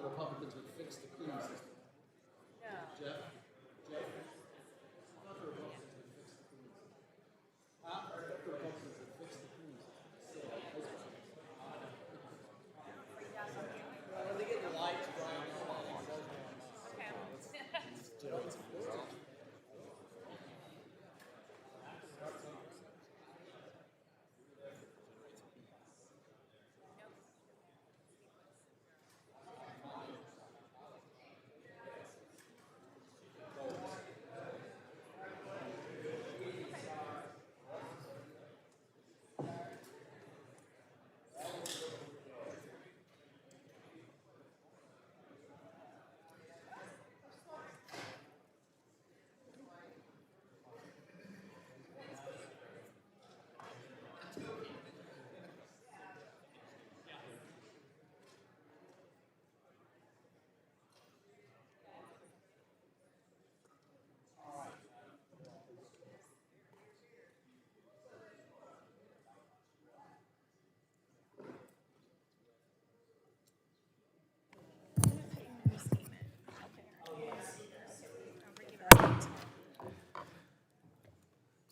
the Republicans would fix the cleaning system. Jeff? I thought the Republicans would fix the cleaning system. I thought the Republicans would fix the cleaning system. When they get the lights bright,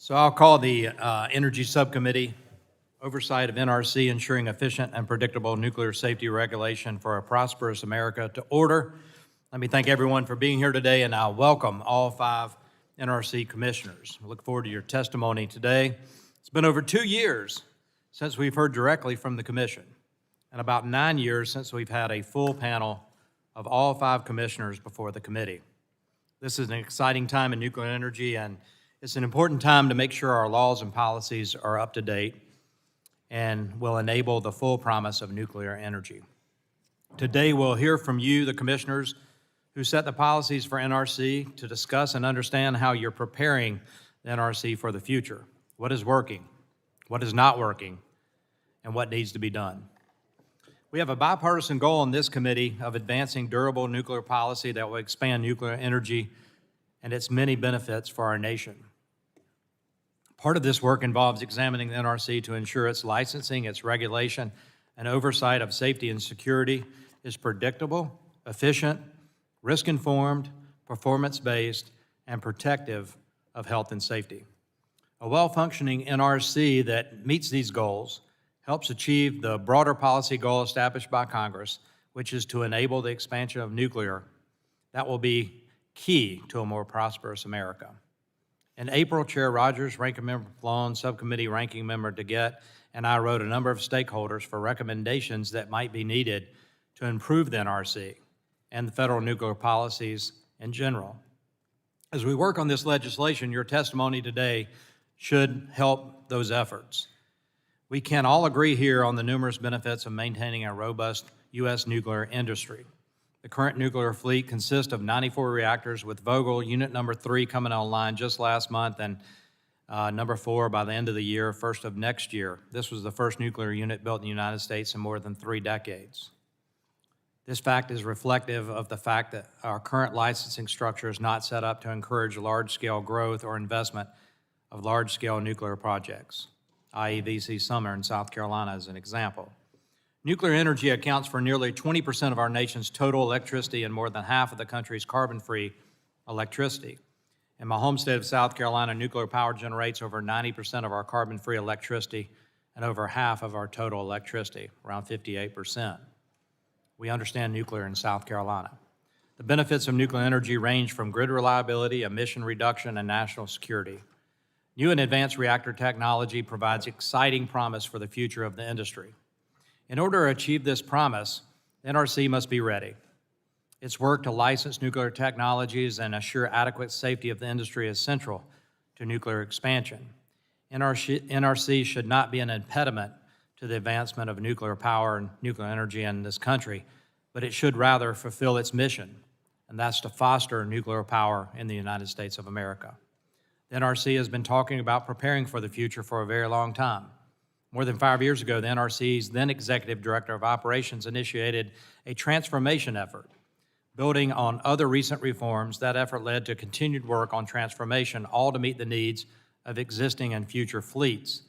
So I'll call the Energy Subcommittee, Oversight of NRC, Ensuring Efficient and Predictable Nuclear Safety Regulation for a Prosperous America, to order. Let me thank everyone for being here today, and I'll welcome all 5 NRC commissioners. I look forward to your testimony today. It's been over 2 years since we've heard directly from the commission, and about 9 years since we've had a full panel of all 5 commissioners before the committee. This is an exciting time in nuclear energy, and it's an important time to make sure our laws and policies are up to date and will enable the full promise of nuclear energy. Today, we'll hear from you, the commissioners who set the policies for NRC, to discuss and understand how you're preparing the NRC for the future. What is working, what is not working, and what needs to be done. We have a bipartisan goal in this committee of advancing durable nuclear policy that will expand nuclear energy and its many benefits for our nation. Part of this work involves examining the NRC to ensure its licensing, its regulation, and oversight of safety and security is predictable, efficient, risk-informed, performance-based, and protective of health and safety. A well-functioning NRC that meets these goals helps achieve the broader policy goal established by Congress, which is to enable the expansion of nuclear. That will be key to a more prosperous America. In April, Chair Rodgers, Ranking Member Pallone, Subcommittee Ranking Member DeGette, and I wrote a number of stakeholders for recommendations that might be needed to improve the NRC and the federal nuclear policies in general. As we work on this legislation, your testimony today should help those efforts. We can all agree here on the numerous benefits of maintaining a robust U.S. nuclear industry. The current nuclear fleet consists of 94 reactors, with Vogtle Unit Number 3 coming online just last month, and Number 4 by the end of the year, first of next year. This was the first nuclear unit built in the United States in more than 3 decades. This fact is reflective of the fact that our current licensing structure is not set up to encourage large-scale growth or investment of large-scale nuclear projects, i.e. VC Summer in South Carolina as an example. Nuclear energy accounts for nearly 20% of our nation's total electricity and more than half of the country's carbon-free electricity. In my home state of South Carolina, nuclear power generates over 90% of our carbon-free electricity and over half of our total electricity, around 58%. We understand nuclear in South Carolina. The benefits of nuclear energy range from grid reliability, emission reduction, and national security. New and advanced reactor technology provides exciting promise for the future of the industry. In order to achieve this promise, NRC must be ready. Its work to license nuclear technologies and assure adequate safety of the industry is central to nuclear expansion. NRC should not be an impediment to the advancement of nuclear power and nuclear energy in this country, but it should rather fulfill its mission, and that's to foster nuclear power in the United States of America. The NRC has been talking about preparing for the future for a very long time. More than 5 years ago, the NRC's then Executive Director of Operations initiated a transformation effort. Building on other recent reforms, that effort led to continued work on transformation, all to meet the needs of existing and future fleets.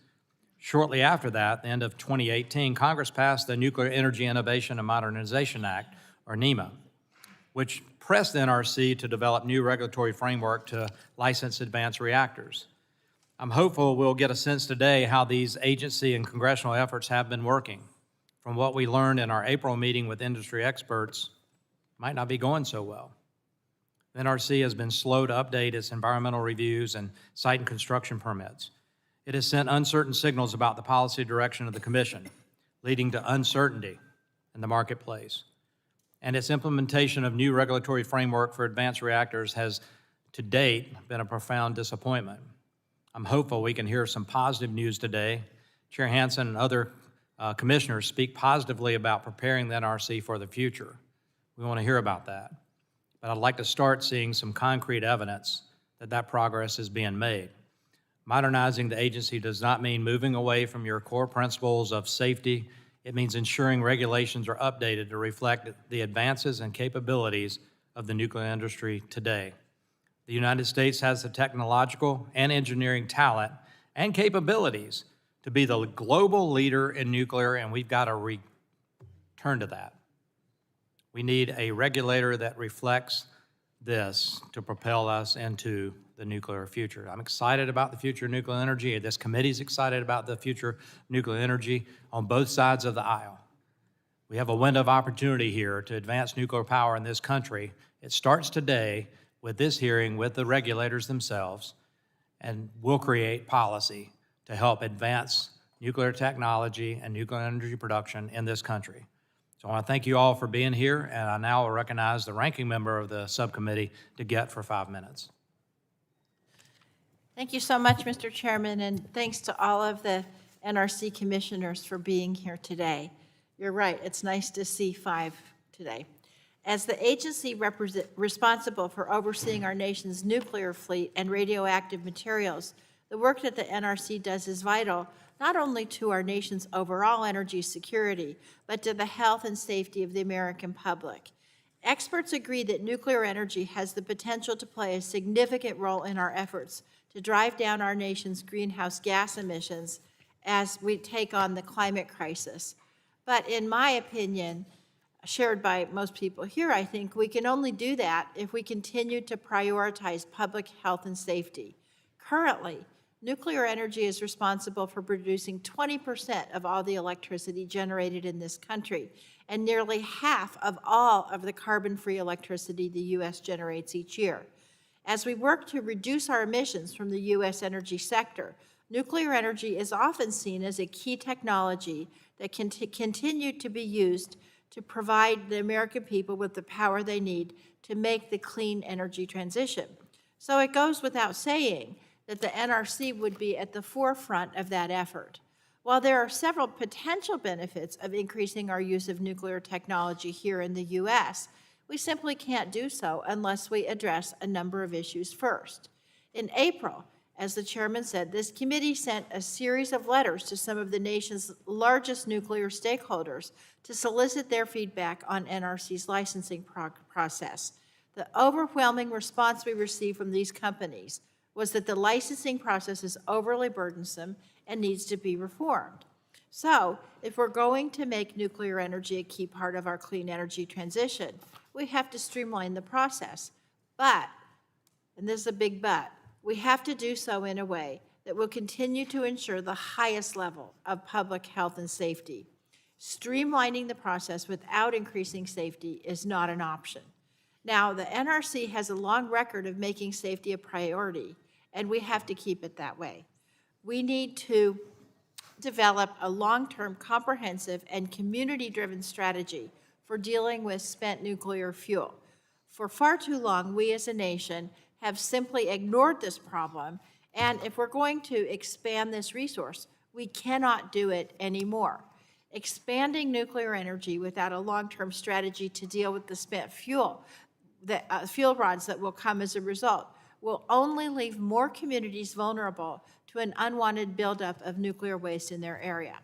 Shortly after that, the end of 2018, Congress passed the Nuclear Energy Innovation and Modernization Act, or NEMA, which pressed the NRC to develop new regulatory framework to license advanced reactors. I'm hopeful we'll get a sense today how these agency and congressional efforts have been working. From what we learned in our April meeting with industry experts, it might not be going so well. The NRC has been slow to update its environmental reviews and site and construction permits. It has sent uncertain signals about the policy direction of the Commission, leading to uncertainty in the marketplace. And its implementation of new regulatory framework for advanced reactors has, to date, been a profound disappointment. I'm hopeful we can hear some positive news today. Chair Hanson and other commissioners speak positively about preparing the NRC for the future. We want to hear about that. But I'd like to start seeing some concrete evidence that that progress is being made. Modernizing the agency does not mean moving away from your core principles of safety. It means ensuring regulations are updated to reflect the advances and capabilities of the nuclear industry today. The United States has the technological and engineering talent and capabilities to be the global leader in nuclear, and we've got to return to that. We need a regulator that reflects this to propel us into the nuclear future. I'm excited about the future of nuclear energy. This committee's excited about the future of nuclear energy on both sides of the aisle. We have a window of opportunity here to advance nuclear power in this country. It starts today with this hearing with the regulators themselves, and we'll create policy to help advance nuclear technology and nuclear energy production in this country. So I want to thank you all for being here, and I now will recognize the ranking member of the subcommittee to get for 5 minutes. Thank you so much, Mr. Chairman, and thanks to all of the NRC commissioners for being here today. You're right, it's nice to see 5 today. As the agency responsible for overseeing our nation's nuclear fleet and radioactive materials, the work that the NRC does is vital, not only to our nation's overall energy security, but to the health and safety of the American public. Experts agree that nuclear energy has the potential to play a significant role in our efforts to drive down our nation's greenhouse gas emissions as we take on the climate crisis. But in my opinion, shared by most people here, I think we can only do that if we continue to prioritize public health and safety. Currently, nuclear energy is responsible for producing 20% of all the electricity generated in this country, and nearly half of all of the carbon-free electricity the U.S. generates each year. As we work to reduce our emissions from the U.S. energy sector, nuclear energy is often seen as a key technology that can continue to be used to provide the American people with the power they need to make the clean energy transition. So it goes without saying that the NRC would be at the forefront of that effort. While there are several potential benefits of increasing our use of nuclear technology here in the U.S., we simply can't do so unless we address a number of issues first. In April, as the chairman said, this committee sent a series of letters to some of the nation's largest nuclear stakeholders to solicit their feedback on NRC's licensing process. The overwhelming response we received from these companies was that the licensing process is overly burdensome and needs to be reformed. So, if we're going to make nuclear energy a key part of our clean energy transition, we have to streamline the process. But, and this is a big but, we have to do so in a way that will continue to ensure the highest level of public health and safety. Streamlining the process without increasing safety is not an option. Now, the NRC has a long record of making safety a priority, and we have to keep it that way. We need to develop a long-term, comprehensive, and community-driven strategy for dealing with spent nuclear fuel. For far too long, we as a nation have simply ignored this problem, and if we're going to expand this resource, we cannot do it anymore. Expanding nuclear energy without a long-term strategy to deal with the spent fuel, the fuel rods that will come as a result, will only leave more communities vulnerable to an unwanted buildup of nuclear waste in their area.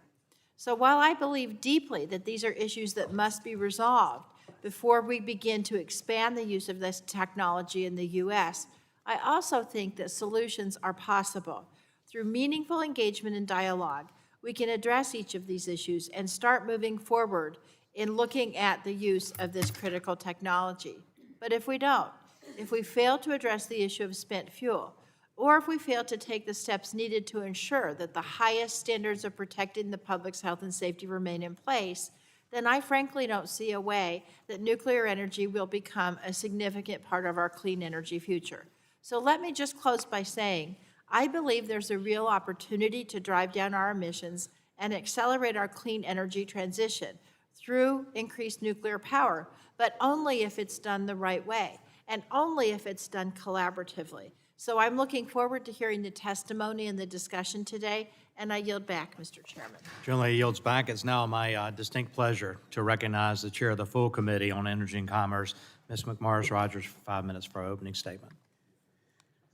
So while I believe deeply that these are issues that must be resolved before we begin to expand the use of this technology in the U.S., I also think that solutions are possible. Through meaningful engagement and dialogue, we can address each of these issues and start moving forward in looking at the use of this critical technology. But if we don't, if we fail to address the issue of spent fuel, or if we fail to take the steps needed to ensure that the highest standards of protecting the public's health and safety remain in place, then I frankly don't see a way that nuclear energy will become a significant part of our clean energy future. So let me just close by saying, I believe there's a real opportunity to drive down our emissions and accelerate our clean energy transition through increased nuclear power, but only if it's done the right way, and only if it's done collaboratively. So I'm looking forward to hearing the testimony and the discussion today, and I yield back, Mr. Chairman. Generally yields back. It's now my distinct pleasure to recognize the chair of the full Committee on Energy and Commerce, Ms. McMorris Rodgers, for 5 minutes for our opening statement.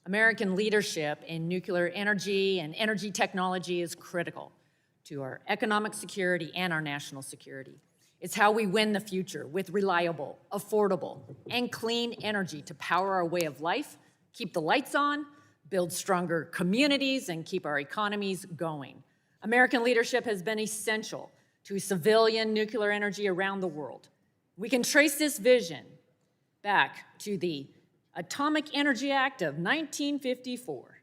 American leadership in nuclear energy and energy technology is critical to our economic security and our national security. It's how we win the future with reliable, affordable, and clean energy to power our way of life, keep the lights on, build stronger communities, and keep our economies going. American leadership has been essential to civilian nuclear energy around the world. We can trace this vision back to the Atomic Energy Act of 1954,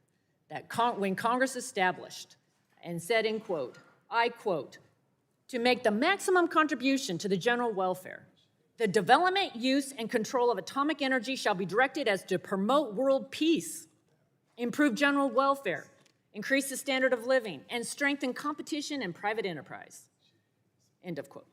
when Congress established and said, in quote, I quote, to make the maximum contribution to the general welfare, the development, use, and control of atomic energy shall be directed as to promote world peace, improve general welfare, increase the standard of living, and strengthen competition and private enterprise. End of quote.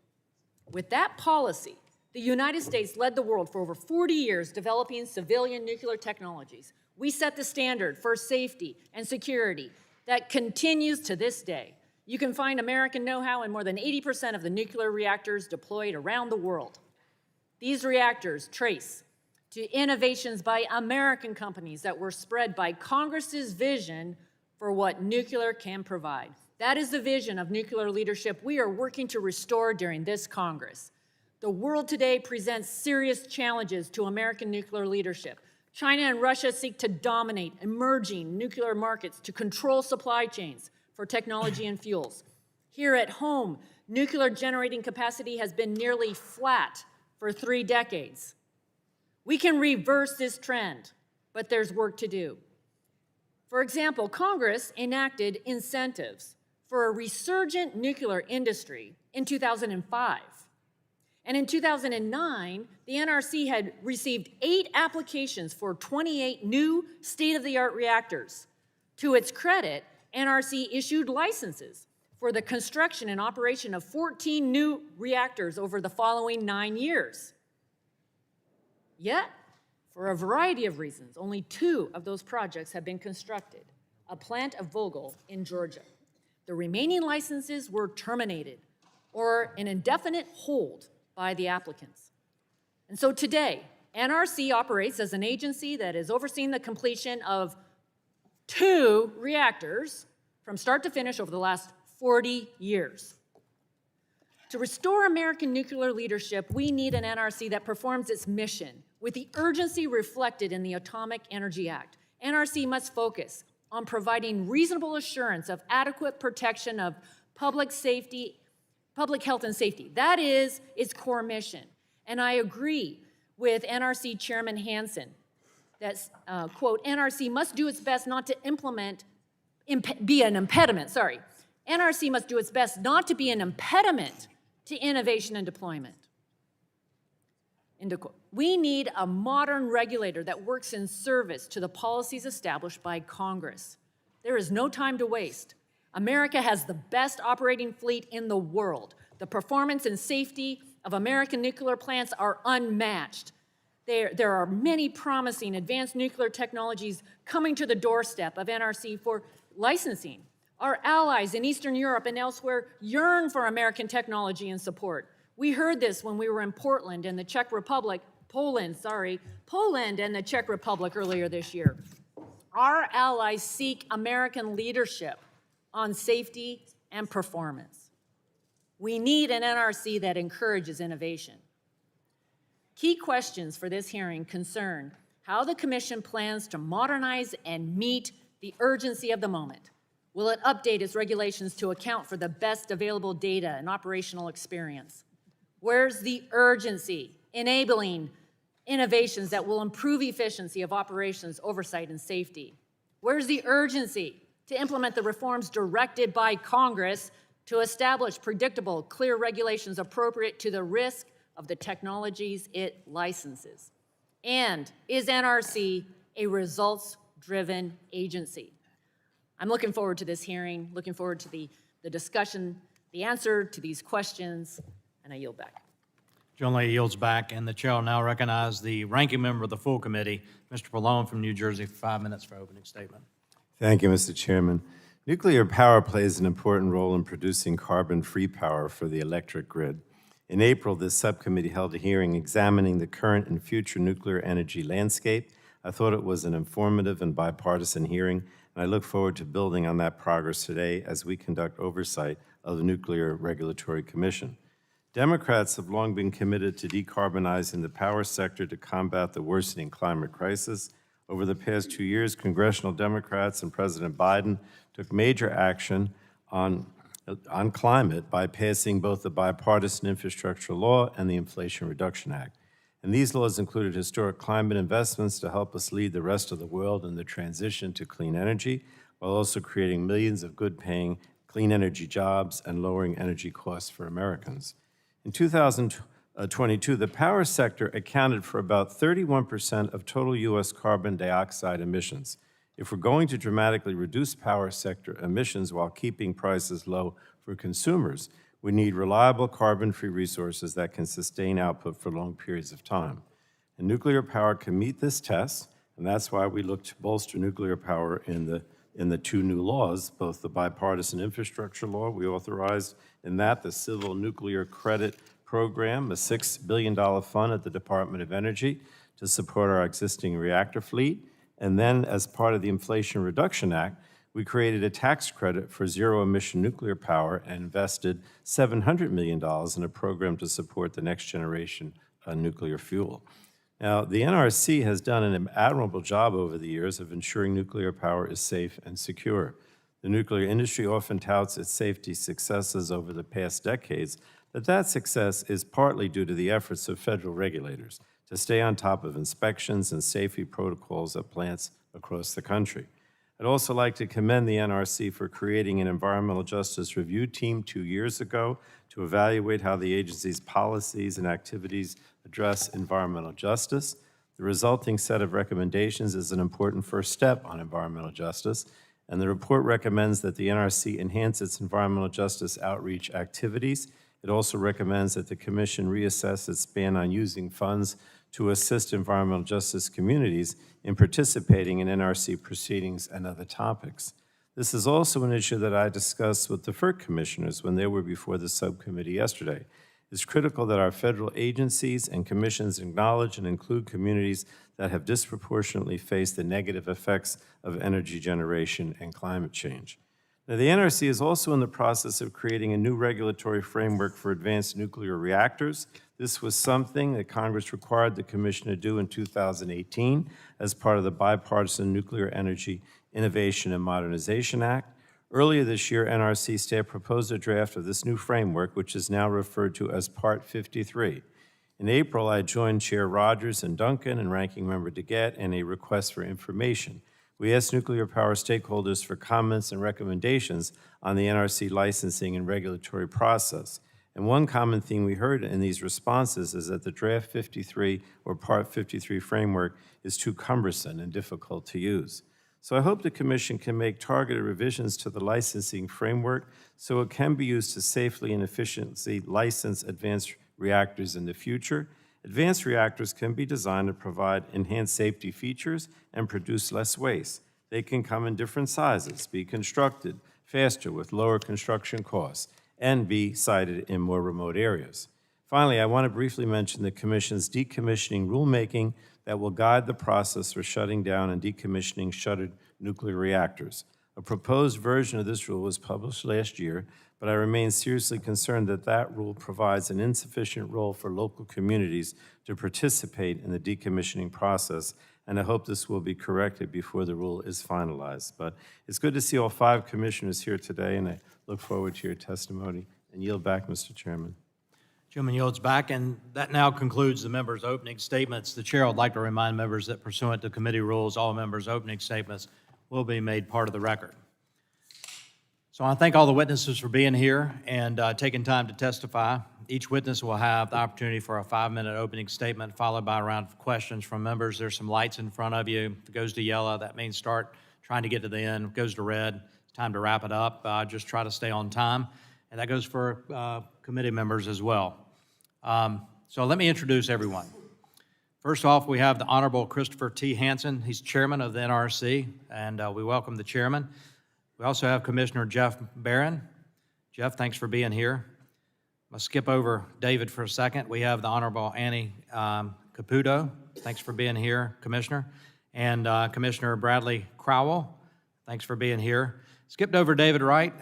With that policy, the United States led the world for over 40 years developing civilian nuclear technologies. We set the standard for safety and security that continues to this day. You can find American know-how in more than 80% of the nuclear reactors deployed around the world. These reactors trace to innovations by American companies that were spread by Congress's vision for what nuclear can provide. That is the vision of nuclear leadership we are working to restore during this Congress. The world today presents serious challenges to American nuclear leadership. China and Russia seek to dominate emerging nuclear markets to control supply chains for technology and fuels. Here at home, nuclear generating capacity has been nearly flat for 3 decades. We can reverse this trend, but there's work to do. For example, Congress enacted incentives for a resurgent nuclear industry in 2005. And in 2009, the NRC had received 8 applications for 28 new state-of-the-art reactors. To its credit, NRC issued licenses for the construction and operation of 14 new reactors over the following 9 years. Yet, for a variety of reasons, only 2 of those projects have been constructed, a plant of Vogtle in Georgia. The remaining licenses were terminated or an indefinite hold by the applicants. And so today, NRC operates as an agency that is overseeing the completion of 2 reactors from start to finish over the last 40 years. To restore American nuclear leadership, we need an NRC that performs its mission with the urgency reflected in the Atomic Energy Act. NRC must focus on providing reasonable assurance of adequate protection of public health and safety. That is its core mission. And I agree with NRC Chairman Hanson that, quote, NRC must do its best not to be an impediment, NRC must do its best not to be an impediment to innovation and deployment. End of quote. We need a modern regulator that works in service to the policies established by Congress. There is no time to waste. America has the best operating fleet in the world. The performance and safety of American nuclear plants are unmatched. There are many promising advanced nuclear technologies coming to the doorstep of NRC for licensing. Our allies in Eastern Europe and elsewhere yearn for American technology and support. We heard this when we were in Poland and the Czech Republic earlier this year. Our allies seek American leadership on safety and performance. We need an NRC that encourages innovation. Key questions for this hearing concern how the Commission plans to modernize and meet the urgency of the moment. Will it update its regulations to account for the best available data and operational experience? Where's the urgency? Enabling innovations that will improve efficiency of operations, oversight, and safety. Where's the urgency to implement the reforms directed by Congress to establish predictable, clear regulations appropriate to the risk of the technologies it licenses? And is NRC a results-driven agency? I'm looking forward to this hearing, looking forward to the discussion, the answer to these questions, and I yield back. Generally yields back, and the chair will now recognize the ranking member of the full committee, Mr. Pallone from New Jersey, for 5 minutes for opening statement. Thank you, Mr. Chairman. Nuclear power plays an important role in producing carbon-free power for the electric grid. In April, this subcommittee held a hearing examining the current and future nuclear energy landscape. I thought it was an informative and bipartisan hearing, and I look forward to building on that progress today as we conduct oversight of the Nuclear Regulatory Commission. Democrats have long been committed to decarbonizing the power sector to combat the worsening climate crisis. Over the past 2 years, congressional Democrats and President Biden took major action on climate by passing both the Bipartisan Infrastructure Law and the Inflation Reduction Act. And these laws included historic climate investments to help us lead the rest of the world in the transition to clean energy, while also creating millions of good-paying clean energy jobs and lowering energy costs for Americans. In 2022, the power sector accounted for about 31% of total U.S. carbon dioxide emissions. If we're going to dramatically reduce power sector emissions while keeping prices low for consumers, we need reliable carbon-free resources that can sustain output for long periods of time. And nuclear power can meet this test, and that's why we look to bolster nuclear power in the two new laws, both the Bipartisan Infrastructure Law, we authorized in that the Civil Nuclear Credit Program, a $6 billion fund at the Department of Energy to support our existing reactor fleet. And then as part of the Inflation Reduction Act, we created a tax credit for zero-emission nuclear power and invested $700 million in a program to support the next generation nuclear fuel. Now, the NRC has done an admirable job over the years of ensuring nuclear power is safe and secure. The nuclear industry often touts its safety successes over the past decades, but that success is partly due to the efforts of federal regulators to stay on top of inspections and safety protocols at plants across the country. I'd also like to commend the NRC for creating an environmental justice review team 2 years ago to evaluate how the agency's policies and activities address environmental justice. The resulting set of recommendations is an important first step on environmental justice, and the report recommends that the NRC enhance its environmental justice outreach activities. It also recommends that the Commission reassess its ban on using funds to assist environmental justice communities in participating in NRC proceedings and other topics. This is also an issue that I discussed with the FERC commissioners when they were before the subcommittee yesterday. It's critical that our federal agencies and commissions acknowledge and include communities that have disproportionately faced the negative effects of energy generation and climate change. Now, the NRC is also in the process of creating a new regulatory framework for advanced nuclear reactors. This was something that Congress required the Commission to do in 2018 as part of the Bipartisan Nuclear Energy Innovation and Modernization Act. Earlier this year, NRC staff proposed a draft of this new framework, which is now referred to as Part 53. In April, I joined Chair Rodgers and Duncan and Ranking Member DeGette in a request for information. We asked nuclear power stakeholders for comments and recommendations on the NRC licensing and regulatory process. And one common theme we heard in these responses is that the Draft 53 or Part 53 framework is too cumbersome and difficult to use. So I hope the Commission can make targeted revisions to the licensing framework so it can be used to safely and efficiently license advanced reactors in the future. Advanced reactors can be designed to provide enhanced safety features and produce less waste. They can come in different sizes, be constructed faster with lower construction costs, and be sited in more remote areas. Finally, I want to briefly mention the Commission's decommissioning rulemaking that will guide the process for shutting down and decommissioning shuttered nuclear reactors. A proposed version of this rule was published last year, but I remain seriously concerned that that rule provides an insufficient role for local communities to participate in the decommissioning process, and I hope this will be corrected before the rule is finalized. But it's good to see all 5 commissioners here today, and I look forward to your testimony and yield back, Mr. Chairman. Chairman yields back, and that now concludes the members' opening statements. The chair would like to remind members that pursuant to committee rules, all members' opening statements will be made part of the record. So I thank all the witnesses for being here and taking time to testify. Each witness will have the opportunity for a 5-minute opening statement, followed by a round of questions from members. There's some lights in front of you. If it goes to yellow, that means start trying to get to the end. If it goes to red, it's time to wrap it up. Just try to stay on time. And that goes for committee members as well. So let me introduce everyone. First off, we have the Honorable Christopher T. Hanson. He's chairman of the NRC, and we welcome the chairman. We also have Commissioner Jeff Barron. Jeff, thanks for being here. I'll skip over David for a second. We have the Honorable Annie Caputo. Thanks for being here, Commissioner. And Commissioner Bradley Crowell. Thanks for being here. Skipped over David Wright.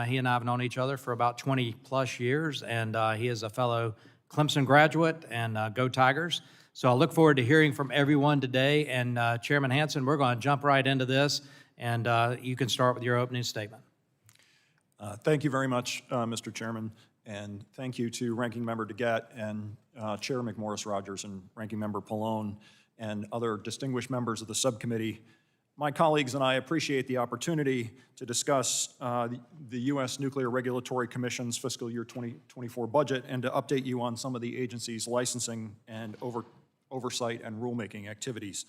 He and I have known each other for about 20-plus years, and he is a fellow Clemson graduate, and go Tigers. So I look forward to hearing from everyone today. And Chairman Hanson, we're going to jump right into this, and you can start with your opening statement. Thank you very much, Mr. Chairman, and thank you to Ranking Member DeGette and Chair McMorris Rodgers and Ranking Member Pallone and other distinguished members of the subcommittee. My colleagues and I appreciate the opportunity to discuss the U.S. Nuclear Regulatory Commission's fiscal year 2024 budget and to update you on some of the agency's licensing and oversight and rulemaking activities.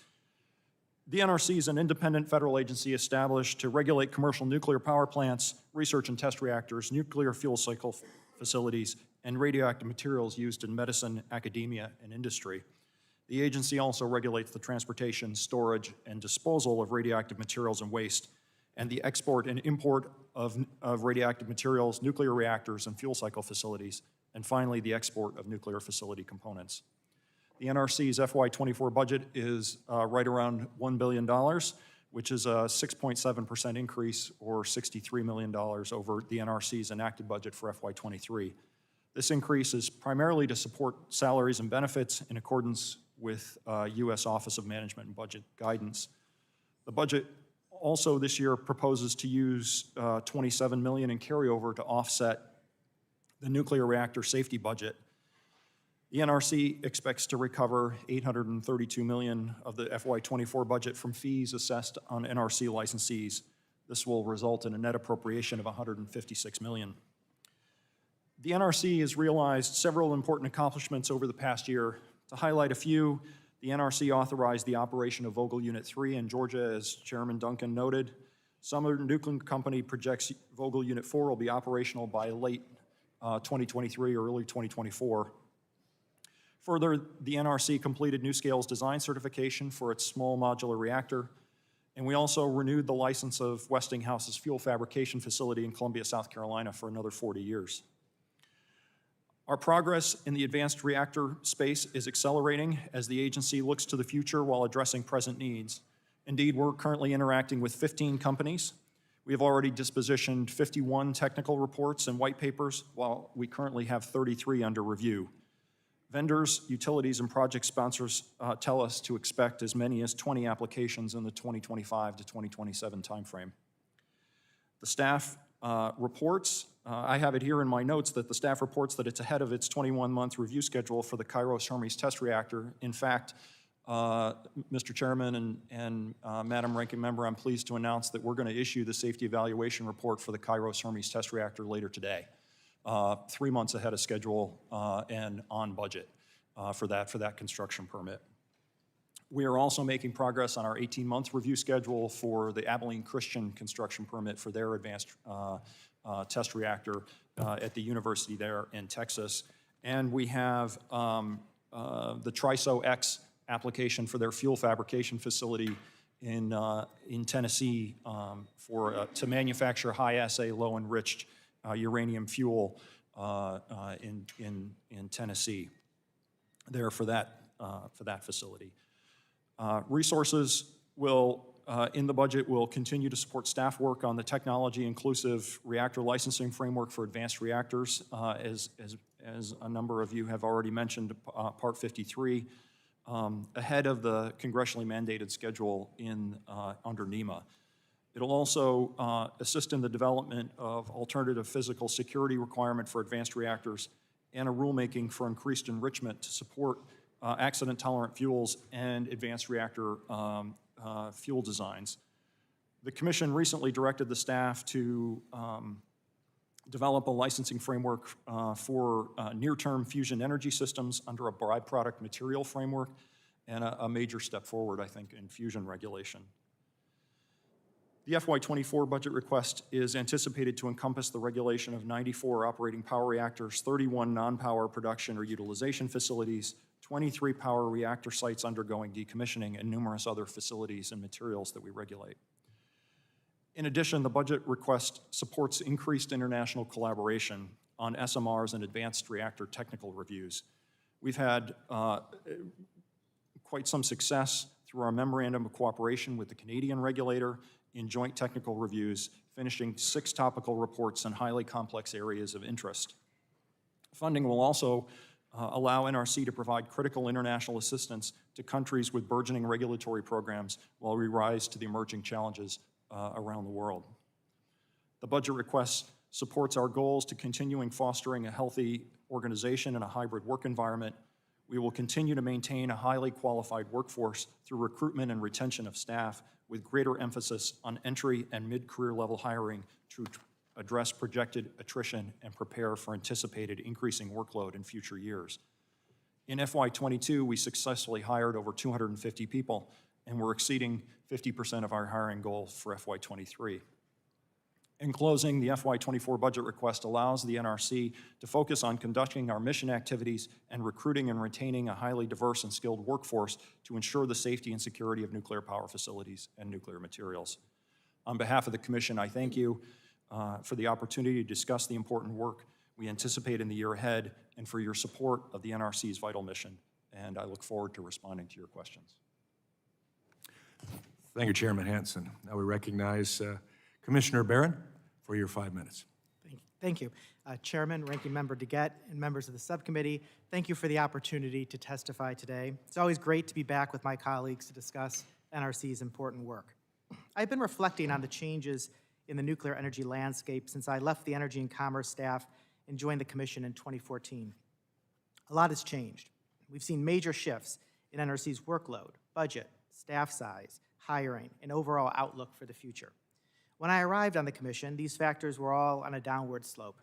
The NRC is an independent federal agency established to regulate commercial nuclear power plants, research and test reactors, nuclear fuel cycle facilities, and radioactive materials used in medicine, academia, and industry. The agency also regulates the transportation, storage, and disposal of radioactive materials and waste, and the export and import of radioactive materials, nuclear reactors, and fuel cycle facilities, and finally, the export of nuclear facility components. The NRC's FY24 budget is right around $1 billion, which is a 6.7% increase, or $63 million over the NRC's enacted budget for FY23. This increase is primarily to support salaries and benefits in accordance with U.S. Office of Management and Budget guidance. The budget also this year proposes to use $27 million in carryover to offset the nuclear reactor safety budget. The NRC expects to recover $832 million of the FY24 budget from fees assessed on NRC licensees. This will result in a net appropriation of $156 million. The NRC has realized several important accomplishments over the past year. To highlight a few, the NRC authorized the operation of Vogtle Unit 3 in Georgia, as Chairman Duncan noted. Southern Nuclear Company projects Vogtle Unit 4 will be operational by late 2023 or early 2024. Further, the NRC completed NuScale's design certification for its small modular reactor, and we also renewed the license of Westinghouse's fuel fabrication facility in Columbia, South Carolina for another 40 years. Our progress in the advanced reactor space is accelerating as the agency looks to the future while addressing present needs. Indeed, we're currently interacting with 15 companies. We have already dispositioned 51 technical reports and white papers, while we currently have 33 under review. Vendors, utilities, and project sponsors tell us to expect as many as 20 applications in the 2025 to 2027 timeframe. The staff reports, I have it here in my notes, that the staff reports that it's ahead of its 21-month review schedule for the Kairos Hermes test reactor. In fact, Mr. Chairman and Madam Ranking Member, I'm pleased to announce that we're going to issue the safety evaluation report for the Kairos Hermes test reactor later today, 3 months ahead of schedule and on budget for that construction permit. We are also making progress on our 18-month review schedule for the Abilene Christian construction permit for their advanced test reactor at the university there in Texas. And we have the TRISO X application for their fuel fabrication facility in Tennessee to manufacture high-assay, low-enriched uranium fuel in Tennessee there for that facility. Resources will, in the budget, will continue to support staff work on the technology-inclusive reactor licensing framework for advanced reactors, as a number of you have already mentioned, Part 53, ahead of the congressionally mandated schedule under NEMA. It'll also assist in the development of alternative physical security requirement for advanced reactors and a rulemaking for increased enrichment to support accident-tolerant fuels and advanced reactor fuel designs. The Commission recently directed the staff to develop a licensing framework for near-term fusion energy systems under a byproduct material framework, and a major step forward, I think, in fusion regulation. The FY24 budget request is anticipated to encompass the regulation of 94 operating power reactors, 31 non-power production or utilization facilities, 23 power reactor sites undergoing decommissioning, and numerous other facilities and materials that we regulate. In addition, the budget request supports increased international collaboration on SMRs and advanced reactor technical reviews. We've had quite some success through our memorandum of cooperation with the Canadian regulator in joint technical reviews, finishing 6 topical reports in highly complex areas of interest. Funding will also allow NRC to provide critical international assistance to countries with burgeoning regulatory programs while we rise to the emerging challenges around the world. The budget request supports our goals to continuing fostering a healthy organization and a hybrid work environment. We will continue to maintain a highly qualified workforce through recruitment and retention of staff, with greater emphasis on entry and mid-career level hiring to address projected attrition and prepare for anticipated increasing workload in future years. In FY22, we successfully hired over 250 people, and we're exceeding 50% of our hiring goal for FY23. In closing, the FY24 budget request allows the NRC to focus on conducting our mission activities and recruiting and retaining a highly diverse and skilled workforce to ensure the safety and security of nuclear power facilities and nuclear materials. On behalf of the Commission, I thank you for the opportunity to discuss the important work we anticipate in the year ahead and for your support of the NRC's vital mission. And I look forward to responding to your questions. Thank you, Chairman Hanson. Now we recognize Commissioner Barron for your 5 minutes. Thank you. Chairman, Ranking Member DeGette, and members of the subcommittee, thank you for the opportunity to testify today. It's always great to be back with my colleagues to discuss NRC's important work. I've been reflecting on the changes in the nuclear energy landscape since I left the Energy and Commerce staff and joined the Commission in 2014. A lot has changed. We've seen major shifts in NRC's workload, budget, staff size, hiring, and overall outlook for the future. When I arrived on the Commission, these factors were all on a downward slope.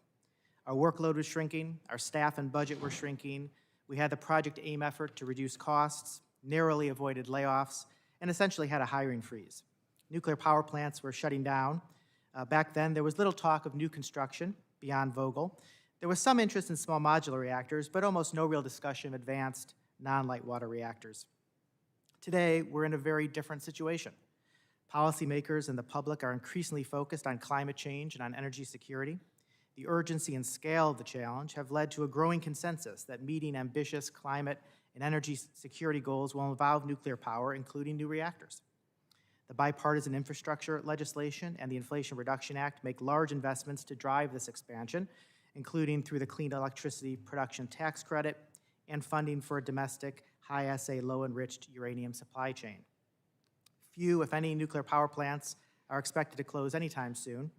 Our workload was shrinking, our staff and budget were shrinking, we had the Project AIM effort to reduce costs, narrowly avoided layoffs, and essentially had a hiring freeze. Nuclear power plants were shutting down. Back then, there was little talk of new construction beyond Vogtle. There was some interest in small modular reactors, but almost no real discussion of advanced non-light water reactors. Today, we're in a very different situation. Policymakers and the public are increasingly focused on climate change and on energy security. The urgency and scale of the challenge have led to a growing consensus that meeting ambitious climate and energy security goals will involve nuclear power, including new reactors. The bipartisan infrastructure legislation and the Inflation Reduction Act make large investments to drive this expansion, including through the Clean Electricity Production Tax Credit and funding for a domestic high-assay, low-enriched uranium supply chain. Few, if any, nuclear power plants are expected to close anytime soon,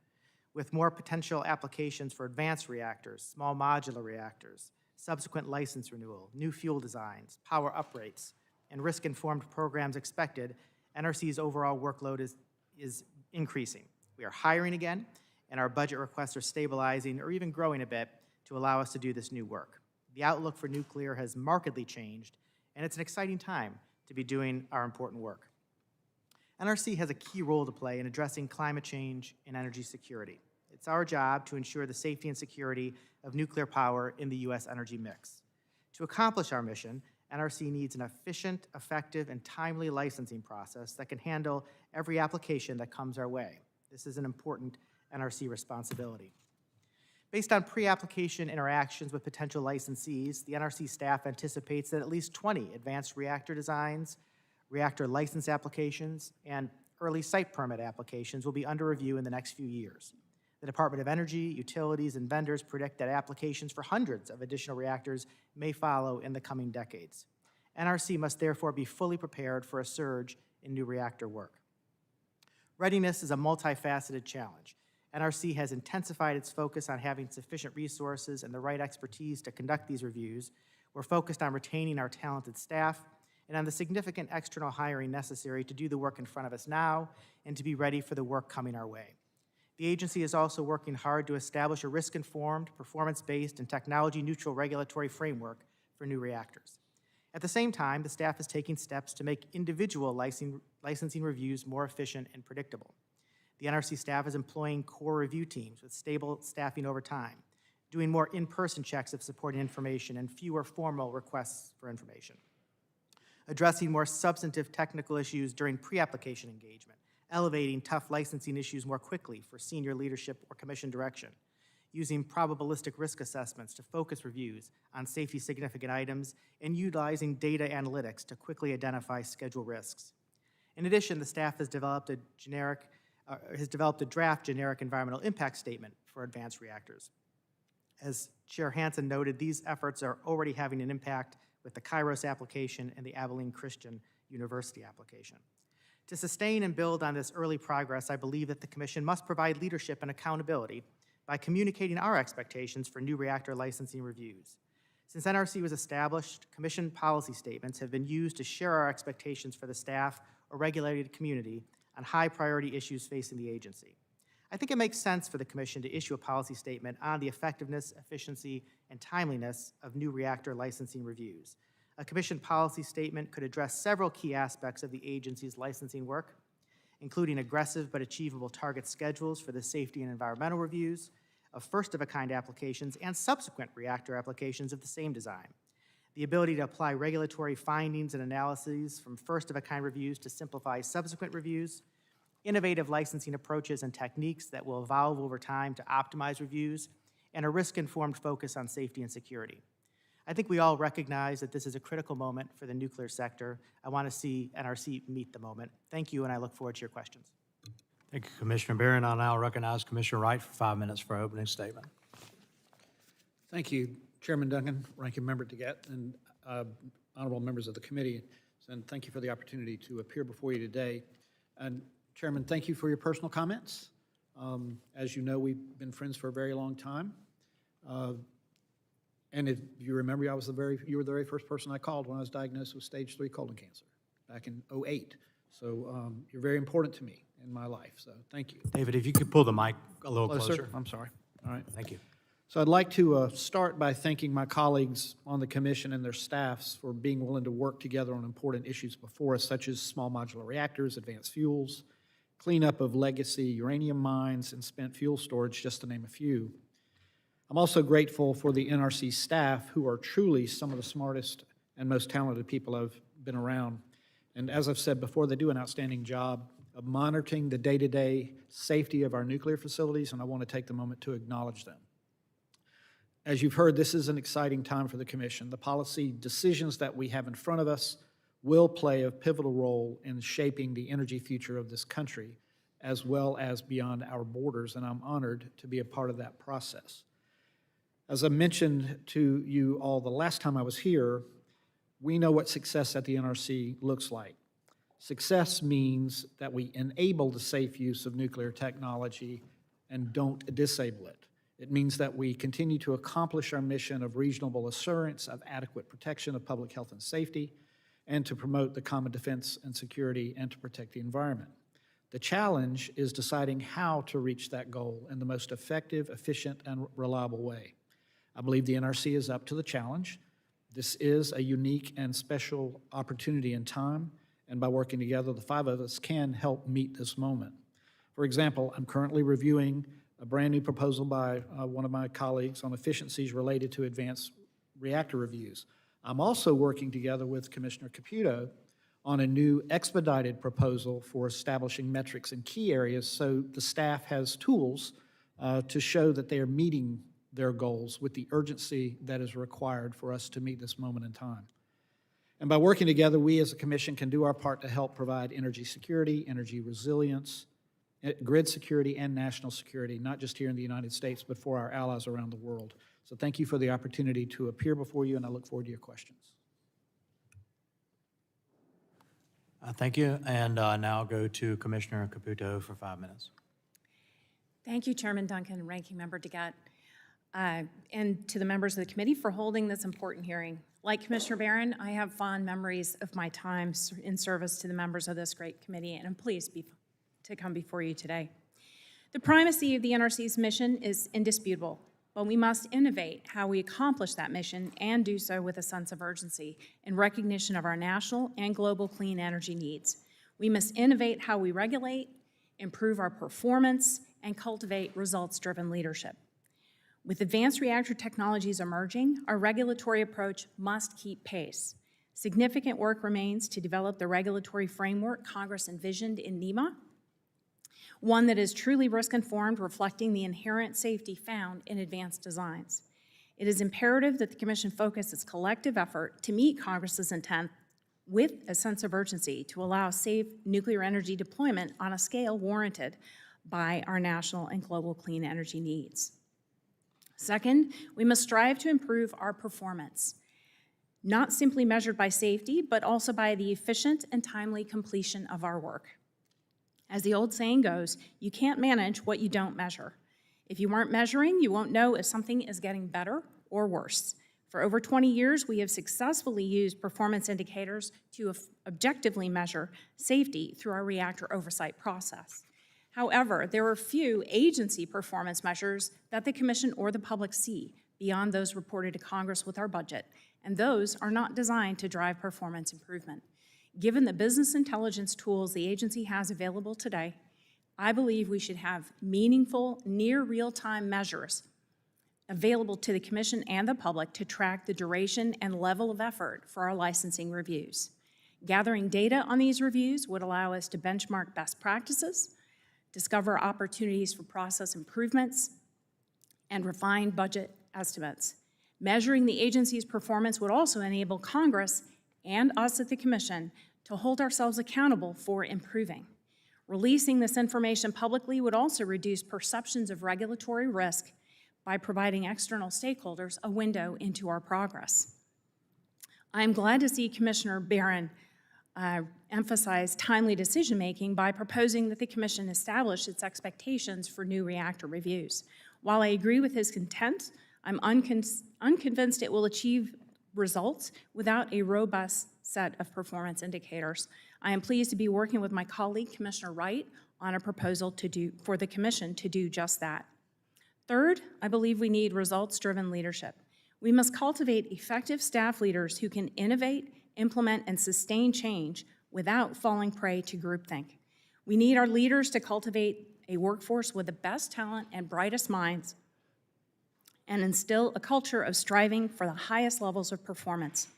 with more potential applications for advanced reactors, small modular reactors, subsequent license renewal, new fuel designs, power uprates, and risk-informed programs expected. NRC's overall workload is increasing. We are hiring again, and our budget requests are stabilizing or even growing a bit to allow us to do this new work. The outlook for nuclear has markedly changed, and it's an exciting time to be doing our important work. NRC has a key role to play in addressing climate change and energy security. It's our job to ensure the safety and security of nuclear power in the U.S. energy mix. To accomplish our mission, NRC needs an efficient, effective, and timely licensing process that can handle every application that comes our way. This is an important NRC responsibility. Based on pre-application interactions with potential licensees, the NRC staff anticipates that at least 20 advanced reactor designs, reactor license applications, and early site permit applications will be under review in the next few years. The Department of Energy, utilities, and vendors predict that applications for hundreds of additional reactors may follow in the coming decades. NRC must therefore be fully prepared for a surge in new reactor work. Readiness is a multifaceted challenge. NRC has intensified its focus on having sufficient resources and the right expertise to conduct these reviews. We're focused on retaining our talented staff and on the significant external hiring necessary to do the work in front of us now and to be ready for the work coming our way. The agency is also working hard to establish a risk-informed, performance-based, and technology-neutral regulatory framework for new reactors. At the same time, the staff is taking steps to make individual licensing reviews more efficient and predictable. The NRC staff is employing core review teams with stable staffing over time, doing more in-person checks of supporting information and fewer formal requests for information, addressing more substantive technical issues during pre-application engagement, elevating tough licensing issues more quickly for senior leadership or commission direction, using probabilistic risk assessments to focus reviews on safety significant items, and utilizing data analytics to quickly identify schedule risks. In addition, the staff has developed a draft generic environmental impact statement for advanced reactors. As Chair Hanson noted, these efforts are already having an impact with the Kairos application and the Abilene Christian University application. To sustain and build on this early progress, I believe that the Commission must provide leadership and accountability by communicating our expectations for new reactor licensing reviews. Since NRC was established, Commission policy statements have been used to share our expectations for the staff or regulated community on high-priority issues facing the agency. I think it makes sense for the Commission to issue a policy statement on the effectiveness, efficiency, and timeliness of new reactor licensing reviews. A Commission policy statement could address several key aspects of the agency's licensing work, including aggressive but achievable target schedules for the safety and environmental reviews of first-of-a-kind applications and subsequent reactor applications of the same design, the ability to apply regulatory findings and analyses from first-of-a-kind reviews to simplify subsequent reviews, innovative licensing approaches and techniques that will evolve over time to optimize reviews, and a risk-informed focus on safety and security. I think we all recognize that this is a critical moment for the nuclear sector. I want to see NRC meet the moment. Thank you, and I look forward to your questions. Thank you, Commissioner Barron. I'll now recognize Commissioner Wright for 5 minutes for opening statement. Thank you, Chairman Duncan, Ranking Member DeGette, and honorable members of the committee. And thank you for the opportunity to appear before you today. And Chairman, thank you for your personal comments. As you know, we've been friends for a very long time. And if you remember, you were the very first person I called when I was diagnosed with stage 3 colon cancer back in '08. So you're very important to me in my life, so thank you. David, if you could pull the mic a little closer. I'm sorry. All right. Thank you. So I'd like to start by thanking my colleagues on the commission and their staffs for being willing to work together on important issues before us, such as small modular reactors, advanced fuels, cleanup of legacy uranium mines, and spent fuel storage, just to name a few. I'm also grateful for the NRC staff, who are truly some of the smartest and most talented people I've been around. And as I've said before, they do an outstanding job of monitoring the day-to-day safety of our nuclear facilities, and I want to take the moment to acknowledge them. As you've heard, this is an exciting time for the Commission. The policy decisions that we have in front of us will play a pivotal role in shaping the energy future of this country, as well as beyond our borders, and I'm honored to be a part of that process. As I mentioned to you all the last time I was here, we know what success at the NRC looks like. Success means that we enable the safe use of nuclear technology and don't disable it. It means that we continue to accomplish our mission of reasonable assurance of adequate protection of public health and safety, and to promote the common defense and security and to protect the environment. The challenge is deciding how to reach that goal in the most effective, efficient, and reliable way. I believe the NRC is up to the challenge. This is a unique and special opportunity in time, and by working together, the 5 of us can help meet this moment. For example, I'm currently reviewing a brand new proposal by one of my colleagues on efficiencies related to advanced reactor reviews. I'm also working together with Commissioner Caputo on a new expedited proposal for establishing metrics in key areas so the staff has tools to show that they are meeting their goals with the urgency that is required for us to meet this moment in time. And by working together, we as a commission can do our part to help provide energy security, energy resilience, grid security, and national security, not just here in the United States, but for our allies around the world. So thank you for the opportunity to appear before you, and I look forward to your questions. Thank you, and now go to Commissioner Caputo for 5 minutes. Thank you, Chairman Duncan and Ranking Member DeGette, and to the members of the committee for holding this important hearing. Like Commissioner Barron, I have fond memories of my time in service to the members of this great committee, and I'm pleased to come before you today. The primacy of the NRC's mission is indisputable, but we must innovate how we accomplish that mission and do so with a sense of urgency in recognition of our national and global clean energy needs. We must innovate how we regulate, improve our performance, and cultivate results-driven leadership. With advanced reactor technologies emerging, our regulatory approach must keep pace. Significant work remains to develop the regulatory framework Congress envisioned in NEMA, one that is truly risk-informed, reflecting the inherent safety found in advanced designs. It is imperative that the Commission focus its collective effort to meet Congress's intent with a sense of urgency to allow safe nuclear energy deployment on a scale warranted by our national and global clean energy needs. Second, we must strive to improve our performance, not simply measured by safety, but also by the efficient and timely completion of our work. As the old saying goes, you can't manage what you don't measure. If you aren't measuring, you won't know if something is getting better or worse. For over 20 years, we have successfully used performance indicators to objectively measure safety through our reactor oversight process. However, there are few agency performance measures that the Commission or the public see beyond those reported to Congress with our budget, and those are not designed to drive performance improvement. Given the business intelligence tools the agency has available today, I believe we should have meaningful, near real-time measures available to the Commission and the public to track the duration and level of effort for our licensing reviews. Gathering data on these reviews would allow us to benchmark best practices, discover opportunities for process improvements, and refine budget estimates. Measuring the agency's performance would also enable Congress and us at the Commission to hold ourselves accountable for improving. Releasing this information publicly would also reduce perceptions of regulatory risk by providing external stakeholders a window into our progress. I am glad to see Commissioner Barron emphasize timely decision-making by proposing that the Commission establish its expectations for new reactor reviews. While I agree with his intent, I'm unconvinced it will achieve results without a robust set of performance indicators. I am pleased to be working with my colleague, Commissioner Wright, on a proposal for the Commission to do just that. Third, I believe we need results-driven leadership. We must cultivate effective staff leaders who can innovate, implement, and sustain change without falling prey to groupthink. We need our leaders to cultivate a workforce with the best talent and brightest minds and instill a culture of striving for the highest levels of performance.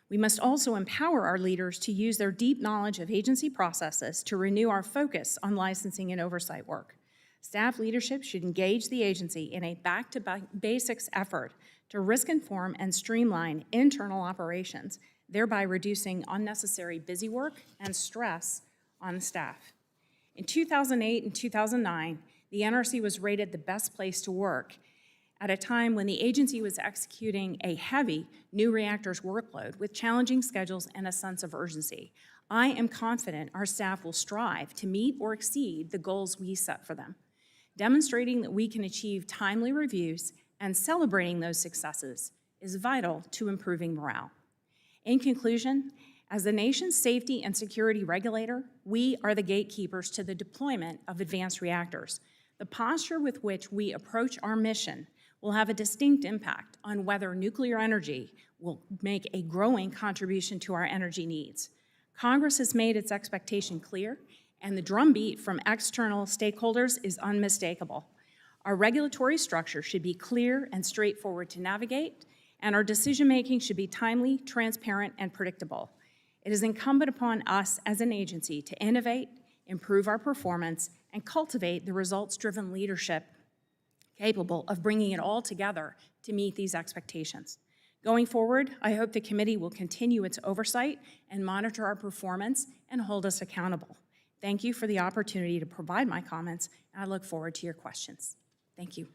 We must also empower our leaders to use their deep knowledge of agency processes to renew our focus on licensing and oversight work. Staff leadership should engage the agency in a back-to-basics effort to risk-inform and streamline internal operations, thereby reducing unnecessary busy work and stress on the staff. In 2008 and 2009, the NRC was rated the best place to work at a time when the agency was executing a heavy new reactors workload with challenging schedules and a sense of urgency. I am confident our staff will strive to meet or exceed the goals we set for them. Demonstrating that we can achieve timely reviews and celebrating those successes is vital to improving morale. In conclusion, as the nation's safety and security regulator, we are the gatekeepers to the deployment of advanced reactors. The posture with which we approach our mission will have a distinct impact on whether nuclear energy will make a growing contribution to our energy needs. Congress has made its expectation clear, and the drumbeat from external stakeholders is unmistakable. Our regulatory structure should be clear and straightforward to navigate, and our decision-making should be timely, transparent, and predictable. It is incumbent upon us as an agency to innovate, improve our performance, and cultivate the results-driven leadership capable of bringing it all together to meet these expectations. Going forward, I hope the committee will continue its oversight and monitor our performance and hold us accountable. Thank you for the opportunity to provide my comments, and I look forward to your questions. Thank you.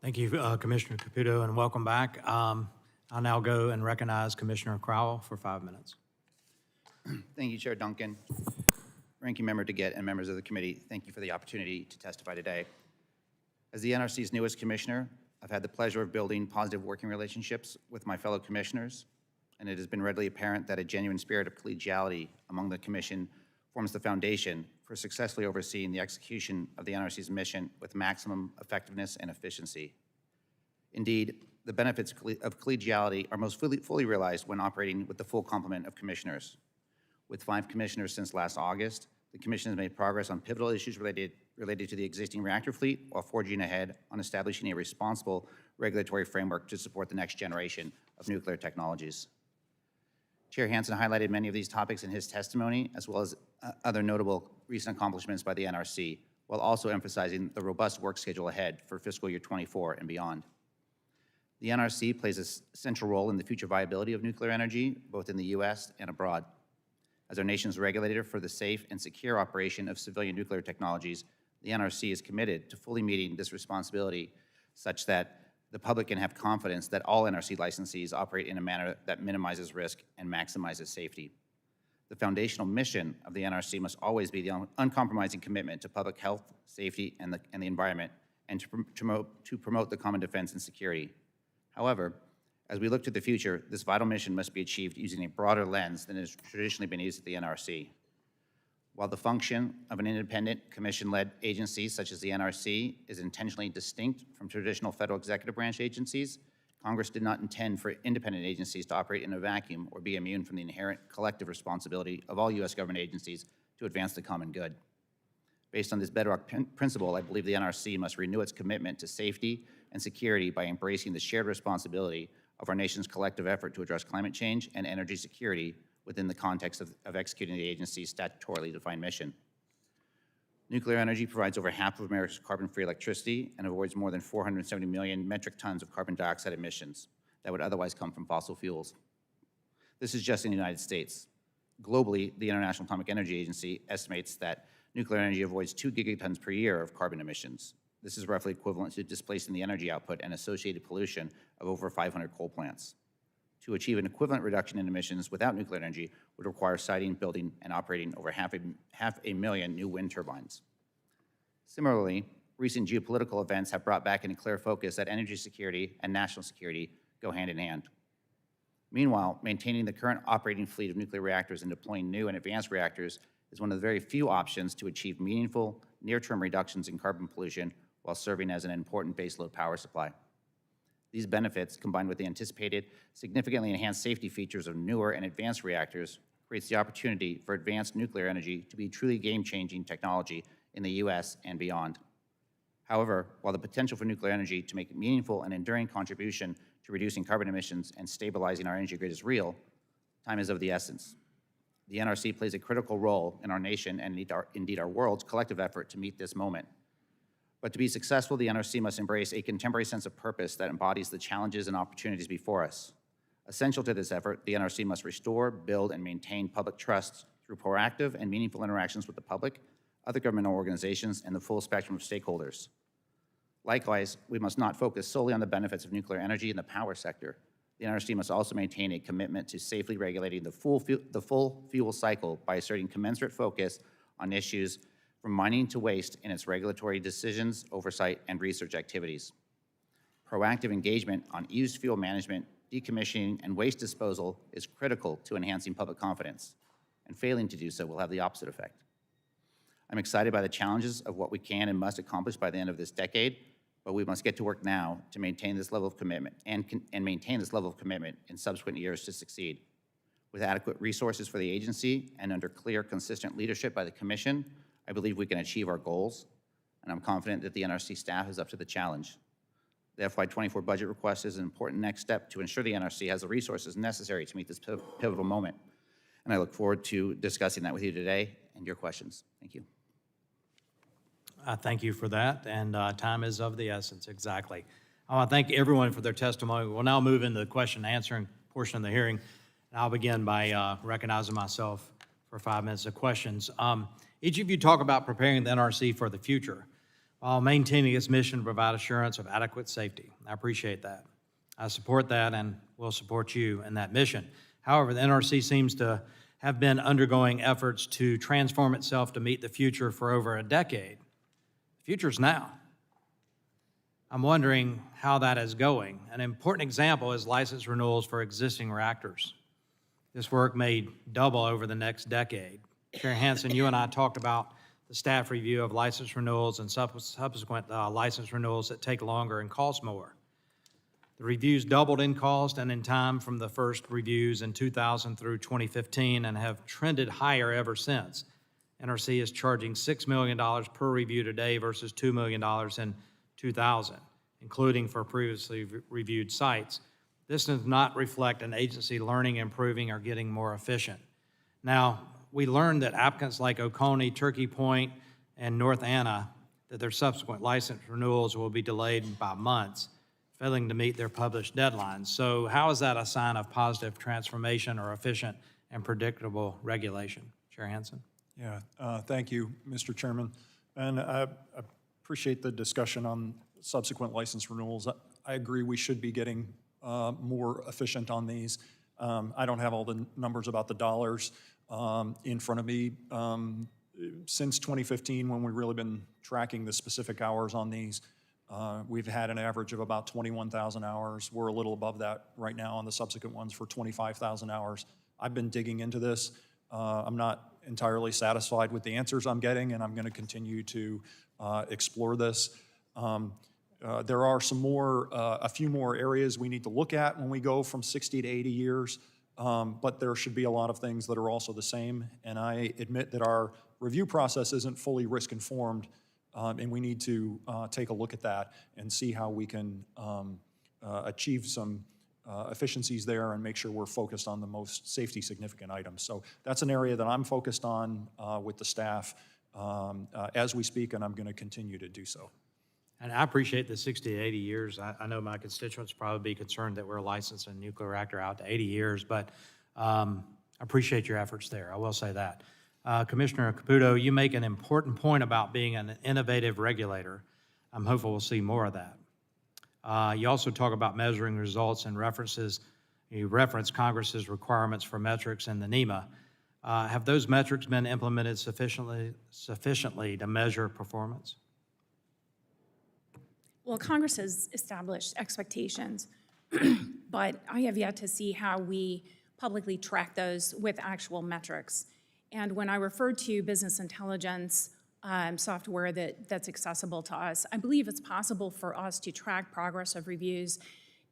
Thank you, Commissioner Caputo, and welcome back. I'll now go and recognize Commissioner Crowell for 5 minutes. Thank you, Chair Duncan. Ranking Member DeGette and members of the committee, thank you for the opportunity to testify today. As the NRC's newest commissioner, I've had the pleasure of building positive working relationships with my fellow commissioners, and it has been readily apparent that a genuine spirit of collegiality among the commission forms the foundation for successfully overseeing the execution of the NRC's mission with maximum effectiveness and efficiency. Indeed, the benefits of collegiality are most fully realized when operating with the full complement of commissioners. With 5 commissioners since last August, the commission has made progress on pivotal issues related to the existing reactor fleet while forging ahead on establishing a responsible regulatory framework to support the next generation of nuclear technologies. Chair Hanson highlighted many of these topics in his testimony, as well as other notable recent accomplishments by the NRC, while also emphasizing the robust work schedule ahead for fiscal year 24 and beyond. The NRC plays a central role in the future viability of nuclear energy, both in the U.S. and abroad. As our nation's regulator for the safe and secure operation of civilian nuclear technologies, the NRC is committed to fully meeting this responsibility such that the public can have confidence that all NRC licensees operate in a manner that minimizes risk and maximizes safety. The foundational mission of the NRC must always be the uncompromising commitment to public health, safety, and the environment, and to promote the common defense and security. However, as we look to the future, this vital mission must be achieved using a broader lens than has traditionally been used at the NRC. While the function of an independent, commission-led agency such as the NRC is intentionally distinct from traditional federal executive branch agencies, Congress did not intend for independent agencies to operate in a vacuum or be immune from the inherent collective responsibility of all U.S. government agencies to advance the common good. Based on this bedrock principle, I believe the NRC must renew its commitment to safety and security by embracing the shared responsibility of our nation's collective effort to address climate change and energy security within the context of executing the agency's statutorily defined mission. Nuclear energy provides over half of America's carbon-free electricity and avoids more than 470 million metric tons of carbon dioxide emissions that would otherwise come from fossil fuels. This is just in the United States. Globally, the International Atomic Energy Agency estimates that nuclear energy avoids 2 gigatons per year of carbon emissions. This is roughly equivalent to displacing the energy output and associated pollution of over 500 coal plants. To achieve an equivalent reduction in emissions without nuclear energy would require siting, building, and operating over half a million new wind turbines. Similarly, recent geopolitical events have brought back into clear focus that energy security and national security go hand in hand. Meanwhile, maintaining the current operating fleet of nuclear reactors and deploying new and advanced reactors is one of the very few options to achieve meaningful, near-term reductions in carbon pollution while serving as an important baseload power supply. These benefits, combined with the anticipated significantly enhanced safety features of newer and advanced reactors, creates the opportunity for advanced nuclear energy to be truly game-changing technology in the U.S. and beyond. However, while the potential for nuclear energy to make a meaningful and enduring contribution to reducing carbon emissions and stabilizing our energy grid is real, time is of the essence. The NRC plays a critical role in our nation and indeed our world's collective effort to meet this moment. But to be successful, the NRC must embrace a contemporary sense of purpose that embodies the challenges and opportunities before us. Essential to this effort, the NRC must restore, build, and maintain public trust through proactive and meaningful interactions with the public, other governmental organizations, and the full spectrum of stakeholders. Likewise, we must not focus solely on the benefits of nuclear energy in the power sector. The NRC must also maintain a commitment to safely regulating the full fuel cycle by asserting commensurate focus on issues from mining to waste in its regulatory decisions, oversight, and research activities. Proactive engagement on used fuel management, decommissioning, and waste disposal is critical to enhancing public confidence, and failing to do so will have the opposite effect. I'm excited by the challenges of what we can and must accomplish by the end of this decade, but we must get to work now to maintain this level of commitment and maintain this level of commitment in subsequent years to succeed. With adequate resources for the agency and under clear, consistent leadership by the Commission, I believe we can achieve our goals, and I'm confident that the NRC staff is up to the challenge. The FY24 budget request is an important next step to ensure the NRC has the resources necessary to meet this pivotal moment, and I look forward to discussing that with you today and your questions. Thank you. Thank you for that, and time is of the essence, exactly. I want to thank everyone for their testimony. We'll now move into the question and answering portion of the hearing, and I'll begin by recognizing myself for 5 minutes of questions. Each of you talk about preparing the NRC for the future while maintaining its mission to provide assurance of adequate safety. I appreciate that. I support that and will support you in that mission. However, the NRC seems to have been undergoing efforts to transform itself to meet the future for over a decade. The future's now. I'm wondering how that is going. An important example is license renewals for existing reactors. This work may double over the next decade. Chair Hanson, you and I talked about the staff review of license renewals and subsequent license renewals that take longer and cost more. The reviews doubled in cost and in time from the first reviews in 2000 through 2015 and have trended higher ever since. NRC is charging $6 million per review today versus $2 million in 2000, including for previously reviewed sites. This does not reflect an agency learning, improving, or getting more efficient. Now, we learned that applicants like Oconee, Turkey Point, and North Anna, that their subsequent license renewals will be delayed by months, failing to meet their published deadlines. So how is that a sign of positive transformation or efficient and predictable regulation? Chair Hanson. Yeah, thank you, Mr. Chairman. And I appreciate the discussion on subsequent license renewals. I agree we should be getting more efficient on these. I don't have all the numbers about the dollars in front of me. Since 2015, when we've really been tracking the specific hours on these, we've had an average of about 21,000 hours. We're a little above that right now on the subsequent ones for 25,000 hours. I've been digging into this. I'm not entirely satisfied with the answers I'm getting, and I'm going to continue to explore this. There are a few more areas we need to look at when we go from 60 to 80 years, but there should be a lot of things that are also the same. And I admit that our review process isn't fully risk-informed, and we need to take a look at that and see how we can achieve some efficiencies there and make sure we're focused on the most safety-significant items. So that's an area that I'm focused on with the staff as we speak, and I'm going to continue to do so. And I appreciate the 60 to 80 years. I know my constituents probably be concerned that we're licensing a nuclear reactor out to 80 years, but I appreciate your efforts there. I will say that. Commissioner Caputo, you make an important point about being an innovative regulator. I'm hopeful we'll see more of that. You also talk about measuring results and you reference Congress's requirements for metrics in the NEMA. Have those metrics been implemented sufficiently to measure performance? Well, Congress has established expectations, but I have yet to see how we publicly track those with actual metrics. And when I refer to business intelligence software that's accessible to us, I believe it's possible for us to track progress of reviews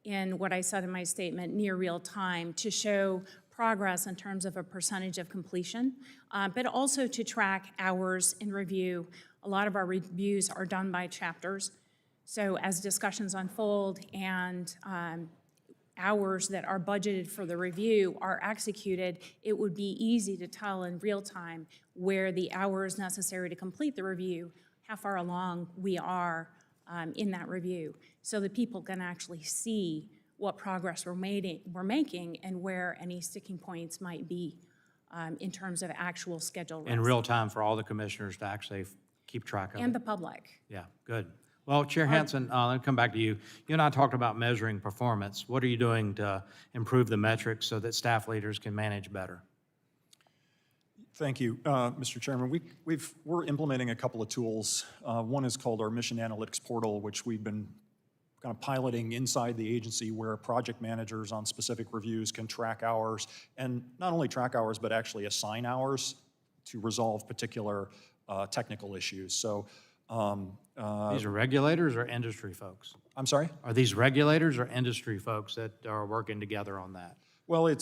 in what I said in my statement, near real time, to show progress in terms of a percentage of completion, but also to track hours in review. A lot of our reviews are done by chapters. So as discussions unfold and hours that are budgeted for the review are executed, it would be easy to tell in real time where the hours necessary to complete the review, how far along we are in that review, so that people can actually see what progress we're making and where any sticking points might be in terms of actual schedule risk. In real time for all the commissioners to actually keep track of it. And the public. Yeah, good. Well, Chair Hanson, let me come back to you. You and I talked about measuring performance. What are you doing to improve the metrics so that staff leaders can manage better? Thank you, Mr. Chairman. We're implementing a couple of tools. One is called our Mission Analytics Portal, which we've been kind of piloting inside the agency, where project managers on specific reviews can track hours, and not only track hours, but actually assign hours to resolve particular technical issues. So these are regulators or industry folks? I'm sorry? Are these regulators or industry folks that are working together on that? Well,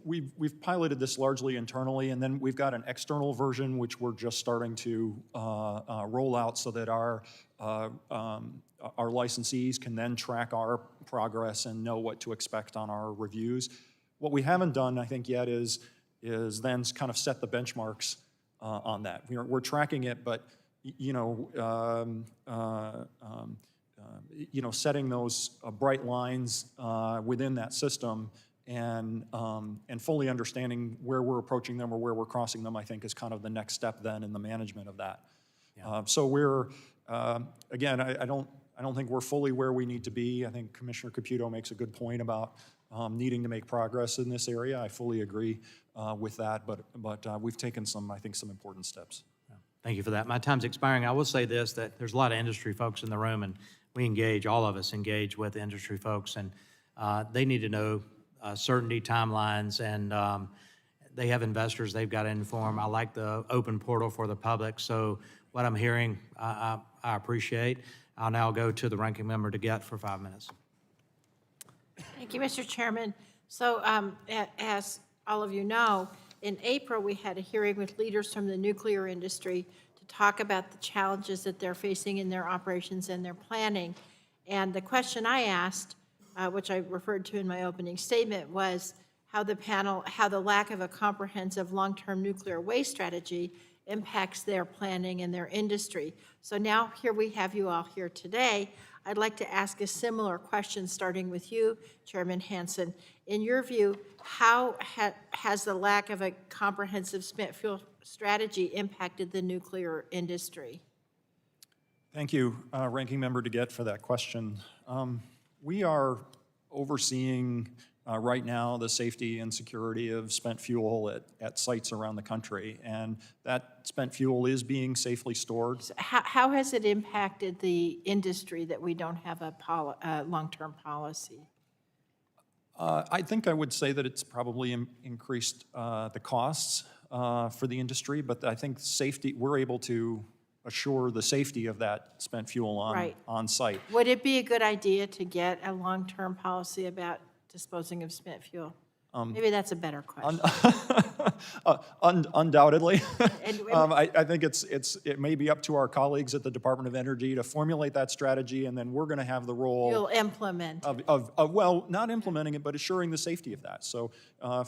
we've piloted this largely internally, and then we've got an external version which we're just starting to roll out so that our licensees can then track our progress and know what to expect on our reviews. What we haven't done, I think, yet is then kind of set the benchmarks on that. We're tracking it, but setting those bright lines within that system and fully understanding where we're approaching them or where we're crossing them, I think, is kind of the next step then in the management of that. Yeah. So we're again, I don't think we're fully where we need to be. I think Commissioner Caputo makes a good point about needing to make progress in this area. I fully agree with that, but we've taken some important steps. Thank you for that. My time's expiring. I will say this, that there's a lot of industry folks in the room, and we engage, all of us engage with industry folks, and they need to know certainty, timelines, and they have investors they've got to inform. I like the open portal for the public, so what I'm hearing, I appreciate. I'll now go to the ranking member DeGette for 5 minutes. Thank you, Mr. Chairman. So as all of you know, in April, we had a hearing with leaders from the nuclear industry to talk about the challenges that they're facing in their operations and their planning. And the question I asked, which I referred to in my opening statement, was how the lack of a comprehensive long-term nuclear waste strategy impacts their planning and their industry. So now here we have you all here today. I'd like to ask a similar question, starting with you, Chairman Hanson. In your view, how has the lack of a comprehensive spent fuel strategy impacted the nuclear industry? Thank you, Ranking Member DeGette, for that question. We are overseeing right now the safety and security of spent fuel at sites around the country, and that spent fuel is being safely stored. So how has it impacted the industry that we don't have a long-term policy? I think I would say that it's probably increased the costs for the industry, but I think safety, we're able to assure the safety of that spent fuel on site. Would it be a good idea to get a long-term policy about disposing of spent fuel? Maybe that's a better question. Undoubtedly. And- I think it may be up to our colleagues at the Department of Energy to formulate that strategy, and then we're going to have the role You'll implement it. of well, not implementing it, but assuring the safety of that. So,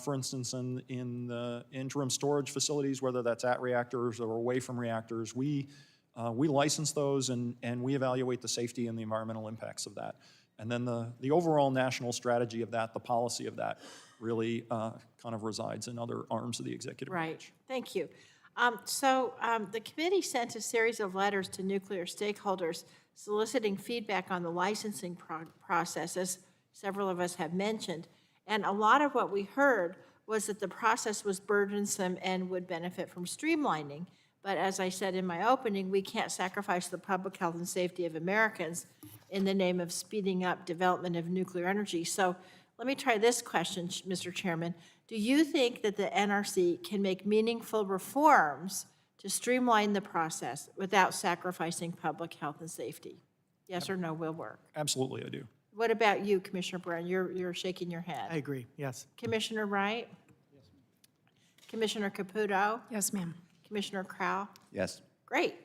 for instance, in the interim storage facilities, whether that's at reactors or away from reactors, we license those and we evaluate the safety and the environmental impacts of that. And then the overall national strategy of that, the policy of that, really kind of resides in other arms of the executive Right, branch. thank you. The committee sent a series of letters to nuclear stakeholders soliciting feedback on the licensing process, as several of us have mentioned. And a lot of what we heard was that the process was burdensome and would benefit from streamlining. But as I said in my opening, we can't sacrifice the public health and safety of Americans in the name of speeding up development of nuclear energy. So let me try this question, Mr. Chairman. Do you think that the NRC can make meaningful reforms to streamline the process without sacrificing public health and safety? Yes or no will work. Absolutely, I do. What about you, Commissioner Barron? You're shaking your head. I agree, yes. Commissioner Wright? Commissioner Caputo? Yes, ma'am. Commissioner Crowell? Yes. Great.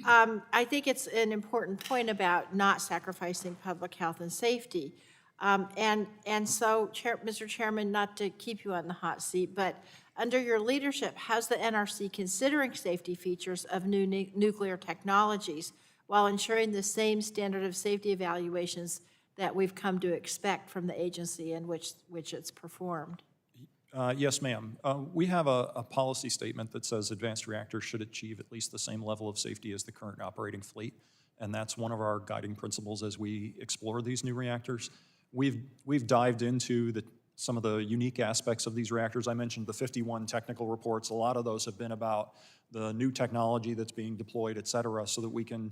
I think it's an important point about not sacrificing public health and safety. And so, Mr. Chairman, not to keep you on the hot seat, but under your leadership, how's the NRC considering safety features of new nuclear technologies while ensuring the same standard of safety evaluations that we've come to expect from the agency in which it's performed? Yes, ma'am. We have a policy statement that says advanced reactors should achieve at least the same level of safety as the current operating fleet, and that's one of our guiding principles as we explore these new reactors. We've dived into some of the unique aspects of these reactors. I mentioned the 51 technical reports. A lot of those have been about the new technology that's being deployed, et cetera, so that we can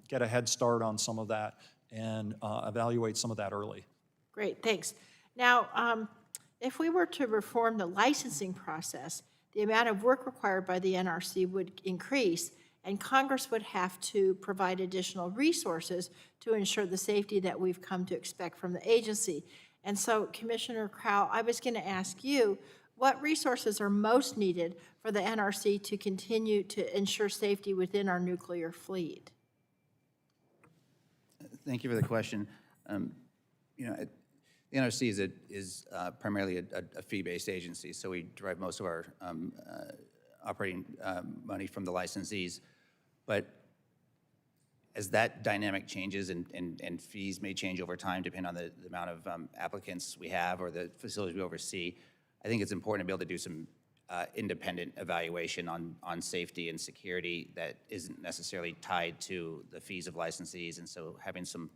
get a head start on some of that and evaluate some of that early. Great, thanks. Now, if we were to reform the licensing process, the amount of work required by the NRC would increase, and Congress would have to provide additional resources to ensure the safety that we've come to expect from the agency. And so, Commissioner Crowell, I was going to ask you, what resources are most needed for the NRC to continue to ensure safety within our nuclear fleet? Thank you for the question. The NRC is primarily a fee-based agency, so we derive most of our operating money from the licensees. But as that dynamic changes and fees may change over time depending on the amount of applicants we have or the facilities we oversee, I think it's important to be able to do some independent evaluation on safety and security that isn't necessarily tied to the fees of licensees, and so having some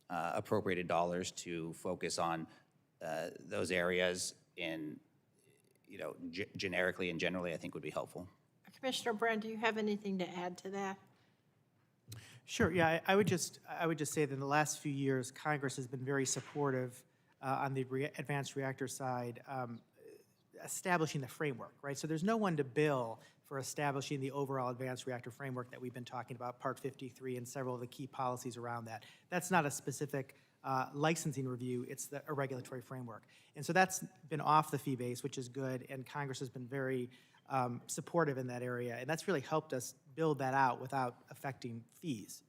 appropriated dollars to focus on those areas in, generically and generally, I think would be helpful. Commissioner Brand, do you have anything to add to that? Sure, yeah, I would just say that in the last few years, Congress has been very supportive on the advanced reactor side, establishing the framework, right? So there's no one to bill for establishing the overall advanced reactor framework that we've been talking about, Part 53, and several of the key policies around that. That's not a specific licensing review, it's a regulatory framework. And so that's been off the fee base, which is good, and Congress has been very supportive in that area, and that's really helped us build that out without affecting fees.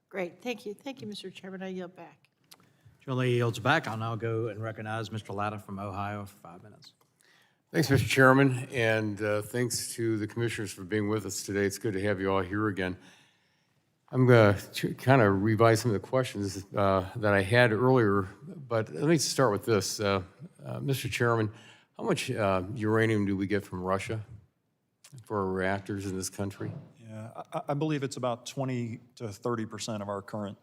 Great, thank you. Thank you, Mr. Chairman. I yield back. Julie yields back. I'll now go and recognize Mr. Latta from Ohio for 5 minutes. Thanks, Mr. Chairman, and thanks to the commissioners for being with us today. It's good to have you all here again. I'm going to kind of revise some of the questions that I had earlier, but let me start with this. Mr. Chairman, how much uranium do we get from Russia for our reactors in this country? Yeah, I believe it's about 20 to 30% of our current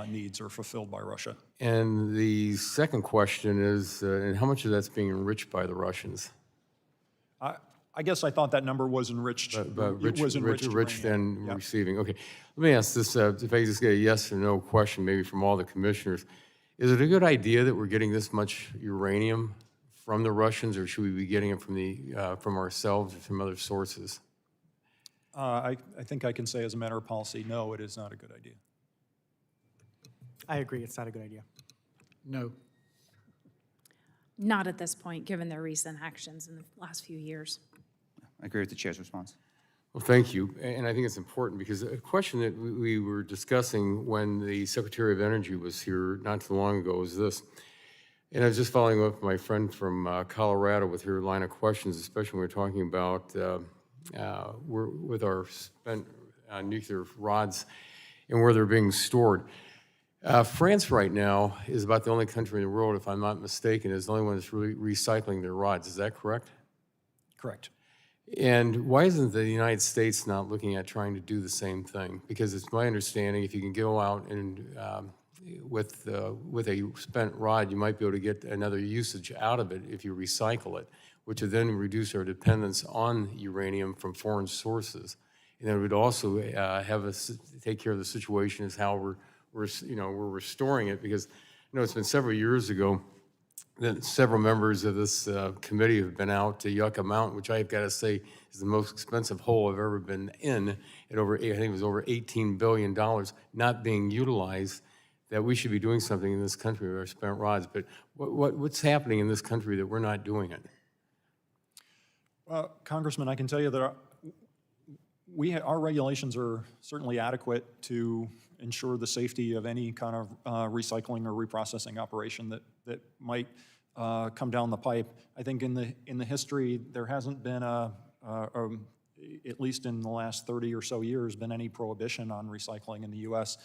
needs are fulfilled by Russia. And the second question is, and how much of that's being enriched by the Russians? I guess I thought that number was enriched. But It was enriched uranium. and Yeah. receiving. Okay, let me ask this, if I just get a yes or no question, maybe from all the commissioners. Is it a good idea that we're getting this much uranium from the Russians, or should we be getting it from ourselves or from other sources? I think I can say as a matter of policy, no, it is not a good idea. I agree, it's not a good idea. No. Not at this point, given their recent actions in the last few years. I agree with the chair's response. Well, thank you, and I think it's important because a question that we were discussing when the Secretary of Energy was here not too long ago was this. And I was just following up with my friend from Colorado with her line of questions, especially when we're talking about with our spent nuclear rods and where they're being stored. France right now is about the only country in the world, if I'm not mistaken, is the only one that's really recycling their rods. Is that correct? Correct. And why isn't the United States not looking at trying to do the same thing? Because it's my understanding if you can go out and with a spent rod, you might be able to get another usage out of it if you recycle it, which would then reduce our dependence on uranium from foreign sources. And it would also have us take care of the situation as how we're restoring it, because it's been several years ago that several members of this committee have been out to Yucca Mountain, which I've got to say is the most expensive hole I've ever been in, at I think it was over $18 billion not being utilized, that we should be doing something in this country with our spent rods. But what's happening in this country that we're not doing it? Well, Congressman, I can tell you that our regulations are certainly adequate to ensure the safety of any kind of recycling or reprocessing operation that might come down the pipe. I think in the history, there hasn't been at least in the last 30 or so years, been any prohibition on recycling in the U.S.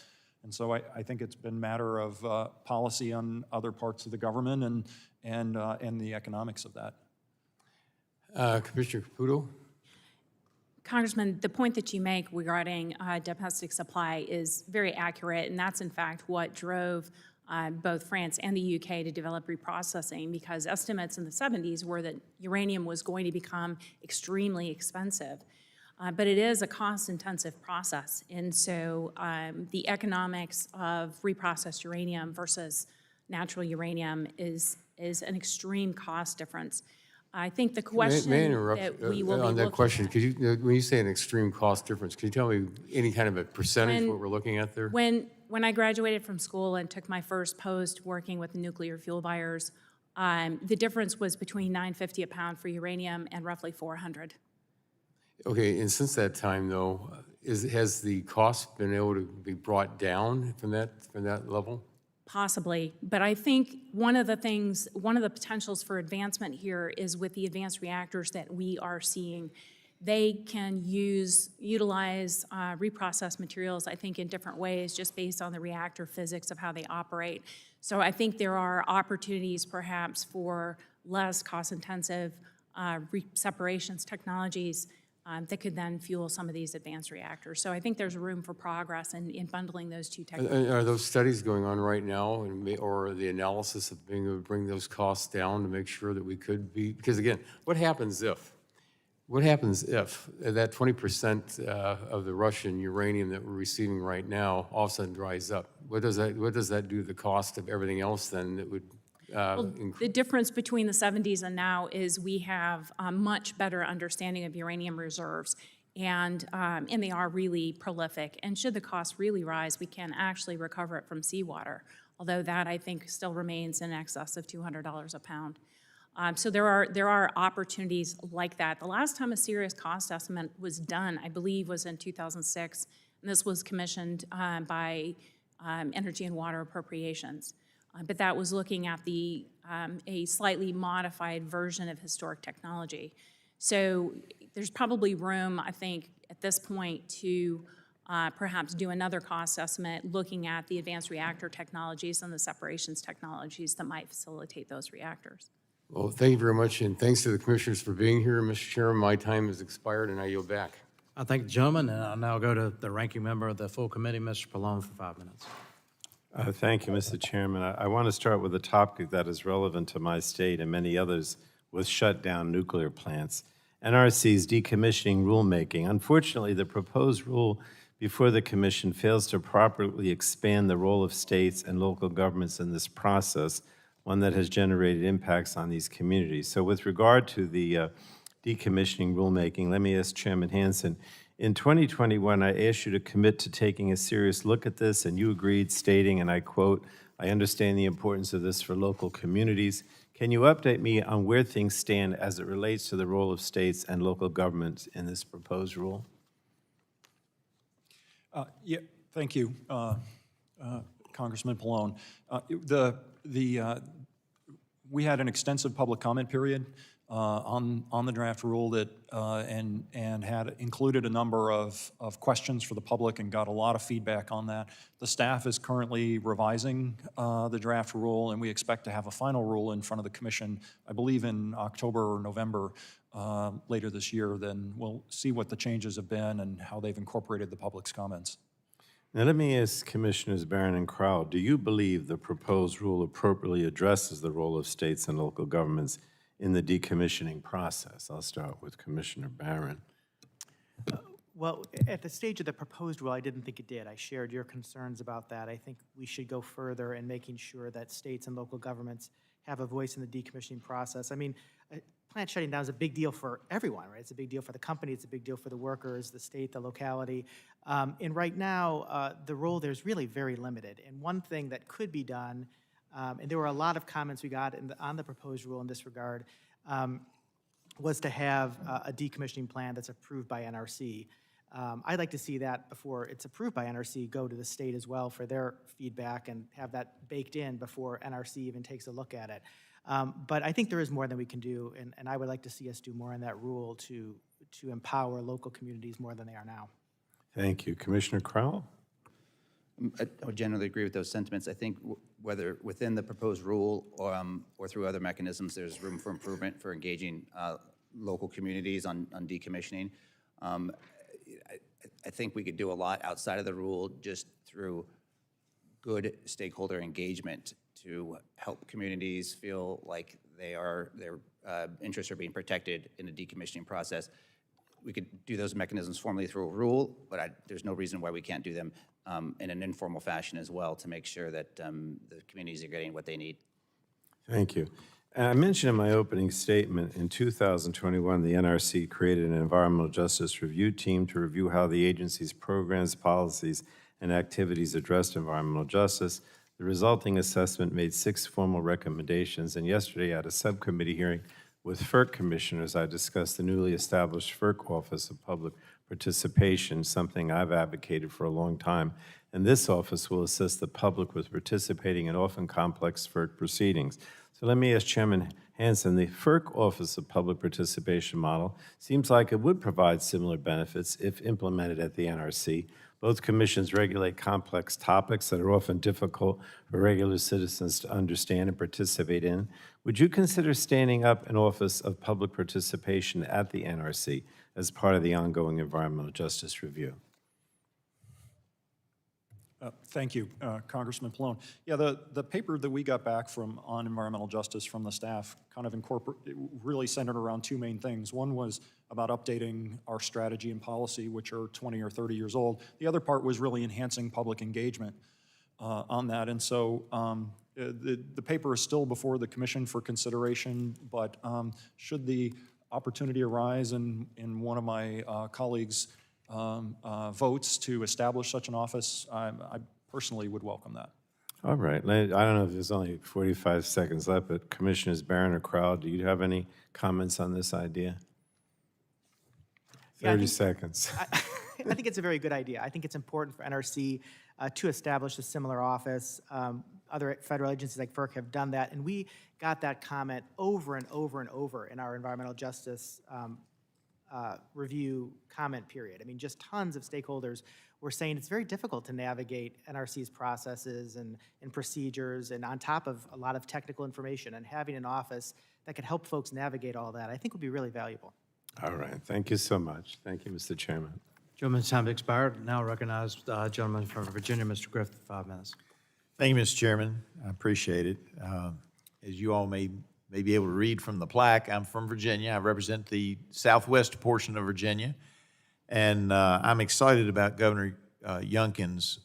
And so I think it's been a matter of policy on other parts of the government and the economics of that. Commissioner Caputo? Congressman, the point that you make regarding domestic supply is very accurate, and that's in fact what drove both France and the UK to develop reprocessing, because estimates in the 70s were that uranium was going to become extremely expensive. But it is a cost-intensive process, and so the economics of reprocessed uranium versus natural uranium is an extreme cost difference. I think the question May I interrupt that we will be on that looking question? at- Could you, when you say an extreme cost difference, can you tell me any kind of a percentage what we're looking at there? When I graduated from school and took my first post working with nuclear fuel buyers, the difference was between $9.50 a pound for uranium and roughly $400. Okay, and since that time, though, has the cost been able to be brought down from that level? Possibly, but I think one of the potentials for advancement here is with the advanced reactors that we are seeing. They can utilize reprocessed materials, I think, in different ways, just based on the reactor physics of how they operate. So I think there are opportunities perhaps for less cost-intensive separations technologies that could then fuel some of these advanced reactors. So I think there's room for progress in bundling those two technologies. Are those studies going on right now, or the analysis of being able to bring those costs down to make sure that we could be, because again, what happens if What happens if that 20% of the Russian uranium that we're receiving right now all of a sudden dries up? What does that do to the cost of everything else then that would The difference between the 70s and now is we have a much better understanding of uranium reserves, and they are really prolific. And should the cost really rise, we can actually recover it from seawater, although that, I think, still remains in excess of $200 a pound. So there are opportunities like that. The last time a serious cost estimate was done, I believe, was in 2006, and this was commissioned by Energy and Water Appropriations. But that was looking at a slightly modified version of historic technology. So there's probably room, I think, at this point to perhaps do another cost estimate looking at the advanced reactor technologies and the separations technologies that might facilitate those reactors. Well, thank you very much, and thanks to the commissioners for being here. Mr. Chairman, my time has expired, and I yield back. I thank the gentleman, and I'll now go to the ranking member of the full committee, Mr. Pallone, for 5 minutes. Thank you, Mr. Chairman. I want to start with a topic that is relevant to my state and many others with shut-down nuclear plants. NRC's decommissioning rulemaking. Unfortunately, the proposed rule before the commission fails to properly expand the role of states and local governments in this process, one that has generated impacts on these communities. So with regard to the decommissioning rulemaking, let me ask Chairman Hanson, in 2021, I asked you to commit to taking a serious look at this, and you agreed, stating, and I quote, "I understand the importance of this for local communities. Can you update me on where things stand as it relates to the role of states and local governments in this proposed rule?" Yeah, thank you, Congressman Pallone. We had an extensive public comment period on the draft rule that and had included a number of questions for the public and got a lot of feedback on that. The staff is currently revising the draft rule, and we expect to have a final rule in front of the commission, I believe in October or November later this year. Then we'll see what the changes have been and how they've incorporated the public's comments. Now, let me ask Commissioners Barron and Crowell, do you believe the proposed rule appropriately addresses the role of states and local governments in the decommissioning process? I'll start with Commissioner Barron. Well, at the stage of the proposed rule, I didn't think it did. I shared your concerns about that. I think we should go further in making sure that states and local governments have a voice in the decommissioning process. I mean, plant shutting down is a big deal for everyone, right? It's a big deal for the company, it's a big deal for the workers, the state, the locality. And right now, the role there's really very limited. And one thing that could be done, and there were a lot of comments we got on the proposed rule in this regard, was to have a decommissioning plan that's approved by NRC. I'd like to see that before it's approved by NRC, go to the state as well for their feedback and have that baked in before NRC even takes a look at it. But I think there is more than we can do, and I would like to see us do more in that rule to empower local communities more than they are now. Thank you. Commissioner Crowell? I would generally agree with those sentiments. I think whether within the proposed rule or through other mechanisms, there's room for improvement for engaging local communities on decommissioning. I think we could do a lot outside of the rule just through good stakeholder engagement to help communities feel like their interests are being protected in the decommissioning process. We could do those mechanisms formally through a rule, but there's no reason why we can't do them in an informal fashion as well to make sure that the communities are getting what they need. Thank you. I mentioned in my opening statement, in 2021, the NRC created an environmental justice review team to review how the agency's programs, policies, and activities addressed environmental justice. The resulting assessment made 6 formal recommendations, and yesterday at a subcommittee hearing with FERC commissioners, I discussed the newly established FERC Office of Public Participation, something I've advocated for a long time, and this office will assist the public with participating in often complex FERC proceedings. So let me ask Chairman Hanson, the FERC Office of Public Participation model seems like it would provide similar benefits if implemented at the NRC. Both commissions regulate complex topics that are often difficult for regular citizens to understand and participate in. Would you consider standing up an Office of Public Participation at the NRC as part of the ongoing environmental justice review? Thank you, Congressman Pallone. Yeah, the paper that we got back on environmental justice from the staff kind of really centered around two main things. One was about updating our strategy and policy, which are 20 or 30 years old. The other part was really enhancing public engagement on that. And so the paper is still before the commission for consideration, but should the opportunity arise and one of my colleagues votes to establish such an office, I personally would welcome that. All right. I don't know if there's only 45 seconds left, but Commissioners Barron or Crowell, do you have any comments on this idea? 30 seconds. I think it's a very good idea. I think it's important for NRC to establish a similar office. Other federal agencies like FERC have done that, and we got that comment over and over and over in our environmental justice review comment period. I mean, just tons of stakeholders were saying it's very difficult to navigate NRC's processes and procedures, and on top of a lot of technical information, and having an office that could help folks navigate all that, I think would be really valuable. All right. Thank you so much. Thank you, Mr. Chairman. Gentleman's time expired. Now recognize gentleman from Virginia, Mr. Griffith, 5 minutes. Thank you, Mr. Chairman. I appreciate it. As you all may be able to read from the plaque, I'm from Virginia. I represent the southwest portion of Virginia. And I'm excited about Governor Youngkin's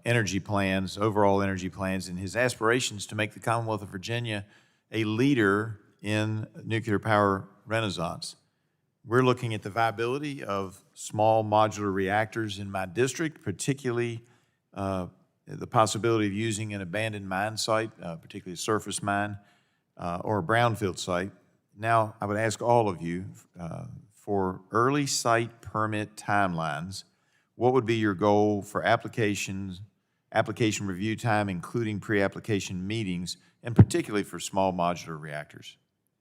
energy plans, overall energy plans, and his aspirations to make the Commonwealth of Virginia a leader in nuclear power renaissance. We're looking at the viability of small modular reactors in my district, particularly the possibility of using an abandoned mine site, particularly a surface mine, or a brownfield site. Now, I would ask all of you, for early site permit timelines, what would be your goal for application review time, including pre-application meetings, and particularly for small modular reactors?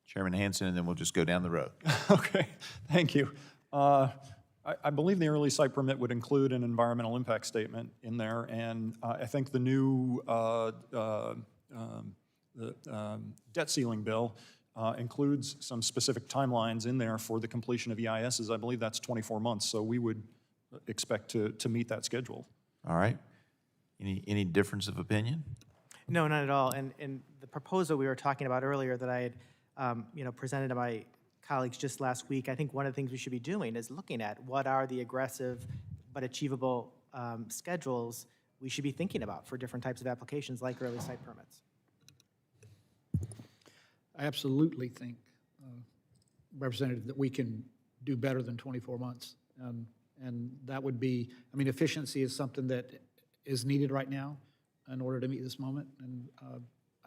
Chairman Hanson, and then we'll just go down the road. Okay, thank you. I believe the early site permit would include an environmental impact statement in there, and I think the new debt ceiling bill includes some specific timelines in there for the completion of EISs. I believe that's 24 months, so we would expect to meet that schedule. All right. Any difference of opinion? No, not at all. And the proposal we were talking about earlier that I had presented to my colleagues just last week, I think one of the things we should be doing is looking at what are the aggressive but achievable schedules we should be thinking about for different types of applications like early site permits. I absolutely think, Representative, that we can do better than 24 months. And that would be, I mean, efficiency is something that is needed right now in order to meet this moment. And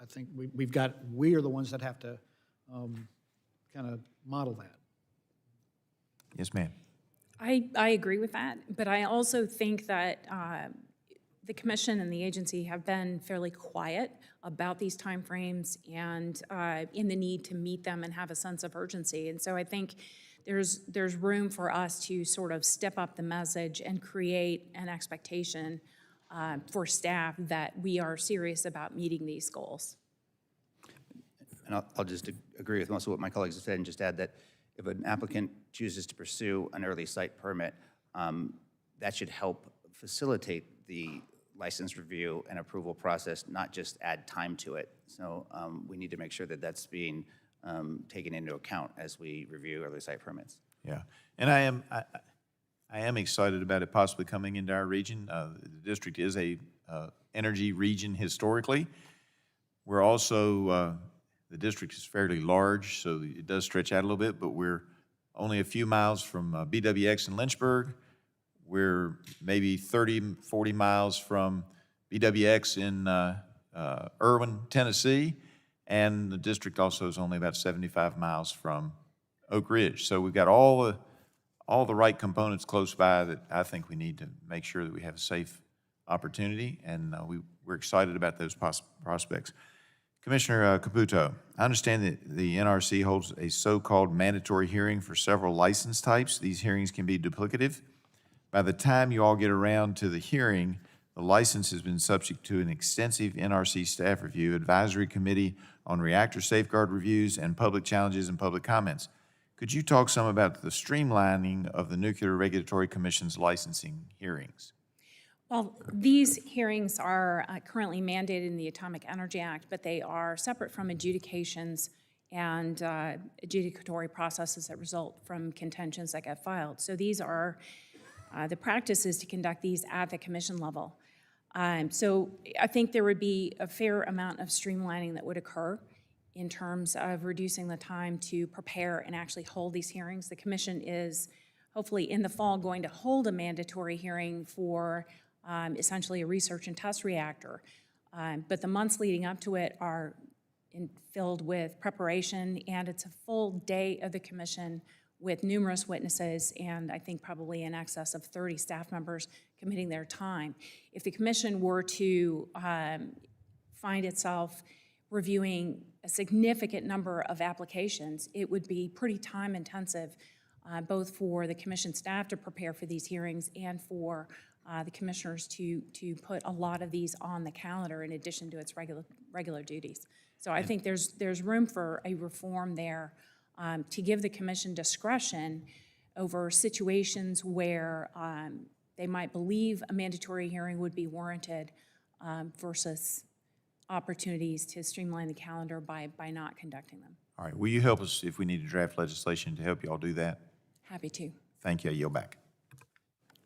I think we are the ones that have to kind of model that. Yes, ma'am. I agree with that, but I also think that the commission and the agency have been fairly quiet about these timeframes and in the need to meet them and have a sense of urgency. And so I think there's room for us to sort of step up the message and create an expectation for staff that we are serious about meeting these goals. And I'll just agree with most of what my colleagues have said and just add that if an applicant chooses to pursue an early site permit, that should help facilitate the license review and approval process, not just add time to it. So we need to make sure that that's being taken into account as we review early site permits. Yeah, and I am excited about it possibly coming into our region. The district is a energy region historically. We're also, the district is fairly large, so it does stretch out a little bit, but we're only a few miles from BWX in Lynchburg. We're maybe 30, 40 miles from BWX in Irwin, Tennessee, and the district also is only about 75 miles from Oak Ridge. So we've got all the right components close by that I think we need to make sure that we have a safe opportunity, and we're excited about those prospects. Commissioner Caputo, I understand that the NRC holds a so-called mandatory hearing for several license types. These hearings can be duplicative. By the time you all get around to the hearing, the license has been subject to an extensive NRC staff review, advisory committee on reactor safeguard reviews, and public challenges and public comments. Could you talk some about the streamlining of the Nuclear Regulatory Commission's licensing hearings? Well, these hearings are currently mandated in the Atomic Energy Act, but they are separate from adjudications and adjudicatory processes that result from contentions that get filed. So these are, the practice is to conduct these at the commission level. So I think there would be a fair amount of streamlining that would occur in terms of reducing the time to prepare and actually hold these hearings. The commission is hopefully in the fall going to hold a mandatory hearing for essentially a research and test reactor. But the months leading up to it are filled with preparation, and it's a full day of the commission with numerous witnesses, and I think probably in excess of 30 staff members committing their time. If the commission were to find itself reviewing a significant number of applications, it would be pretty time intensive, both for the commission staff to prepare for these hearings and for the commissioners to put a lot of these on the calendar in addition to its regular duties. So I think there's room for a reform there to give the commission discretion over situations where they might believe a mandatory hearing would be warranted versus opportunities to streamline the calendar by not conducting them. All right, will you help us if we need to draft legislation to help you all do that? Happy to. Thank you, I yield back.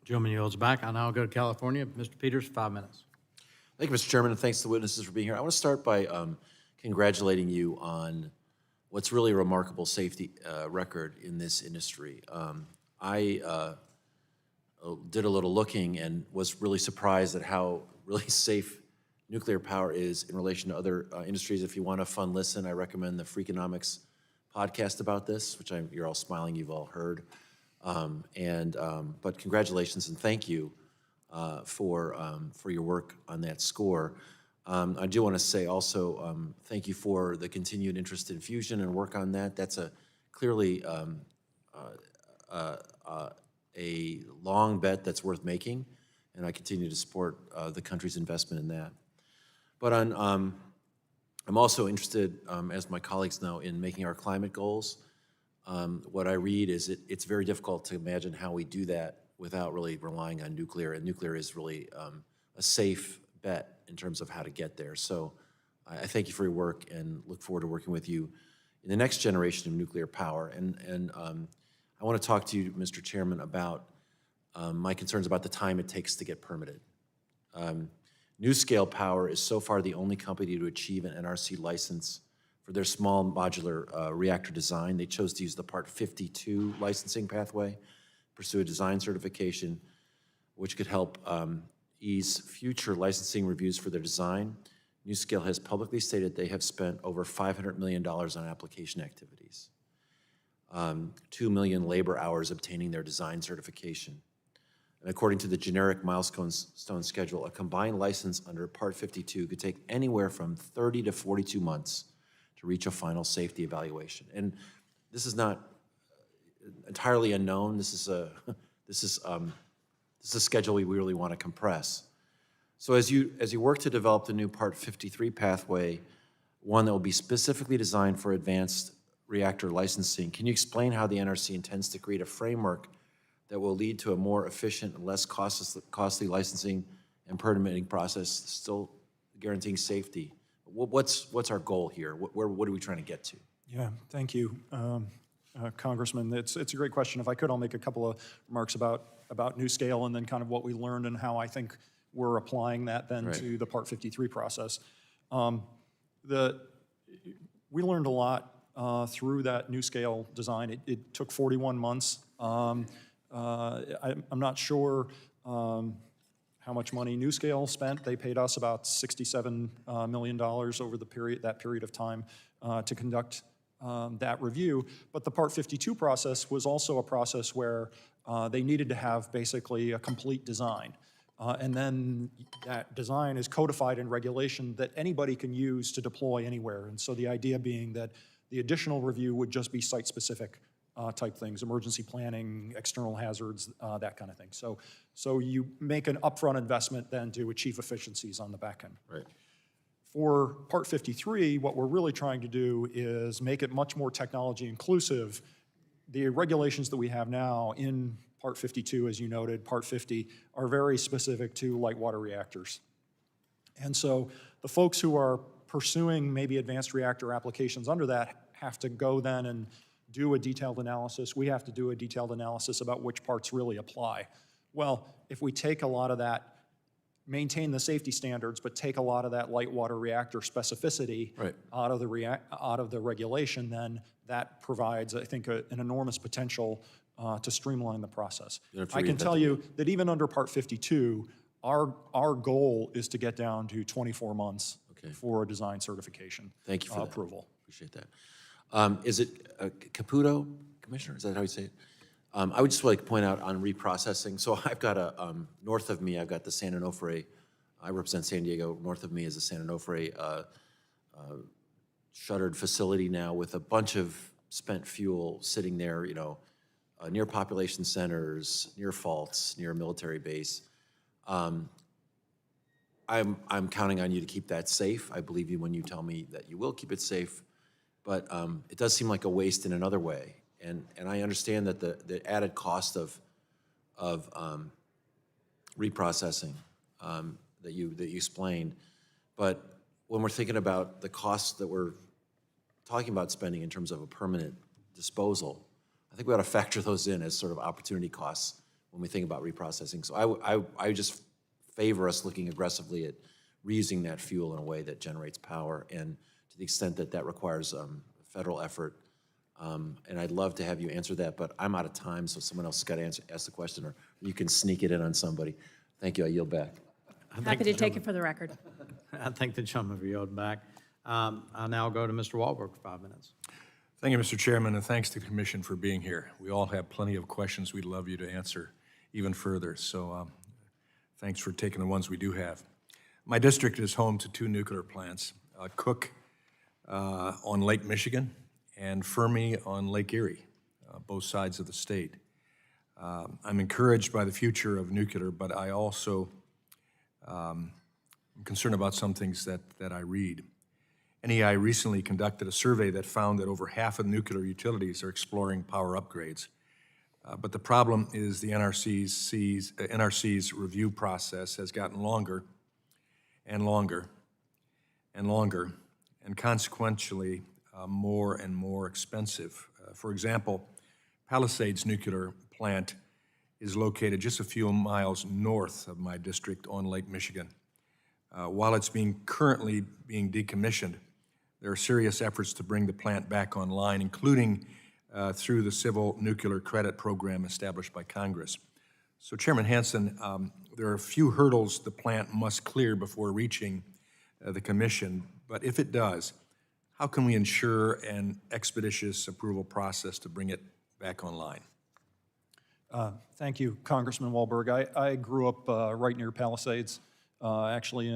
Gentleman yields back. I now go to California. Mr. Peters, 5 minutes. Thank you, Mr. Chairman, and thanks to the witnesses for being here. I want to start by congratulating you on what's really a remarkable safety record in this industry. I did a little looking and was really surprised at how really safe nuclear power is in relation to other industries. If you want a fun listen, I recommend the Freakonomics podcast about this, which you're all smiling, you've all heard. But congratulations and thank you for your work on that score. I do want to say also thank you for the continued interest in fusion and work on that. That's clearly a long bet that's worth making, and I continue to support the country's investment in that. But I'm also interested, as my colleagues know, in making our climate goals. What I read is it's very difficult to imagine how we do that without really relying on nuclear, and nuclear is really a safe bet in terms of how to get there. So I thank you for your work and look forward to working with you in the next generation of nuclear power. And I want to talk to you, Mr. Chairman, about my concerns about the time it takes to get permitted. NuScale Power is so far the only company to achieve an NRC license for their small modular reactor design. They chose to use the Part 52 licensing pathway, pursue a design certification, which could help ease future licensing reviews for their design. NuScale has publicly stated they have spent over $500 million on application activities, 2 million labor hours obtaining their design certification. And according to the generic milestone schedule, a combined license under Part 52 could take anywhere from 30 to 42 months to reach a final safety evaluation. And this is not entirely unknown. This is a schedule we really want to compress. So as you work to develop the new Part 53 pathway, one that will be specifically designed for advanced reactor licensing, can you explain how the NRC intends to create a framework that will lead to a more efficient and less costly licensing and permitting process, still guaranteeing safety? What's our goal here? What are we trying to get to? Yeah, thank you, Congressman. It's a great question. If I could, I'll make a couple of remarks about NuScale and then kind of what we learned and how I think we're applying that then to the Part 53 process. We learned a lot through that NuScale design. It took 41 months. I'm not sure how much money NuScale spent. They paid us about $67 million over that period of time to conduct that review. But the Part 52 process was also a process where they needed to have basically a complete design. And then that design is codified in regulation that anybody can use to deploy anywhere. And so the idea being that the additional review would just be site-specific type things, emergency planning, external hazards, that kind of thing. So you make an upfront investment then to achieve efficiencies on the back end. Right. For Part 53, what we're really trying to do is make it much more technology inclusive. The regulations that we have now in Part 52, as you noted, Part 50, are very specific to light water reactors. And so the folks who are pursuing maybe advanced reactor applications under that have to go then and do a detailed analysis. We have to do a detailed analysis about which parts really apply. Well, if we take a lot of that, maintain the safety standards, but take a lot of that light water reactor specificity out of the regulation, then that provides, I think, an enormous potential to streamline the process. I can tell you that even under Part 52, our goal is to get down to 24 months for a design certification Thank you for that. approval. Appreciate that. Is it Caputo, Commissioner? Is that how you say it? I would just like to point out on reprocessing. So I've got north of me, I've got the San Onofre. I represent San Diego. North of me is the San Onofre shuttered facility now with a bunch of spent fuel sitting there, near population centers, near faults, near a military base. I'm counting on you to keep that safe. I believe you when you tell me that you will keep it safe, but it does seem like a waste in another way. And I understand that the added cost of reprocessing that you explained, but when we're thinking about the costs that we're talking about spending in terms of a permanent disposal, I think we ought to factor those in as sort of opportunity costs when we think about reprocessing. So I just favor us looking aggressively at reusing that fuel in a way that generates power, and to the extent that that requires federal effort. And I'd love to have you answer that, but I'm out of time, so someone else has got to ask the question, or you can sneak it in on somebody. Thank you. I yield back. Happy to take it for the record. I thank the gentleman for yielding back. I'll now go to Mr. Wahlberg for 5 minutes. Thank you, Mr. Chairman, and thanks to the Commission for being here. We all have plenty of questions we'd love you to answer even further, so thanks for taking the ones we do have. My district is home to 2 nuclear plants, Cook on Lake Michigan and Fermi on Lake Erie, both sides of the state. I'm encouraged by the future of nuclear, but I also am concerned about some things that I read. NEI recently conducted a survey that found that over half of nuclear utilities are exploring power upgrades. But the problem is the NRC's review process has gotten longer and longer and longer, and consequentially more and more expensive. For example, Palisades Nuclear Plant is located just a few miles north of my district on Lake Michigan. While it's currently being decommissioned, there are serious efforts to bring the plant back online, including through the Civil Nuclear Credit Program established by Congress. So, Chairman Hanson, there are a few hurdles the plant must clear before reaching the Commission, but if it does, how can we ensure an expeditious approval process to bring it back online? Thank you, Congressman Wahlberg. I grew up right near Palisades. Actually,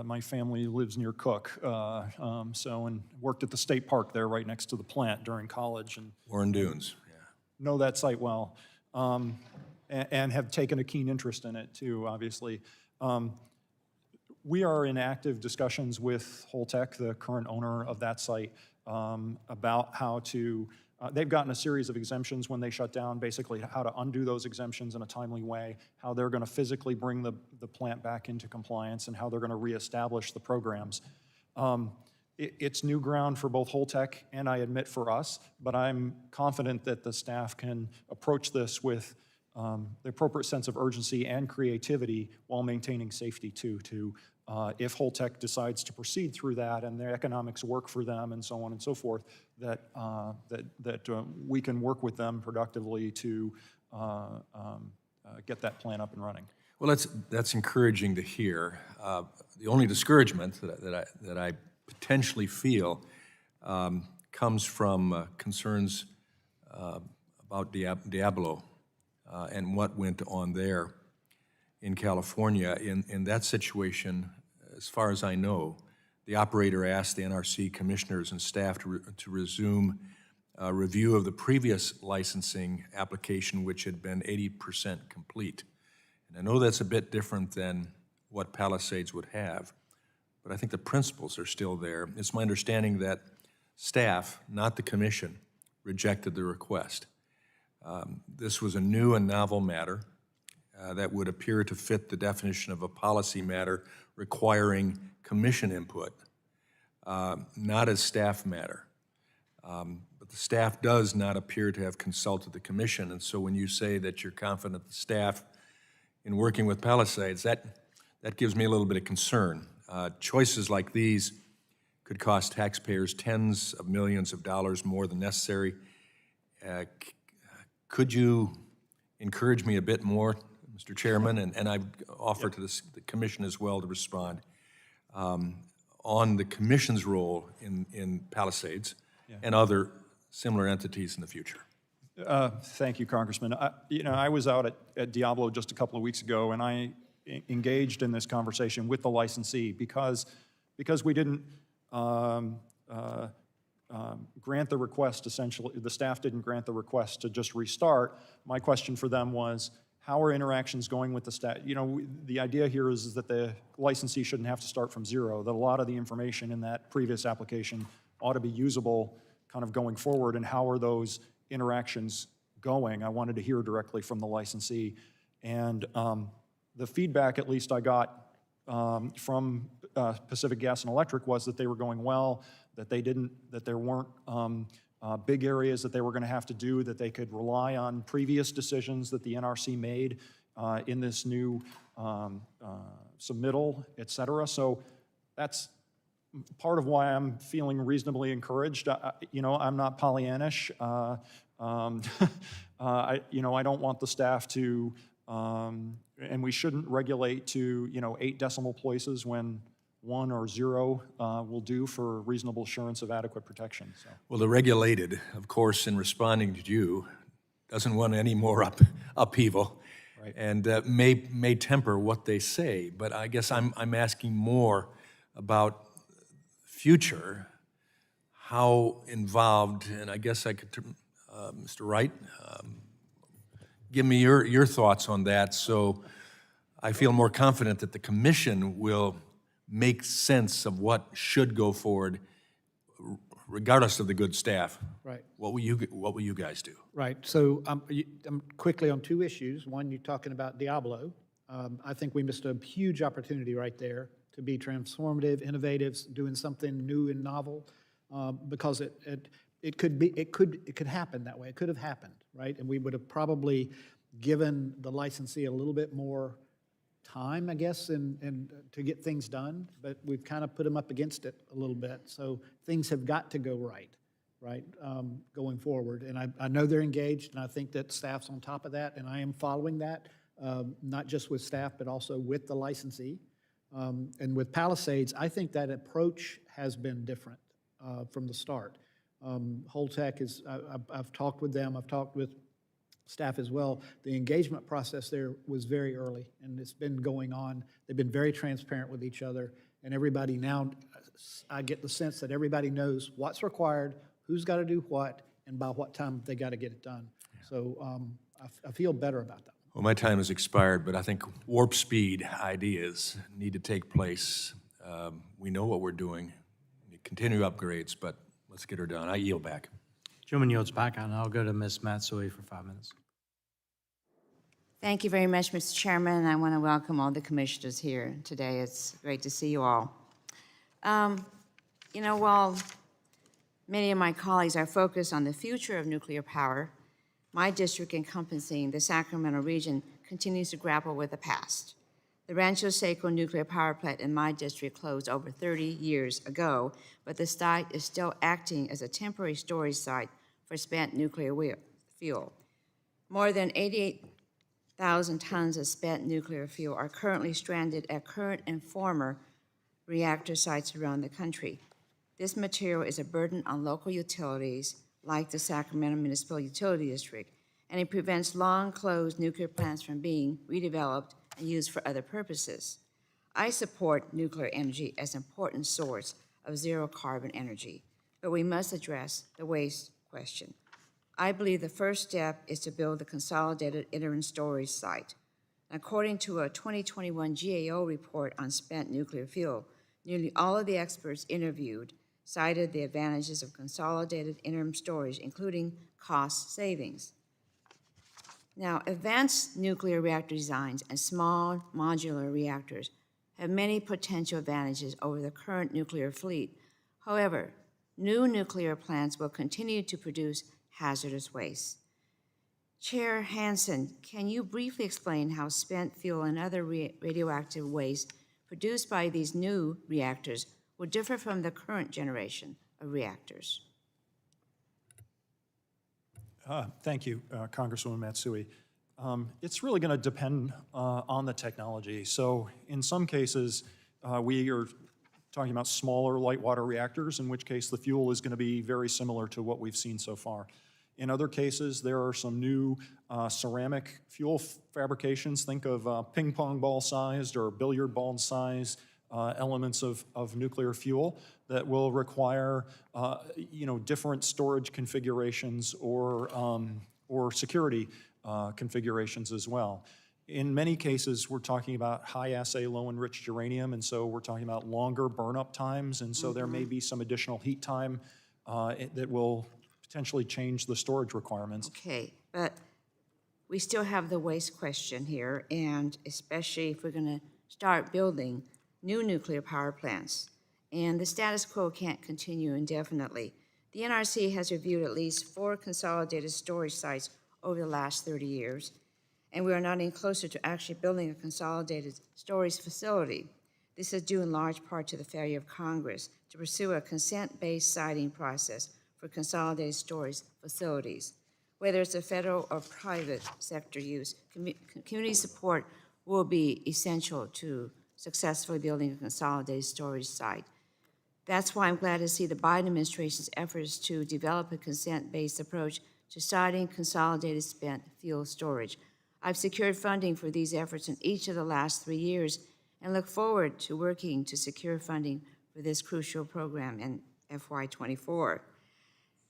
my family lives near Cook, and worked at the state park there right next to the plant during college. And Warren Dunes, yeah. Know that site well, and have taken a keen interest in it too, obviously. We are in active discussions with Holtec, the current owner of that site, about how to they've gotten a series of exemptions when they shut down, basically how to undo those exemptions in a timely way, how they're going to physically bring the plant back into compliance, and how they're going to reestablish the programs. It's new ground for both Holtec and, I admit, for us, but I'm confident that the staff can approach this with the appropriate sense of urgency and creativity while maintaining safety too, if Holtec decides to proceed through that and their economics work for them and so on and so forth, that we can work with them productively to get that plant up and running. Well, that's encouraging to hear. The only discouragement that I potentially feel comes from concerns about Diablo and what went on there in California. In that situation, as far as I know, the operator asked the NRC commissioners and staff to resume review of the previous licensing application, which had been 80% complete. And I know that's a bit different than what Palisades would have, but I think the principles are still there. It's my understanding that staff, not the commission, rejected the request. This was a new and novel matter that would appear to fit the definition of a policy matter requiring commission input, not a staff matter. But the staff does not appear to have consulted the commission, and so when you say that you're confident the staff in working with Palisades, that gives me a little bit of concern. Choices like these could cost taxpayers tens of millions of dollars more than necessary. Could you encourage me a bit more, Mr. Chairman, and I offer to the commission as well to respond, on the commission's role in Palisades and other similar entities in the future? Thank you, Congressman. I was out at Diablo just a couple of weeks ago, and I engaged in this conversation with the licensee because we didn't grant the request, essentially, the staff didn't grant the request to just restart. My question for them was, how are interactions going with the staff? The idea here is that the licensee shouldn't have to start from zero, that a lot of the information in that previous application ought to be usable kind of going forward, and how are those interactions going? I wanted to hear directly from the licensee. And the feedback, at least I got from Pacific Gas and Electric, was that they were going well, that there weren't big areas that they were going to have to do, that they could rely on previous decisions that the NRC made in this new submittal, et cetera. So that's part of why I'm feeling reasonably encouraged. I'm not Pollyannish. I don't want the staff to, and we shouldn't regulate to, 8 decimal places when 1 or 0 will do for reasonable assurance of adequate protection. So. Well, the regulated, of course, in responding to you, doesn't want any more upheaval, right, and may temper what they say. But I guess I'm asking more about future, how involved, and I guess I could, Mr. Wright, give me your thoughts on that, so I feel more confident that the commission will make sense of what should go forward, regardless of the good staff. Right. What will you guys do? Right. So I'm quickly on 2 issues. One, you're talking about Diablo. I think we missed a huge opportunity right there to be transformative, innovative, doing something new and novel, because it could happen that way. It could have happened, right? And we would have probably given the licensee a little bit more time, I guess, and to get things done, but we've kind of put them up against it a little bit. So things have got to go right, going forward. And I know they're engaged, and I think that staff's on top of that, and I am following that, not just with staff, but also with the licensee. And with Palisades, I think that approach has been different from the start. Holtec is, I've talked with them, I've talked with staff as well. The engagement process there was very early, and it's been going on. They've been very transparent with each other, and everybody now, I get the sense that everybody knows what's required, who's got to do what, and by what time they got to get it done. So I feel better about that. Well, my time has expired, but I think warp speed ideas need to take place. We know what we're doing. We continue upgrades, but let's get her done. I yield back. Gentleman yields back, and I'll go to Ms. Matsui for 5 minutes. Thank you very much, Mr. Chairman. I want to welcome all the commissioners here today. It's great to see you all. While many of my colleagues are focused on the future of nuclear power, my district, encompassing the Sacramento region, continues to grapple with the past. The Rancho Seco nuclear power plant in my district closed over 30 years ago, but the site is still acting as a temporary storage site for spent nuclear fuel. More than 88,000 tons of spent nuclear fuel are currently stranded at current and former reactor sites around the country. This material is a burden on local utilities like the Sacramento Municipal Utility District, and it prevents long-closed nuclear plants from being redeveloped and used for other purposes. I support nuclear energy as an important source of zero-carbon energy, but we must address the waste question. I believe the first step is to build the consolidated interim storage site. According to a 2021 GAO report on spent nuclear fuel, nearly all of the experts interviewed cited the advantages of consolidated interim storage, including cost savings. Now, advanced nuclear reactor designs and small modular reactors have many potential advantages over the current nuclear fleet. However, new nuclear plants will continue to produce hazardous waste. Chair Hanson, can you briefly explain how spent fuel and other radioactive waste produced by these new reactors will differ from the current generation of reactors? Thank you, Congresswoman Matsui. It's really going to depend on the technology. So in some cases, we are talking about smaller light water reactors, in which case the fuel is going to be very similar to what we've seen so far. In other cases, there are some new ceramic fuel fabrications. Think of ping pong ball sized or billiard ball sized elements of nuclear fuel that will require different storage configurations or security configurations as well. In many cases, we're talking about high assay, low enriched uranium, and so we're talking about longer burn-up times, and so there may be some additional heat time that will potentially change the storage requirements. Okay, but we still have the waste question here, and especially if we're going to start building new nuclear power plants, and the status quo can't continue indefinitely. The NRC has reviewed at least 4 consolidated storage sites over the last 30 years, and we are not any closer to actually building a consolidated storage facility. This is due in large part to the failure of Congress to pursue a consent-based siting process for consolidated storage facilities. Whether it's a federal or private sector use, community support will be essential to successfully building a consolidated storage site. That's why I'm glad to see the Biden administration's efforts to develop a consent-based approach to siting consolidated spent fuel storage. I've secured funding for these efforts in each of the last 3 years and look forward to working to secure funding for this crucial program in FY24.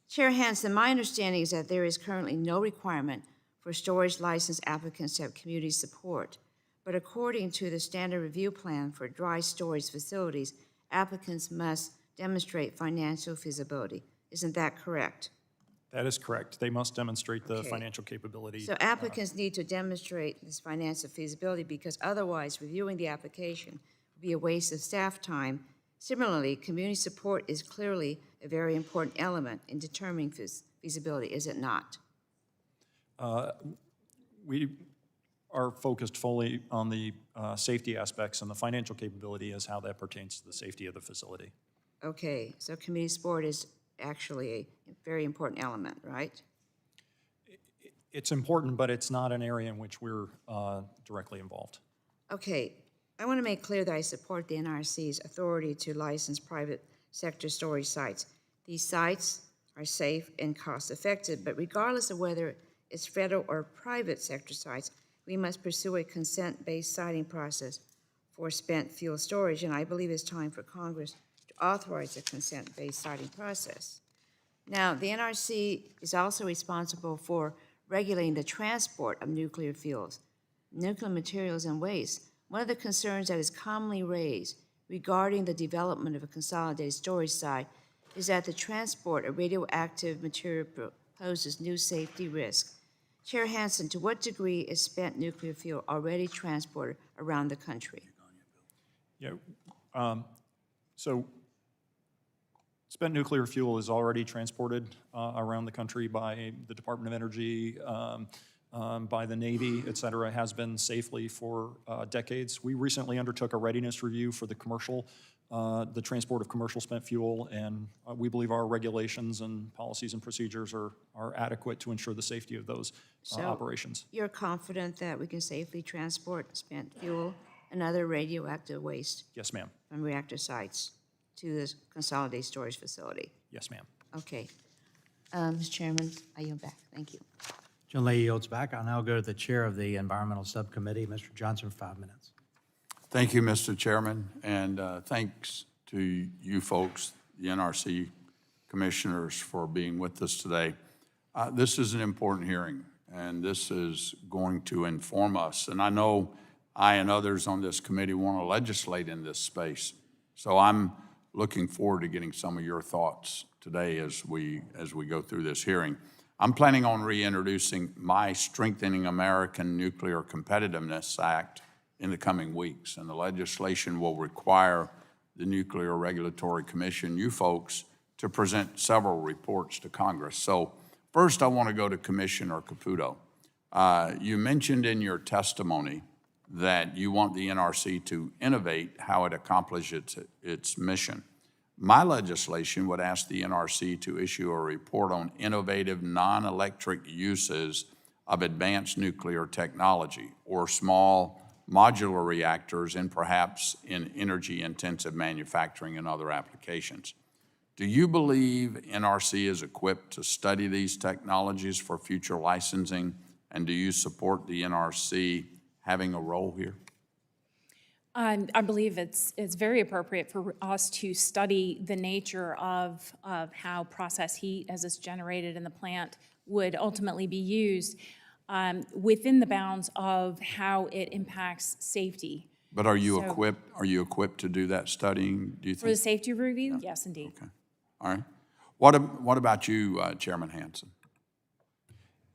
Chair Hanson, my understanding is that there is currently no requirement for storage license applicants to have community support, but according to the standard review plan for dry storage facilities, applicants must demonstrate financial feasibility. Isn't that correct? That is correct. They must demonstrate the financial capability. So applicants need to demonstrate this financial feasibility because otherwise reviewing the application would be a waste of staff time. Similarly, community support is clearly a very important element in determining feasibility, is it not? We are focused fully on the safety aspects, and the financial capability is how that pertains to the safety of the facility. Okay, so community support is actually a very important element, right? It's important, but it's not an area in which we're directly involved. Okay, I want to make clear that I support the NRC's authority to license private sector storage sites. These sites are safe and cost-effective, but regardless of whether it's federal or private sector sites, we must pursue a consent-based siting process for spent fuel storage, and I believe it's time for Congress to authorize a consent-based siting process. Now, the NRC is also responsible for regulating the transport of nuclear fuels, nuclear materials, and waste. One of the concerns that is commonly raised regarding the development of a consolidated storage site is that the transport of radioactive material poses new safety risks. Chair Hanson, to what degree is spent nuclear fuel already transported around the country? Yeah, so spent nuclear fuel is already transported around the country by the Department of Energy, by the Navy, et cetera, has been safely for decades. We recently undertook a readiness review for the transport of commercial spent fuel, and we believe our regulations and policies and procedures are adequate to ensure the safety of those operations. You're confident that we can safely transport spent fuel and other radioactive waste? Yes, ma'am. From reactor sites to this consolidated storage facility? Yes, ma'am. Okay. Mr. Chairman, I yield back. Thank you. Gentlelady yields back. I'll now go to the chair of the Environmental Subcommittee, Mr. Johnson, for 5 minutes. Thank you, Mr. Chairman, and thanks to you folks, the NRC commissioners, for being with us today. This is an important hearing, and this is going to inform us. And I know I and others on this committee want to legislate in this space. So I'm looking forward to getting some of your thoughts today as we go through this hearing. I'm planning on reintroducing my Strengthening American Nuclear Competitiveness Act in the coming weeks, and the legislation will require the Nuclear Regulatory Commission, you folks, to present several reports to Congress. So first, I want to go to Commissioner Caputo. You mentioned in your testimony that you want the NRC to innovate how it accomplishes its mission. My legislation would ask the NRC to issue a report on innovative non-electric uses of advanced nuclear technology or small modular reactors and perhaps in energy-intensive manufacturing and other applications. Do you believe NRC is equipped to study these technologies for future licensing, and do you support the NRC having a role here? I believe it's very appropriate for us to study the nature of how process heat, as it's generated in the plant, would ultimately be used within the bounds of how it impacts safety. But are you equipped? Are you equipped to do that studying? Do you think? For the safety review, yes, indeed. Okay. All right. What about you, Chairman Hanson?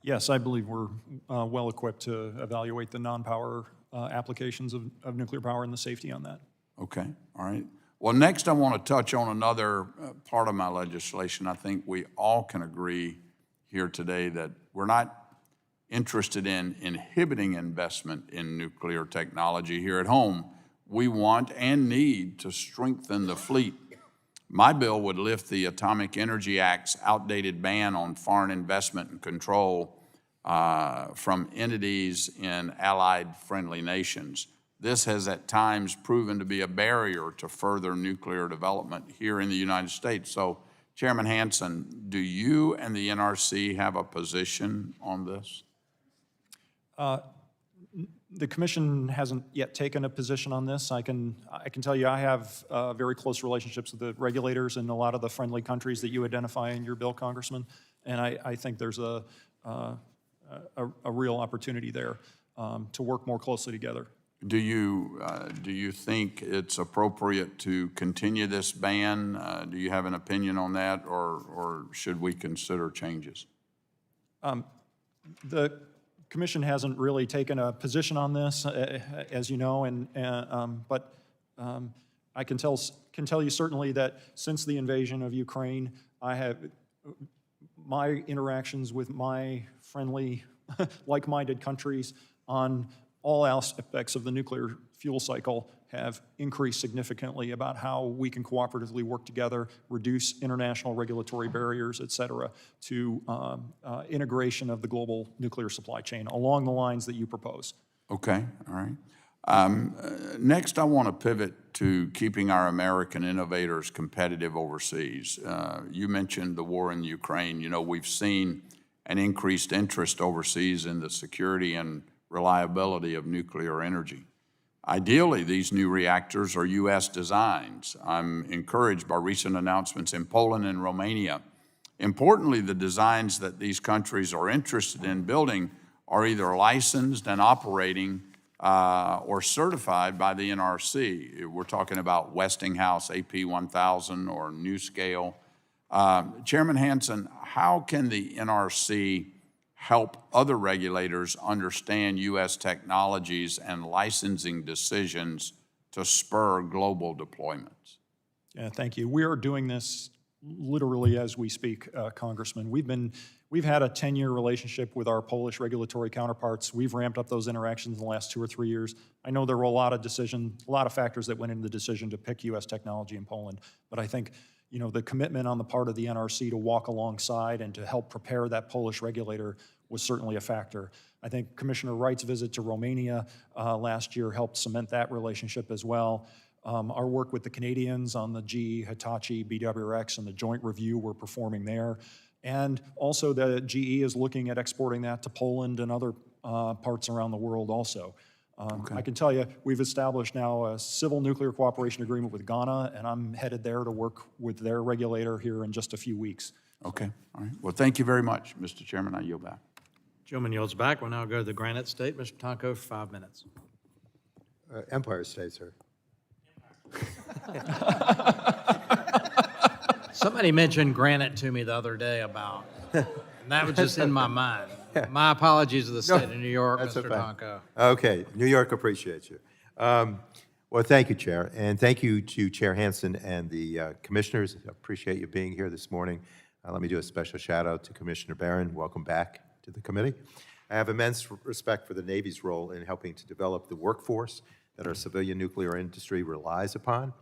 Yes, I believe we're well equipped to evaluate the non-power applications of nuclear power and the safety on that. Okay, all right. Well, next I want to touch on another part of my legislation. I think we all can agree here today that we're not interested in inhibiting investment in nuclear technology here at home. We want and need to strengthen the fleet. My bill would lift the Atomic Energy Act's outdated ban on foreign investment and control from entities in allied friendly nations. This has at times proven to be a barrier to further nuclear development here in the United States. So, Chairman Hanson, do you and the NRC have a position on this? The commission hasn't yet taken a position on this. I can tell you I have very close relationships with the regulators in a lot of the friendly countries that you identify in your bill, Congressman, and I think there's a real opportunity there to work more closely together. Do you think it's appropriate to continue this ban? Do you have an opinion on that, or should we consider changes? The Commission hasn't really taken a position on this, as you know, but I can tell you certainly that since the invasion of Ukraine, I have my interactions with my friendly, like-minded countries on all aspects of the nuclear fuel cycle have increased significantly about how we can cooperatively work together, reduce international regulatory barriers, et cetera, to integration of the global nuclear supply chain along the lines that you propose. Okay, all right. Next, I want to pivot to keeping our American innovators competitive overseas. You mentioned the war in Ukraine. You know, we've seen an increased interest overseas in the security and reliability of nuclear energy. Ideally, these new reactors are U.S. designs. I'm encouraged by recent announcements in Poland and Romania. Importantly, the designs that these countries are interested in building are either licensed and operating or certified by the NRC. We're talking about Westinghouse AP1000 or NuScale. Chairman Hanson, how can the NRC help other regulators understand U.S. technologies and licensing decisions to spur global deployments? Yeah, thank you. We are doing this literally as we speak, Congressman. We've had a 10-year relationship with our Polish regulatory counterparts. We've ramped up those interactions in the last 2 or 3 years. I know there were a lot of factors that went into the decision to pick U.S. technology in Poland, but I think the commitment on the part of the NRC to walk alongside and to help prepare that Polish regulator was certainly a factor. I think Commissioner Wright's visit to Romania last year helped cement that relationship as well. Our work with the Canadians on the GE, Hitachi, BWRX, and the joint review we're performing there. And also the GE is looking at exporting that to Poland and other parts around the world also. I can tell you, we've established now a civil nuclear cooperation agreement with Ghana, and I'm headed there to work with their regulator here in just a few weeks. Okay, all right. Well, thank you very much, Mr. Chairman. I yield back. Gentleman yields back. We'll now go to the Granite State. Mr. Tonko for 5 minutes. Empire State, sir. Somebody mentioned granite to me the other day about And that was just in my mind. My apologies to the state of New York, That's Mr. okay. Tonko. Okay, New York appreciates you. Well, thank you, Chair, and thank you to Chair Hanson and the commissioners. I appreciate you being here this morning. Let me do a special shout out to Commissioner Barron. Welcome back to the committee. I have immense respect for the Navy's role in helping to develop the workforce that our civilian nuclear industry relies upon.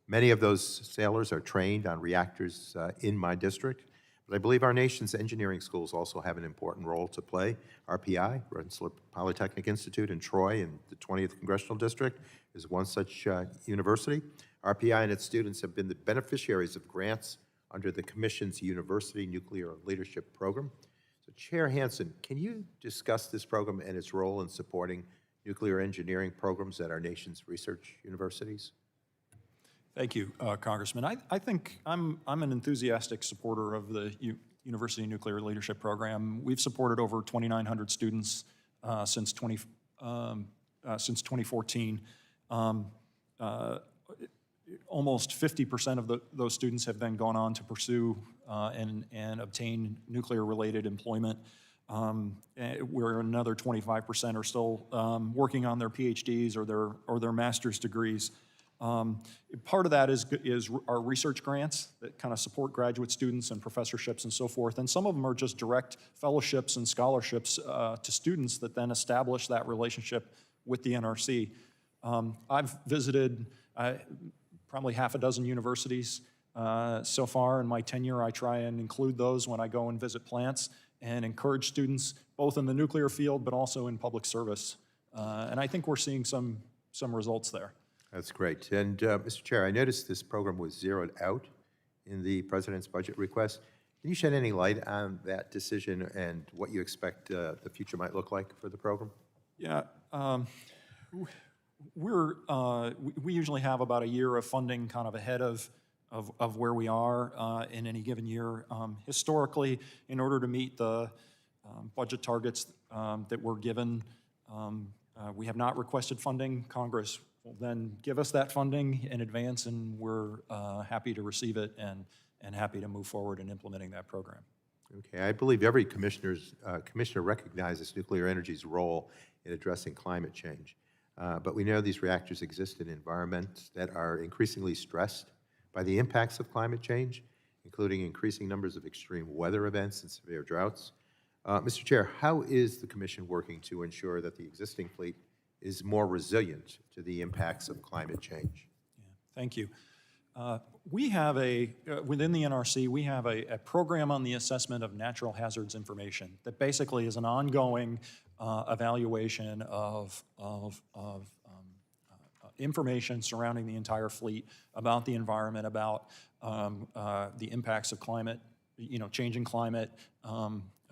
Many of those sailors are trained on reactors in my district, but I believe our nation's engineering schools also have an important role to play. RPI, Rensselaer Polytechnic Institute in Troy in the 20th Congressional District, is one such university. RPI and its students have been the beneficiaries of grants under the Commission's University Nuclear Leadership Program. So Chair Hanson, can you discuss this program and its role in supporting nuclear engineering programs at our nation's research universities? Thank you, Congressman. I think I'm an enthusiastic supporter of the University Nuclear Leadership Program. We've supported over 2,900 students since 2014. Almost 50% of those students have then gone on to pursue and obtain nuclear-related employment. Where another 25% are still working on their PhDs or their master's degrees. Part of that is our research grants that kind of support graduate students and professorships and so forth. And some of them are just direct fellowships and scholarships to students that then establish that relationship with the NRC. I've visited probably half a dozen universities so far in my tenure. I try and include those when I go and visit plants and encourage students both in the nuclear field but also in public service. And I think we're seeing some results there. That's great. And Mr. Chair, I noticed this program was zeroed out in the President's budget request. Can you shed any light on that decision and what you expect the future might look like for the program? Yeah, we usually have about a year of funding kind of ahead of where we are in any given year. Historically, in order to meet the budget targets that we're given, we have not requested funding. Congress will then give us that funding in advance, and we're happy to receive it and happy to move forward in implementing that program. Okay, I believe every commissioner recognizes nuclear energy's role in addressing climate change. But we know these reactors exist in environments that are increasingly stressed by the impacts of climate change, including increasing numbers of extreme weather events and severe droughts. Mr. Chair, how is the Commission working to ensure that the existing fleet is more resilient to the impacts of climate change? Thank you. We have within the NRC, we have a program on the assessment of natural hazards information that basically is an ongoing evaluation of information surrounding the entire fleet about the environment, about the impacts of climate, changing climate,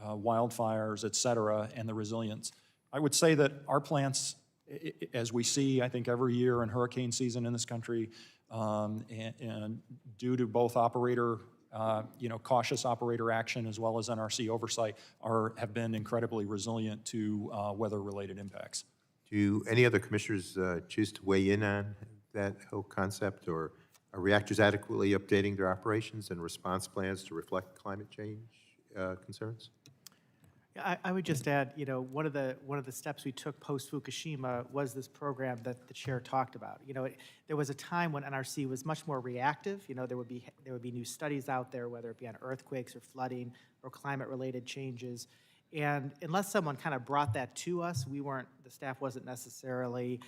wildfires, et cetera, and the resilience. I would say that our plants, as we see, I think every year in hurricane season in this country, and due to both operator, cautious operator action as well as NRC oversight, have been incredibly resilient to weather-related impacts. Do any other commissioners choose to weigh in on that whole concept, or are reactors adequately updating their operations and response plans to reflect climate change concerns? I would just add, one of the steps we took post Fukushima was this program that the chair talked about. There was a time when NRC was much more reactive. There would be new studies out there, whether it be on earthquakes or flooding or climate-related changes. And unless someone kind of brought that to us, the staff wasn't necessarily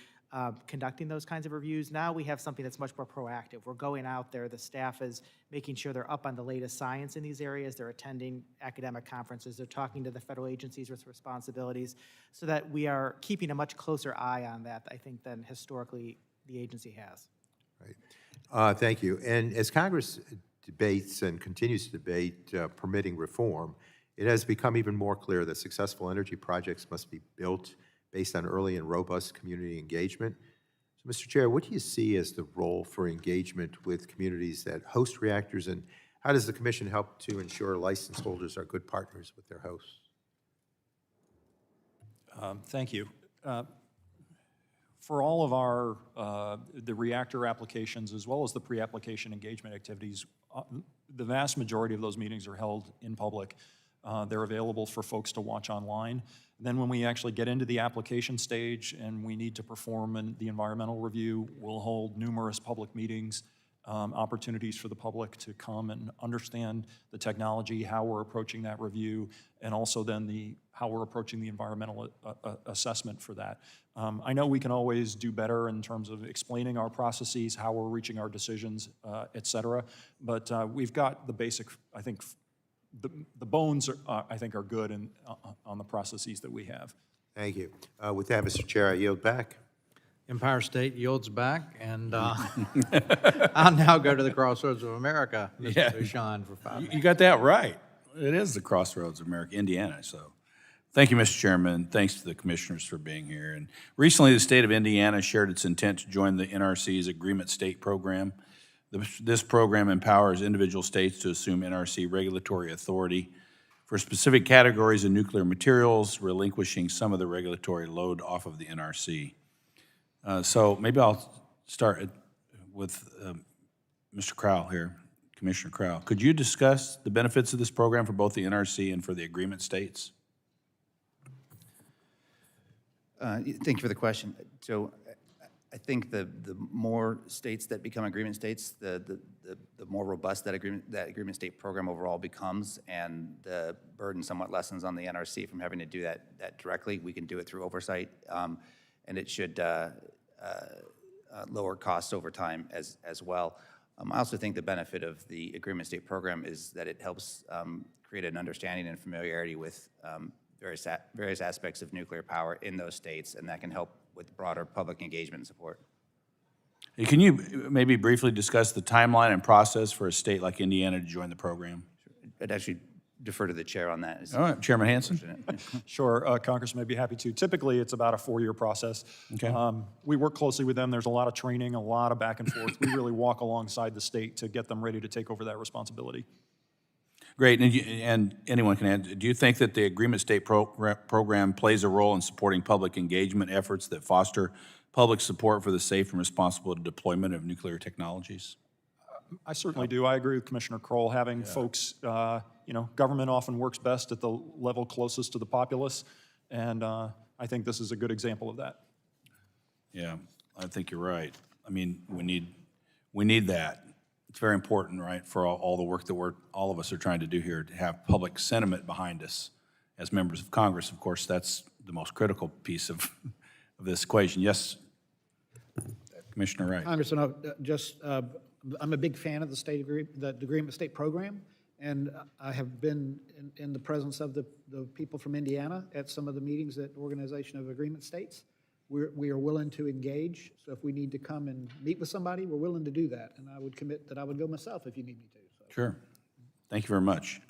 conducting those kinds of reviews. Now we have something that's much more proactive. We're going out there. The staff is making sure they're up on the latest science in these areas. They're attending academic conferences. They're talking to the federal agencies with responsibilities, so that we are keeping a much closer eye on that, I think, than historically the agency has. Right. Thank you. And as Congress debates and continues to debate permitting reform, it has become even more clear that successful energy projects must be built based on early and robust community engagement. So, Mr. Chair, what do you see as the role for engagement with communities that host reactors, and how does the Commission help to ensure license holders are good partners with their hosts? Thank you. For all of our the reactor applications as well as the pre-application engagement activities, the vast majority of those meetings are held in public. They're available for folks to watch online. Then when we actually get into the application stage and we need to perform the environmental review, we'll hold numerous public meetings, opportunities for the public to come and understand the technology, how we're approaching that review, and also then how we're approaching the environmental assessment for that. I know we can always do better in terms of explaining our processes, how we're reaching our decisions, et cetera, but we've got the basic, I think, the bones, I think, are good on the processes that we have. Thank you. With that, Mr. Chair, I yield back. Empire State yields back, and I'll now go to the Crossroads of America, Mr. Bouchon, for 5 minutes. You got that right. It is the Crossroads of America, Indiana. So, thank you, Mr. Chairman. Thanks to the commissioners for being here. And recently, the state of Indiana shared its intent to join the NRC's Agreement State Program. This program empowers individual states to assume NRC regulatory authority for specific categories of nuclear materials, relinquishing some of the regulatory load off of the NRC. So maybe I'll start with Mr. Crowell here, Commissioner Crowell. Could you discuss the benefits of this program for both the NRC and for the agreement states? Thank you for the question. So I think the more states that become agreement states, the more robust that agreement state program overall becomes, and the burden somewhat lessens on the NRC from having to do that directly. We can do it through oversight, and it should lower costs over time as well. I also think the benefit of the agreement state program is that it helps create an understanding and familiarity with various aspects of nuclear power in those states, and that can help with broader public engagement and support. Can you maybe briefly discuss the timeline and process for a state like Indiana to join the program? I'd actually defer to the chair on that. All right, Chairman Hanson. Sure, Congressman, I'd be happy to. Typically, it's about a 4-year process. Okay. We work closely with them. There's a lot of training, a lot of back and forth. We really walk alongside the state to get them ready to take over that responsibility. Great, and anyone can add, do you think that the agreement state program plays a role in supporting public engagement efforts that foster public support for the safe and responsible deployment of nuclear technologies? I certainly do. I agree with Commissioner Crowell. Having folks, government often works best at the level closest to the populace, and I think this is a good example of that. Yeah, I think you're right. I mean, we need that. It's very important, right, for all the work that all of us are trying to do here, to have public sentiment behind us as members of Congress. Of course, that's the most critical piece of this equation. Yes, Commissioner Wright. Congressman, I'm a big fan of the Agreement State Program, and I have been in the presence of the people from Indiana at some of the meetings at Organization of Agreement States. We are willing to engage, so if we need to come and meet with somebody, we're willing to do that, and I would commit that I would go myself if you need me to. So. Sure. Thank you very much.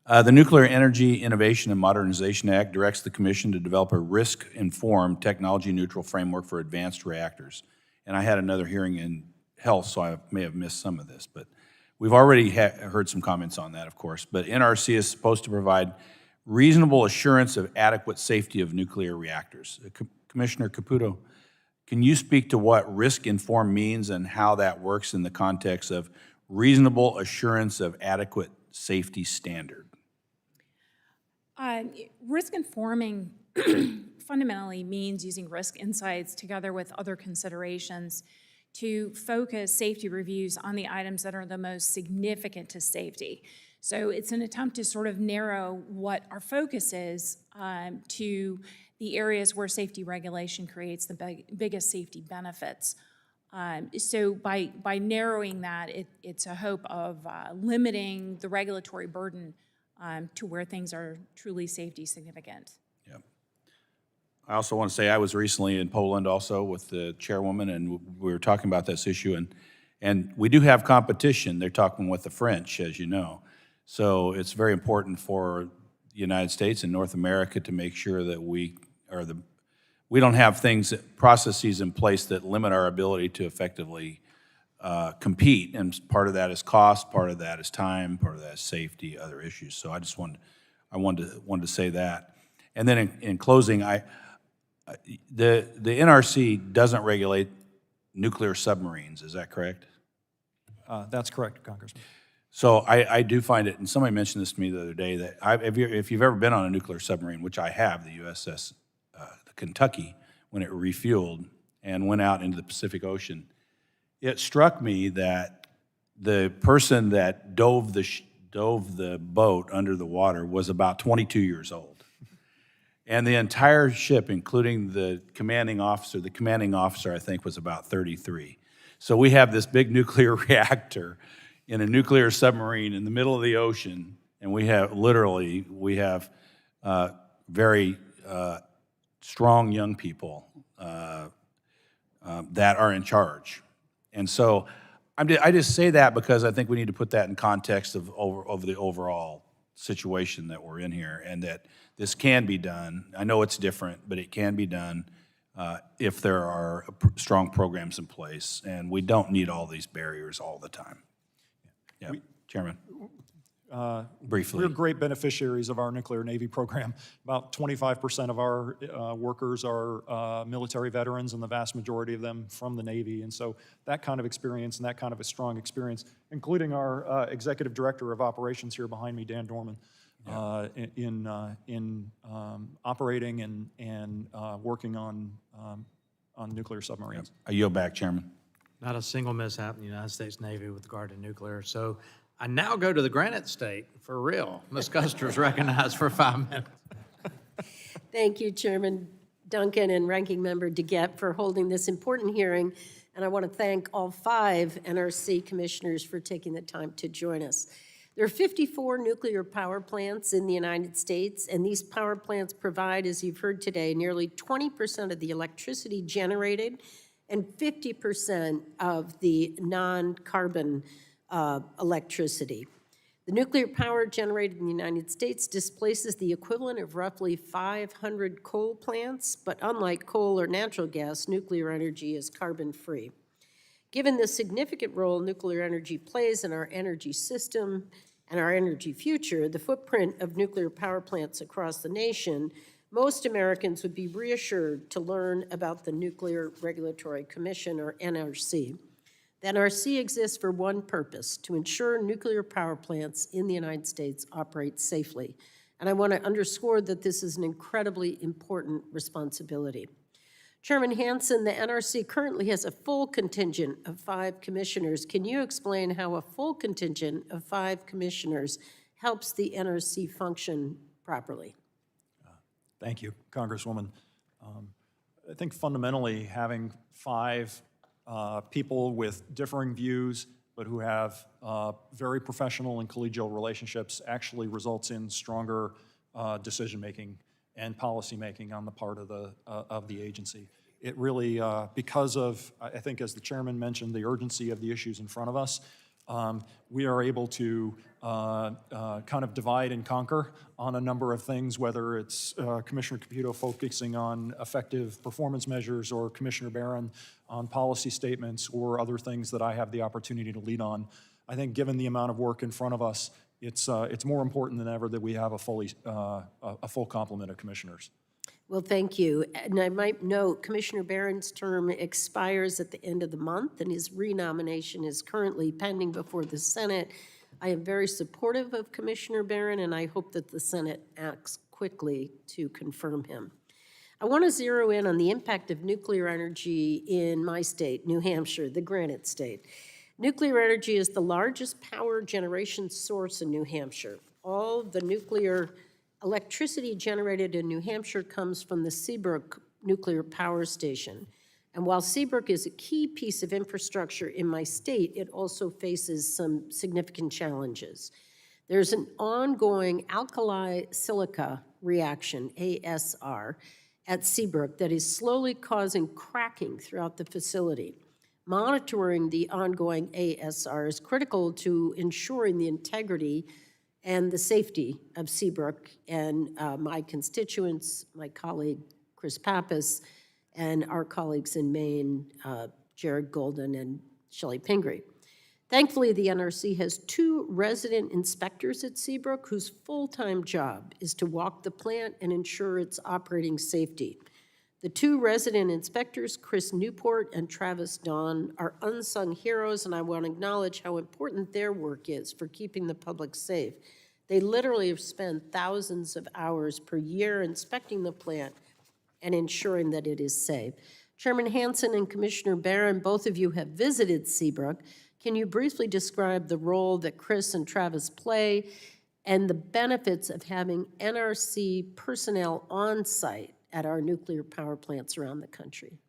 The Nuclear Energy Innovation and Modernization Act directs the Commission to develop a risk-informed, technology-neutral framework for advanced reactors. And I had another hearing in Health, so I may have missed some of this, but we've already heard some comments on that, of course. But NRC is supposed to provide reasonable assurance of adequate safety of nuclear reactors. Commissioner Caputo, can you speak to what risk-informed means and how that works in the context of reasonable assurance of adequate safety standard? Risk-informing fundamentally means using risk insights together with other considerations to focus safety reviews on the items that are the most significant to safety. So it's an attempt to sort of narrow what our focus is to the areas where safety regulation creates the biggest safety benefits. So by narrowing that, it's a hope of limiting the regulatory burden to where things are truly safety significant. Yep. I also want to say I was recently in Poland also with the chairwoman, and we were talking about this issue, and we do have competition. They're talking with the French, as you know. So it's very important for the United States and North America to make sure that we don't have processes in place that limit our ability to effectively compete. And part of that is cost, part of that is time, part of that is safety, other issues. So I just wanted to say that. And then in closing, the NRC doesn't regulate nuclear submarines. Is that correct? That's correct, Congressman. So I do find it, and somebody mentioned this to me the other day, that if you've ever been on a nuclear submarine, which I have, the USS the Kentucky, when it refueled and went out into the Pacific Ocean, it struck me that the person that dove the boat under the water was about 22 years old. And the entire ship, including the commanding officer, I think, was about 33. So we have this big nuclear reactor in a nuclear submarine in the middle of the ocean, and we have very strong young people that are in charge. And so I just say that because I think we need to put that in context of the overall situation that we're in here, and that this can be done. I know it's different, but it can be done if there are strong programs in place, and we don't need all these barriers all the time. Yeah, Chairman. Briefly. We're great beneficiaries of our nuclear Navy program. About 25% of our workers are military veterans, and the vast majority of them from the Navy. And so that kind of experience and that kind of a strong experience, including our Executive Director of Operations here behind me, Dan Dorman, in operating and working on nuclear submarines. I yield back, Chairman. Not a single mishap in the United States Navy with regard to nuclear. So I now go to the Granite State, for real. Ms. Custer's recognized for 5 minutes. Thank you, Chairman Duncan and Ranking Member DeGette, for holding this important hearing. And I want to thank all 5 NRC commissioners for taking the time to join us. There are 54 nuclear power plants in the United States, and these power plants provide, as you've heard today, nearly 20% of the electricity generated and 50% of the non-carbon electricity. The nuclear power generated in the United States displaces the equivalent of roughly 500 coal plants, but unlike coal or natural gas, nuclear energy is carbon-free. Given the significant role nuclear energy plays in our energy system and our energy future, the footprint of nuclear power plants across the nation, most Americans would be reassured to learn about the Nuclear Regulatory Commission, or NRC. The NRC exists for one purpose: to ensure nuclear power plants in the United States operate safely. And I want to underscore that this is an incredibly important responsibility. Chairman Hanson, the NRC currently has a full contingent of 5 commissioners. Can you explain how a full contingent of 5 commissioners helps the NRC function properly? Thank you, Congresswoman. I think fundamentally having 5 people with differing views, but who have very professional and collegial relationships, actually results in stronger decision-making and policy-making on the part of the agency. It really, because of, I think as the chairman mentioned, the urgency of the issues in front of us, we are able to kind of divide and conquer on a number of things, whether it's Commissioner Caputo focusing on effective performance measures, or Commissioner Barron on policy statements, or other things that I have the opportunity to lead on. I think given the amount of work in front of us, it's more important than ever that we have a full complement of commissioners. Well, thank you. And I might note, Commissioner Barron's term expires at the end of the month, and his renomination is currently pending before the Senate. I am very supportive of Commissioner Barron, and I hope that the Senate acts quickly to confirm him. I want to zero in on the impact of nuclear energy in my state, New Hampshire, the Granite State. Nuclear energy is the largest power generation source in New Hampshire. All the nuclear electricity generated in New Hampshire comes from the Seabrook Nuclear Power Station. And while Seabrook is a key piece of infrastructure in my state, it also faces some significant challenges. There's an ongoing alkali silica reaction, ASR, at Seabrook that is slowly causing cracking throughout the facility. Monitoring the ongoing ASR is critical to ensuring the integrity and the safety of Seabrook, and my constituents, my colleague Chris Pappas, and our colleagues in Maine, Jared Golden and Shelley Pingree. Thankfully, the NRC has 2 resident inspectors at Seabrook whose full-time job is to walk the plant and ensure its operating safety. The two resident inspectors, Chris Newport and Travis Dawn, are unsung heroes, and I want to acknowledge how important their work is for keeping the public safe. They literally have spent thousands of hours per year inspecting the plant and ensuring that it is safe. Chairman Hanson and Commissioner Barron, both of you have visited Seabrook. Can you briefly describe the role that Chris and Travis play and the benefits of having NRC personnel on site at our nuclear power plants around the country?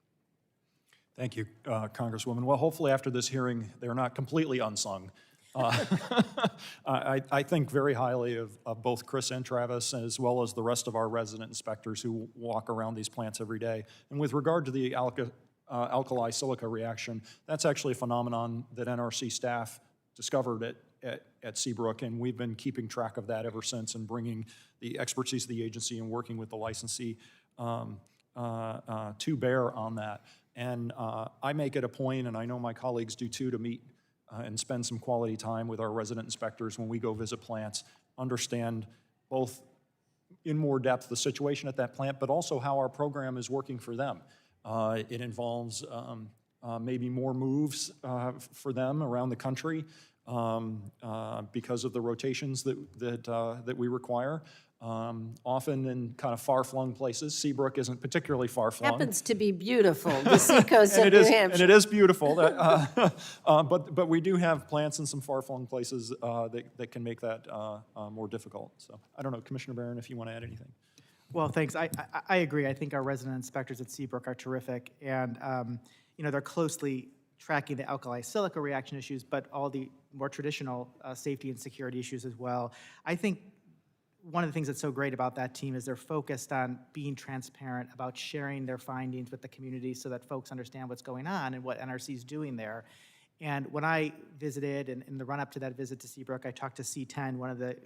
Thank you, Congresswoman. Well, hopefully after this hearing, they're not completely unsung. I think very highly of both Chris and Travis, as well as the rest of our resident inspectors who walk around these plants every day. And with regard to the alkali silica reaction, that's actually a phenomenon that NRC staff discovered at Seabrook, and we've been keeping track of that ever since and bringing the expertise of the agency and working with the licensee to bear on that. And I make it a point, and I know my colleagues do too, to meet and spend some quality time with our resident inspectors when we go visit plants, understand both in more depth the situation at that plant, but also how our program is working for them. It involves maybe more moves for them around the country because of the rotations that we require. Often in kind of far-flung places. Seabrook isn't particularly far-flung. Happens to be beautiful, the seacoast of New Hampshire. And it is beautiful. But we do have plants in some far-flung places that can make that more difficult. So I don't know, Commissioner Barron, if you want to add anything. Well, thanks. I agree. I think our resident inspectors at Seabrook are terrific, and they're closely tracking the alkali silica reaction issues, but all the more traditional safety and security issues as well. I think one of the things that's so great about that team is they're focused on being transparent about sharing their findings with the community so that folks understand what's going on and what NRC is doing there. And when I visited, and in the run-up to that visit to Seabrook, I talked to C10, one of the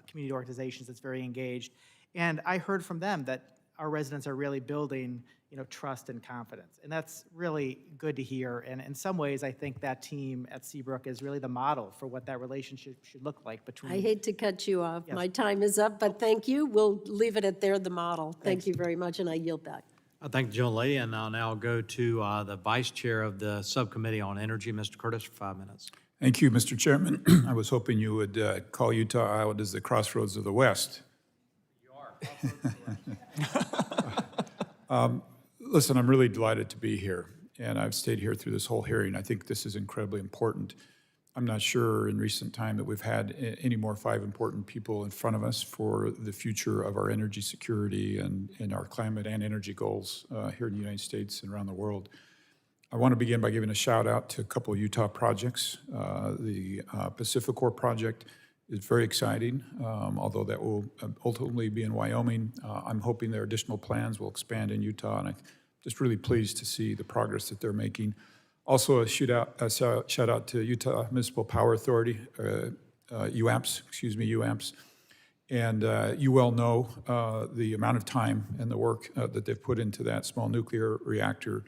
community organizations that's very engaged, and I heard from them that our residents are really building trust and confidence. And that's really good to hear. And in some ways, I think that team at Seabrook is really the model for what that relationship should look like between. I hate to cut you off. Yes. My time is up, but thank you. We'll leave it at there, the model. Thank you very much, and I yield back. I thank the gentlelady, and I'll now go to the Vice Chair of the Subcommittee on Energy, Mr. Curtis, for 5 minutes. Thank you, Mr. Chairman. I was hoping you would call Utah out as the crossroads of the West. You are. Listen, I'm really delighted to be here, and I've stayed here through this whole hearing. I think this is incredibly important. I'm not sure in recent time that we've had any more 5 important people in front of us for the future of our energy security and our climate and energy goals here in the United States and around the world. I want to begin by giving a shout out to a couple of Utah projects. The Pacificor project is very exciting, although that will ultimately be in Wyoming. I'm hoping their additional plans will expand in Utah, and I'm just really pleased to see the progress that they're making. Also, a shout out to Utah Municipal Power Authority, UAMPS. And you well know the amount of time and the work that they've put into that small nuclear reactor.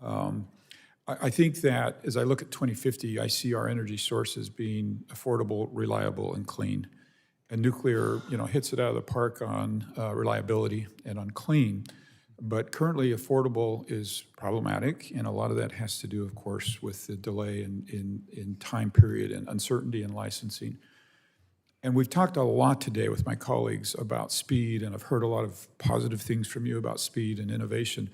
I think that as I look at 2050, I see our energy sources being affordable, reliable, and clean. And nuclear, hits it out of the park on reliability and on clean. But currently, affordable is problematic, and a lot of that has to do, of course, with the delay in time period and uncertainty in licensing. And we've talked a lot today with my colleagues about speed, and I've heard a lot of positive things from you about speed and innovation.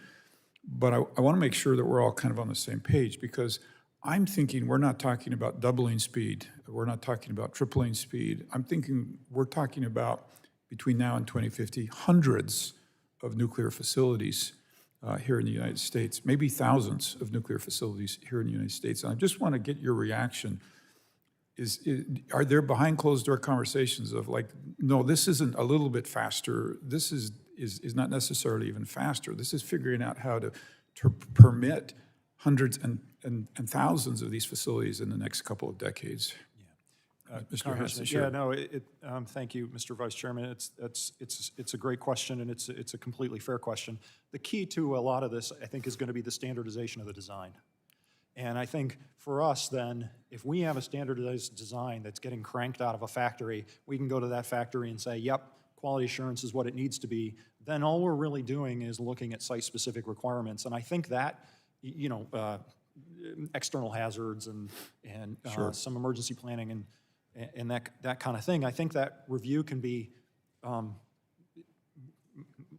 But I want to make sure that we're all kind of on the same page, because I'm thinking we're not talking about doubling speed. We're not talking about tripling speed. I'm thinking we're talking about, between now and 2050, hundreds of nuclear facilities here in the United States, maybe thousands of nuclear facilities here in the United States. And I just want to get your reaction. Are there behind closed door conversations of like, no, this isn't a little bit faster, this is not necessarily even faster. This is figuring out how to permit hundreds and thousands of these facilities in the next couple of decades. Mr. Hanson, sure. Yeah, no, thank you, Mr. Vice Chairman. It's a great question, and it's a completely fair question. The key to a lot of this, I think, is going to be the standardization of the design. And I think for us then, if we have a standardized design that's getting cranked out of a factory, we can go to that factory and say, yep, quality assurance is what it needs to be, then all we're really doing is looking at site-specific requirements. And I think that, external hazards and some emergency planning and that kind of thing, I think that review can be,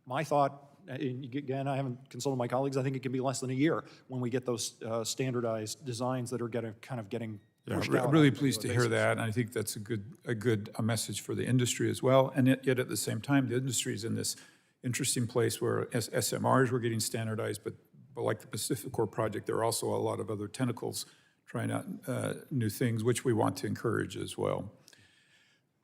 my thought, again, I haven't consulted my colleagues, I think it can be less than a year when we get those standardized designs that are getting pushed out. I'm really on a pleased to regular hear basis. that, and I think that's a good message for the industry as well. And yet at the same time, the industry is in this interesting place where SMRs were getting standardized, but like the Pacific Core project, there are also a lot of other tentacles trying out new things, which we want to encourage as well.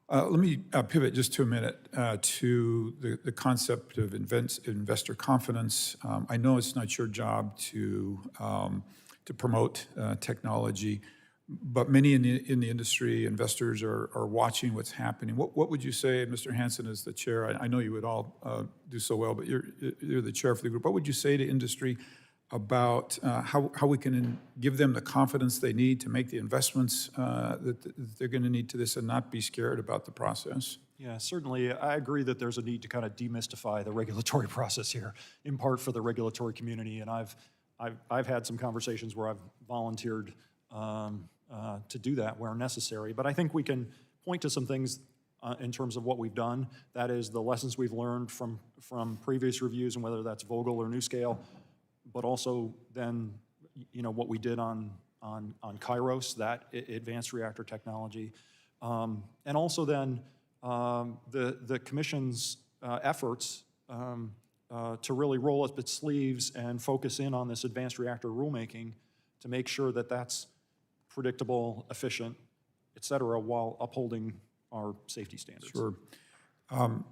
Let me pivot just to a minute to the concept of investor confidence. I know it's not your job to promote technology, but many in the industry, investors are watching what's happening. What would you say, Mr. Hanson is the chair, I know you would all do so well, but you're the chair for the group. What would you say to industry about how we can give them the confidence they need to make the investments that they're going to need to this and not be scared about the process? Yeah, certainly. I agree that there's a need to kind of demystify the regulatory process here, in part for the regulatory community. And I've had some conversations where I've volunteered to do that where necessary. But I think we can point to some things in terms of what we've done. That is the lessons we've learned from previous reviews, and whether that's Vogtle or NuScale, but also then, what we did on Kairos, that advanced reactor technology. And also then the Commission's efforts to really roll up its sleeves and focus in on this advanced reactor rulemaking to make sure that that's predictable, efficient, et cetera, while upholding our safety standards. Sure. I'm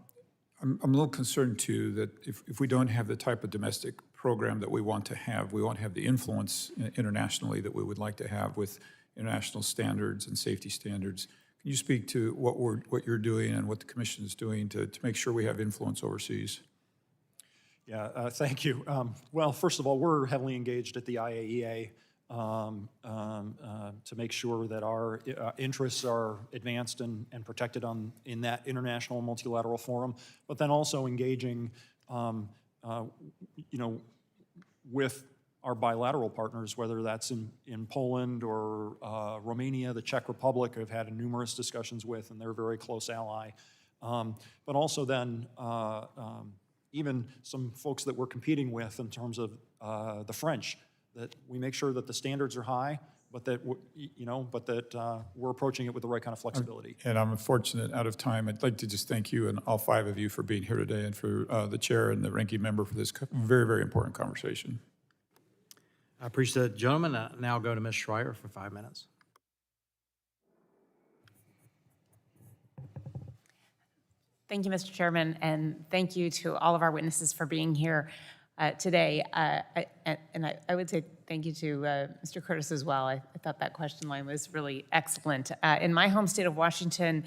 a little concerned, too, that if we don't have the type of domestic program that we want to have, we won't have the influence internationally that we would like to have with international standards and safety standards. Can you speak to what you're doing and what the Commission is doing to make sure we have influence overseas? Yeah, thank you. Well, first of all, we're heavily engaged at the IAEA to make sure that our interests are advanced and protected in that international multilateral forum, but then also engaging with our bilateral partners, whether that's in Poland or Romania, the Czech Republic, I've had numerous discussions with, and they're a very close ally. But also then even some folks that we're competing with in terms of the French, that we make sure that the standards are high, but that we're approaching it with the right kind of flexibility. And I'm fortunate out of time. I'd like to just thank you and all five of you for being here today, and for the chair and the ranking member for this very, very important conversation. I appreciate it, gentlemen. Now I'll go to Ms. Schreier for 5 minutes. Thank you, Mr. Chairman, and thank you to all of our witnesses for being here today. And I would say thank you to Mr. Curtis as well. I thought that question line was really excellent. In my home state of Washington,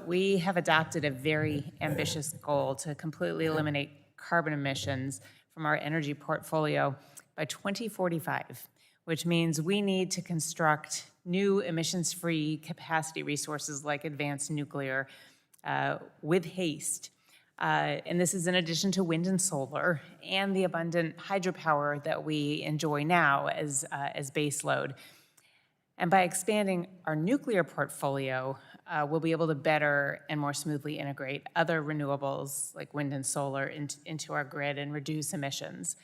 we have adopted a very ambitious goal to completely eliminate carbon emissions from our energy portfolio by 2045, which means we need to construct new emissions-free capacity resources like advanced nuclear with haste. And this is in addition to wind and solar and the abundant hydropower that we enjoy now as base load. And by expanding our nuclear portfolio, we'll be able to better and more smoothly integrate other renewables like wind and solar into our grid and reduce emissions.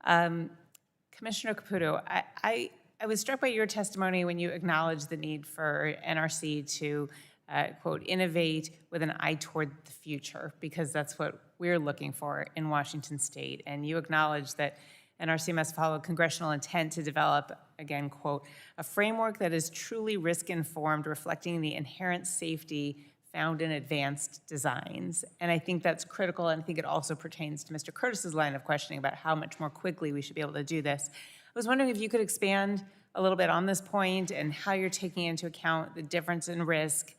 Commissioner Caputo, I was struck by your testimony when you acknowledged the need for NRC to quote, innovate with an eye toward the future, because that's what we're looking for in Washington State. And you acknowledge that NRC must follow congressional intent to develop, again, quote, a framework that is truly risk-informed, reflecting the inherent safety found in advanced designs. And I think that's critical, and I think it also pertains to Mr. Curtis's line of questioning about how much more quickly we should be able to do this. I was wondering if you could expand a little bit on this point and how you're taking into account the difference in risk.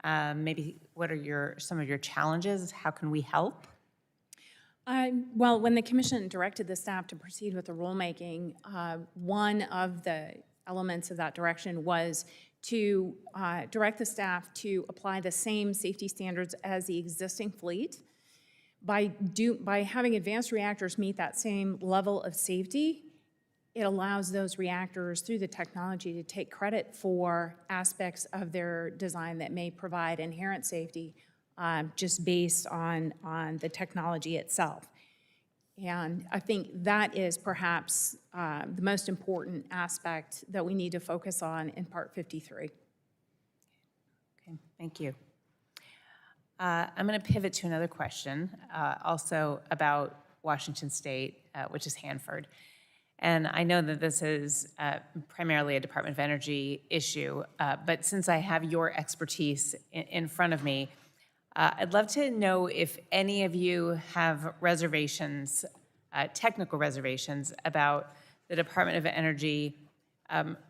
Maybe what are some of your challenges? How can we help? Well, when the Commission directed the staff to proceed with the rulemaking, one of the elements of that direction was to direct the staff to apply the same safety standards as the existing fleet. By having advanced reactors meet that same level of safety, it allows those reactors, through the technology, to take credit for aspects of their design that may provide inherent safety just based on the technology itself. And I think that is perhaps the most important aspect that we need to focus on in Part 53. Okay, thank you. I'm going to pivot to another question, also about Washington State, which is Hanford. And I know that this is primarily a Department of Energy issue, but since I have your expertise in front of me, I'd love to know if any of you have reservations, technical reservations, about the Department of Energy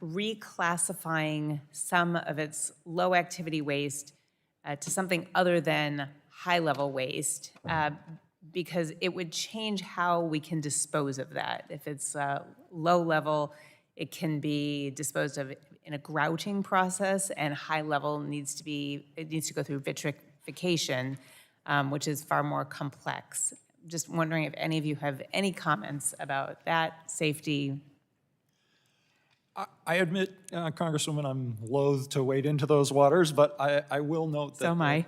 reclassifying some of its low-activity waste to something other than high-level waste, because it would change how we can dispose of that. If it's low-level, it can be disposed of in a grouting process, and high-level needs to go through vitrification, which is far more complex. Just wondering if any of you have any comments about that safety. I admit, Congresswoman, I'm loath to wade into those waters, but I will note that. So am I.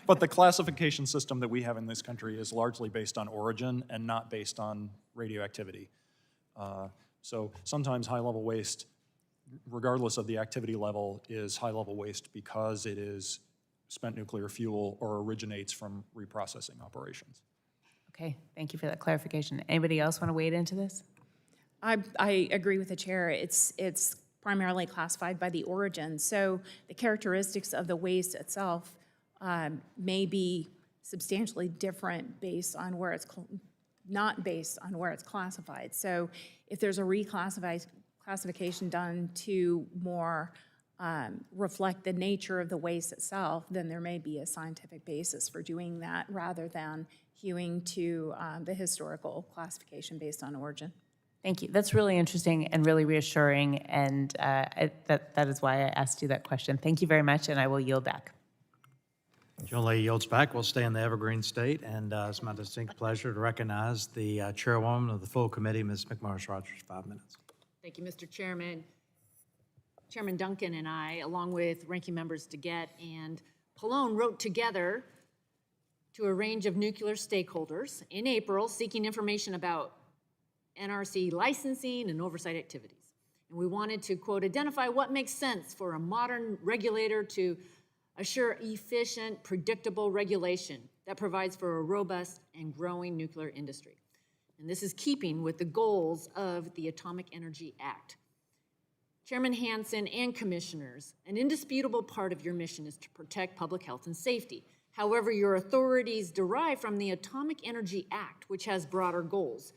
But the classification system that we have in this country is largely based on origin and not based on radioactivity. So sometimes high-level waste, regardless of the activity level, is high-level waste because it is spent nuclear fuel or originates from reprocessing operations. Okay, thank you for that clarification. Anybody else want to wade into this? I agree with the chair. It's primarily classified by the origin. So the characteristics of the waste itself may be substantially different based on where it's not based on where it's classified. So if there's a classification done to more reflect the nature of the waste itself, then there may be a scientific basis for doing that rather than hewing to the historical classification based on origin. Thank you. That's really interesting and really reassuring, and that is why I asked you that question. Thank you very much, and I will yield back. Julie yields back. We'll stay in the Evergreen State, and it's my distinct pleasure to recognize the chairwoman of the full committee, Ms. McMorris Rodgers, 5 minutes. Thank you, Mr. Chairman. Chairman Duncan and I, along with ranking members DeGette and Pallone, wrote together to a range of nuclear stakeholders in April seeking information about NRC licensing and oversight activities. And we wanted to, quote, identify what makes sense for a modern regulator to assure efficient, predictable regulation that provides for a robust and growing nuclear industry. And this is keeping with the goals of the Atomic Energy Act. Chairman Hanson and commissioners, an indisputable part of your mission is to protect public health and safety. However, your authorities derive from the Atomic Energy Act, which has broader goals.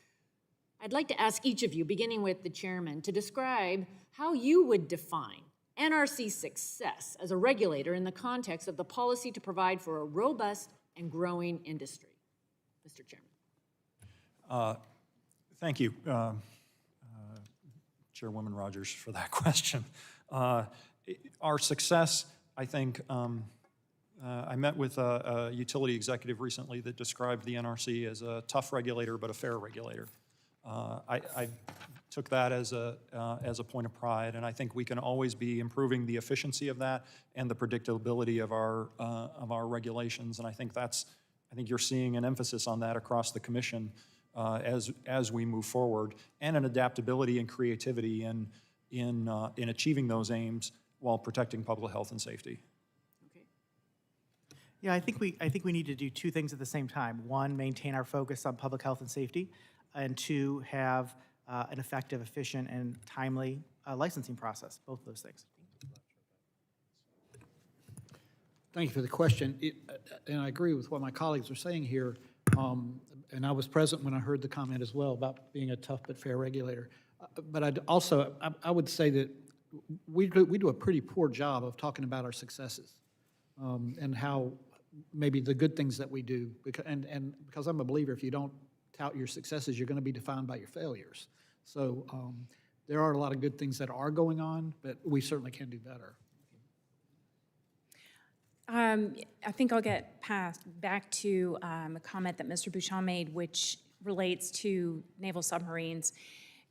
I'd like to ask each of you, beginning with the chairman, to describe how you would define NRC's success as a regulator in the context of the policy to provide for a robust and growing industry. Mr. Chairman. Thank you, Chairwoman Rodgers, for that question. Our success, I think, I met with a utility executive recently that described the NRC as a tough regulator but a fair regulator. I took that as a point of pride, and I think we can always be improving the efficiency of that and the predictability of our regulations. And I think you're seeing an emphasis on that across the commission as we move forward, and an adaptability and creativity in achieving those aims while protecting public health and safety. Okay. Yeah, I think we need to do two things at the same time. One, maintain our focus on public health and safety, and two, have an effective, efficient, and timely licensing process, both of those things. Thank you for the question. And I agree with what my colleagues are saying here. And I was present when I heard the comment as well about being a tough but fair regulator. But I would say that we do a pretty poor job of talking about our successes and how maybe the good things that we do. Because I'm a believer, if you don't tout your successes, you're going to be defined by your failures. So there are a lot of good things that are going on, but we certainly can do better. I think I'll get back to a comment that Mr. Bouchon made, which relates to naval submarines.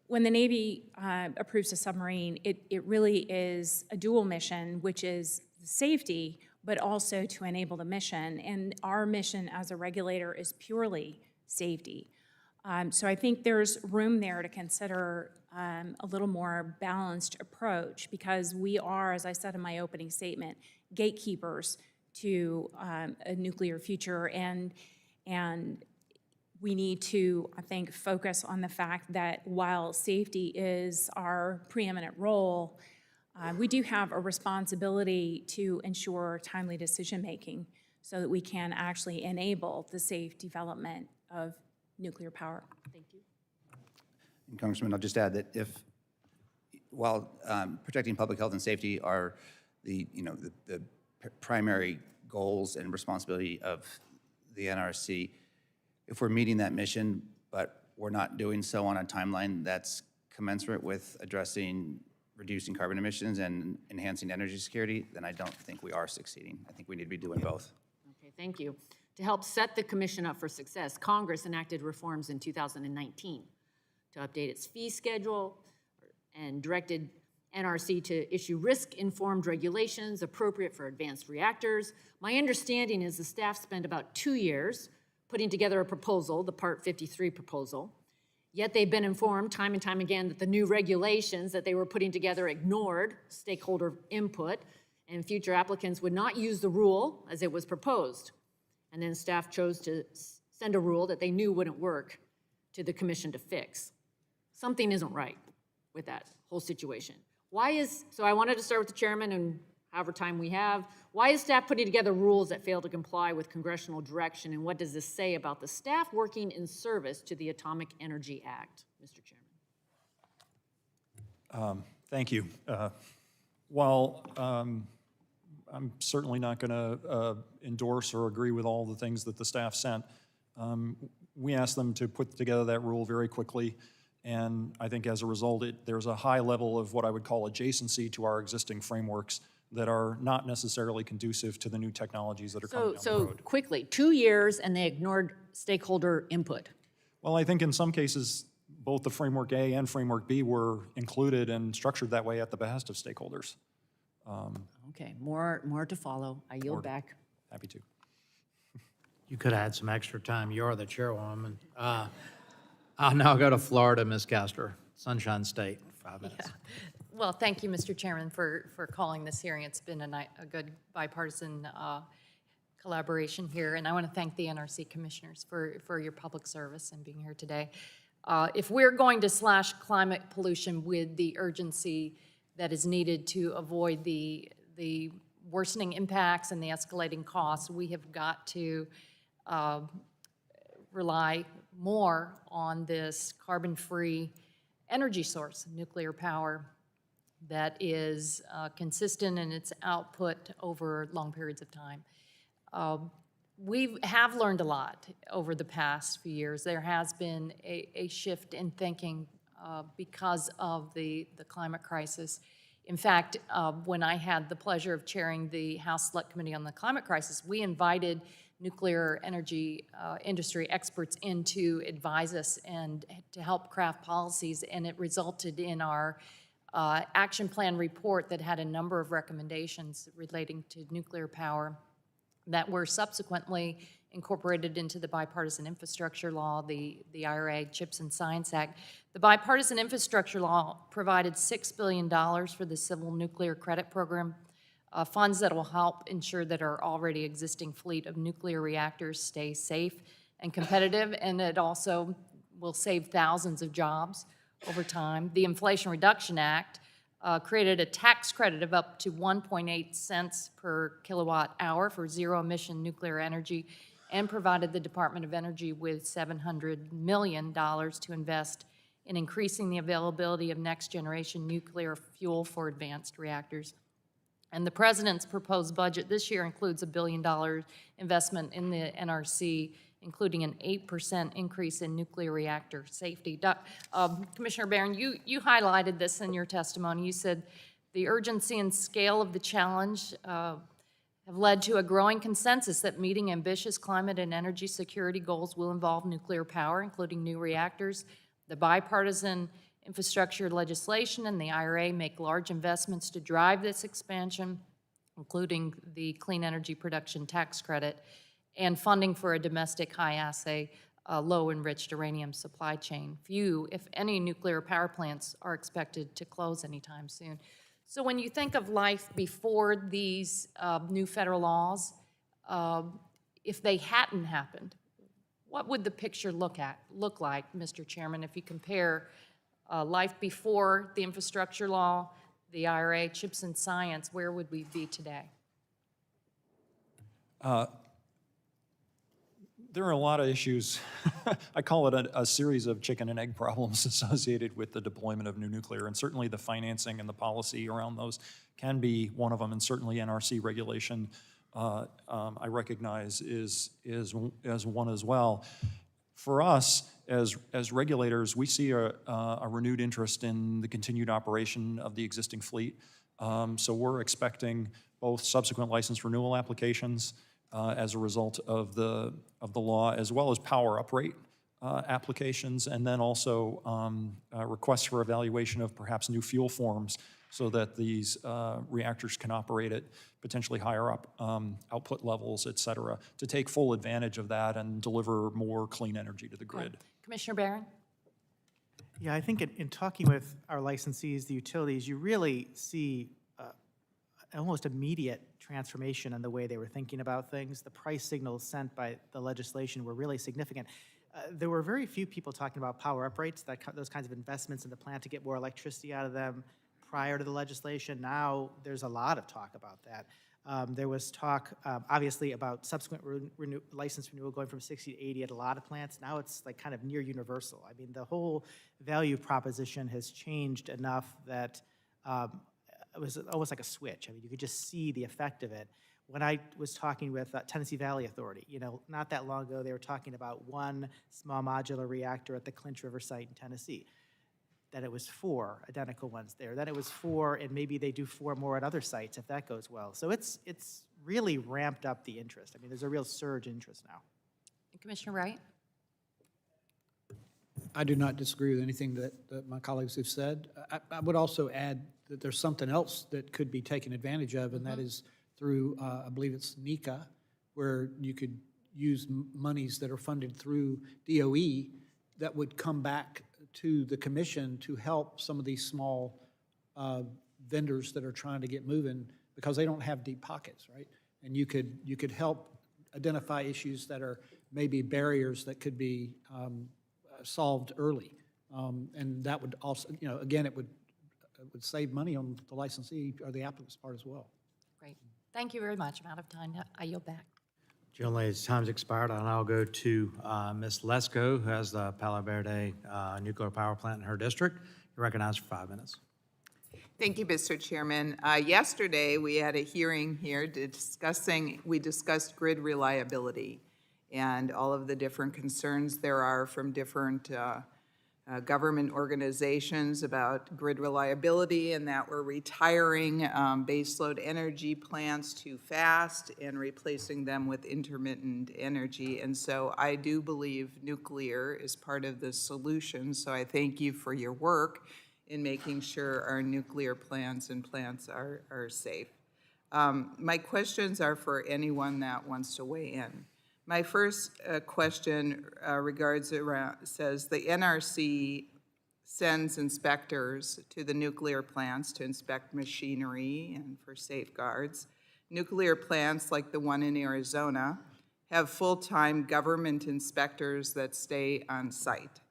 When the Navy approves a submarine, it really is a dual mission, which is safety, but also to enable the mission. And our mission as a regulator is purely safety. So I think there's room there to consider a little more balanced approach, because we are, as I said in my opening statement, gatekeepers to a nuclear future, and we need to, I think, focus on the fact that while safety is our preeminent role, we do have a responsibility to ensure timely decision-making so that we can actually enable the safe development of nuclear power. Thank you. And Congressman, I'll just add that while protecting public health and safety are the primary goals and responsibility of the NRC, if we're meeting that mission, but we're not doing so on a timeline that's commensurate with reducing carbon emissions and enhancing energy security, then I don't think we are succeeding. I think we need to be doing both. Okay, thank you. To help set the commission up for success, Congress enacted reforms in 2019 to update its fee schedule and directed NRC to issue risk-informed regulations appropriate for advanced reactors. My understanding is the staff spent about 2 years putting together a proposal, the Part 53 proposal, yet they've been informed time and time again that the new regulations that they were putting together ignored stakeholder input, and future applicants would not use the rule as it was proposed. And then staff chose to send a rule that they knew wouldn't work to the commission to fix. Something isn't right with that whole situation. So I wanted to start with the chairman, and however time we have, why is staff putting together rules that fail to comply with congressional direction, and what does this say about the staff working in service to the Atomic Energy Act, Mr. Chairman? Thank you. While I'm certainly not going to endorse or agree with all the things that the staff sent, we asked them to put together that rule very quickly, and I think as a result, there's a high level of what I would call adjacency to our existing frameworks that are not necessarily conducive to the new technologies that are coming down the road. So quickly, 2 years and they ignored stakeholder input. Well, I think in some cases, both the Framework A and Framework B were included and structured that way at the behest of stakeholders. Okay, more to follow. I yield back. Happy to. You could add some extra time. You are the chairwoman. I'll now go to Florida, Ms. Castor, Sunshine State, 5 minutes. Yeah. Well, thank you, Mr. Chairman, for calling this hearing. It's been a good bipartisan collaboration here, and I want to thank the NRC commissioners for your public service and being here today. If we're going to slash climate pollution with the urgency that is needed to avoid the worsening impacts and the escalating costs, we have got to rely more on this carbon-free energy source, nuclear power, that is consistent in its output over long periods of time. We have learned a lot over the past few years. There has been a shift in thinking because of the climate crisis. In fact, when I had the pleasure of chairing the House Select Committee on the Climate Crisis, we invited nuclear energy industry experts in to advise us and to help craft policies, and it resulted in our action plan report that had a number of recommendations relating to nuclear power that were subsequently incorporated into the Bipartisan Infrastructure Law, the IRA, CHIPS and Science Act. The Bipartisan Infrastructure Law provided $6 billion for the Civil Nuclear Credit Program, funds that will help ensure that our already existing fleet of nuclear reactors stay safe and competitive, and it also will save thousands of jobs over time. The Inflation Reduction Act created a tax credit of up to 1.8 cents per kilowatt hour for zero-emission nuclear energy, and provided the Department of Energy with $700 million to invest in increasing the availability of next-generation nuclear fuel for advanced reactors. And the President's proposed budget this year includes $1 billion investment in the NRC, including an 8% increase in nuclear reactor safety. Commissioner Barron, you highlighted this in your testimony. You said the urgency and scale of the challenge have led to a growing consensus that meeting ambitious climate and energy security goals will involve nuclear power, including new reactors. The bipartisan infrastructure legislation and the IRA make large investments to drive this expansion, including the Clean Energy Production Tax Credit and funding for a domestic high-assay, low-enriched uranium supply chain. Few, if any, nuclear power plants are expected to close anytime soon. So when you think of life before these new federal laws, if they hadn't happened, what would the picture look like, Mr. Chairman, if you compare life before the infrastructure law, the IRA, CHIPS and science, where would we be today? There are a lot of issues. I call it a series of chicken and egg problems associated with the deployment of new nuclear, and certainly the financing and the policy around those can be one of them, and certainly NRC regulation, I recognize is one as well. For us, as regulators, we see a renewed interest in the continued operation of the existing fleet. So we're expecting both subsequent license renewal applications as a result of the law, as well as power uprate applications, and then also requests for evaluation of perhaps new fuel forms so that these reactors can operate at potentially higher output levels, et cetera, to take full advantage of that and deliver more clean energy to the grid. Commissioner Barron? Yeah, I think in talking with our licensees, the utilities, you really see almost immediate transformation in the way they were thinking about things. The price signals sent by the legislation were really significant. There were very few people talking about power uprates, those kinds of investments in the plant to get more electricity out of them prior to the legislation. Now there's a lot of talk about that. There was talk, obviously, about subsequent license renewal going from 60 to 80 at a lot of plants. Now it's like kind of near universal. I mean, the whole value proposition has changed enough that it was almost like a switch. I mean, you could just see the effect of it. When I was talking with Tennessee Valley Authority, not that long ago, they were talking about one small modular reactor at the Clinch River site in Tennessee. That it was 4 identical ones there. Then it was 4, and maybe they do 4 more at other sites if that goes well. So it's really ramped up the interest. I mean, there's a real surge in interest now. Commissioner Wright? I do not disagree with anything that my colleagues have said. I would also add that there's something else that could be taken advantage of, and that is through, I believe it's NECA, where you could use monies that are funded through DOE that would come back to the commission to help some of these small vendors that are trying to get moving because they don't have deep pockets, right? And you could help identify issues that are maybe barriers that could be solved early. And that would also, again, it would save money on the licensee or the applicant's part as well. Great. Thank you very much. I'm out of time. I yield back. Generally, time's expired, and I'll go to Ms. Lesko, who has the Palo Verde nuclear power plant in her district. You're recognized for 5 minutes. Thank you, Mr. Chairman. Yesterday, we had a hearing here we discussed grid reliability and all of the different concerns there are from different government organizations about grid reliability and that we're retiring baseload energy plants too fast and replacing them with intermittent energy. And so I do believe nuclear is part of the solution. So I thank you for your work in making sure our nuclear plants are safe. My questions are for anyone that wants to weigh in. My first question says the NRC sends inspectors to the nuclear plants to inspect machinery and for safeguards. Nuclear plants like the one in Arizona have full-time government inspectors that stay on site.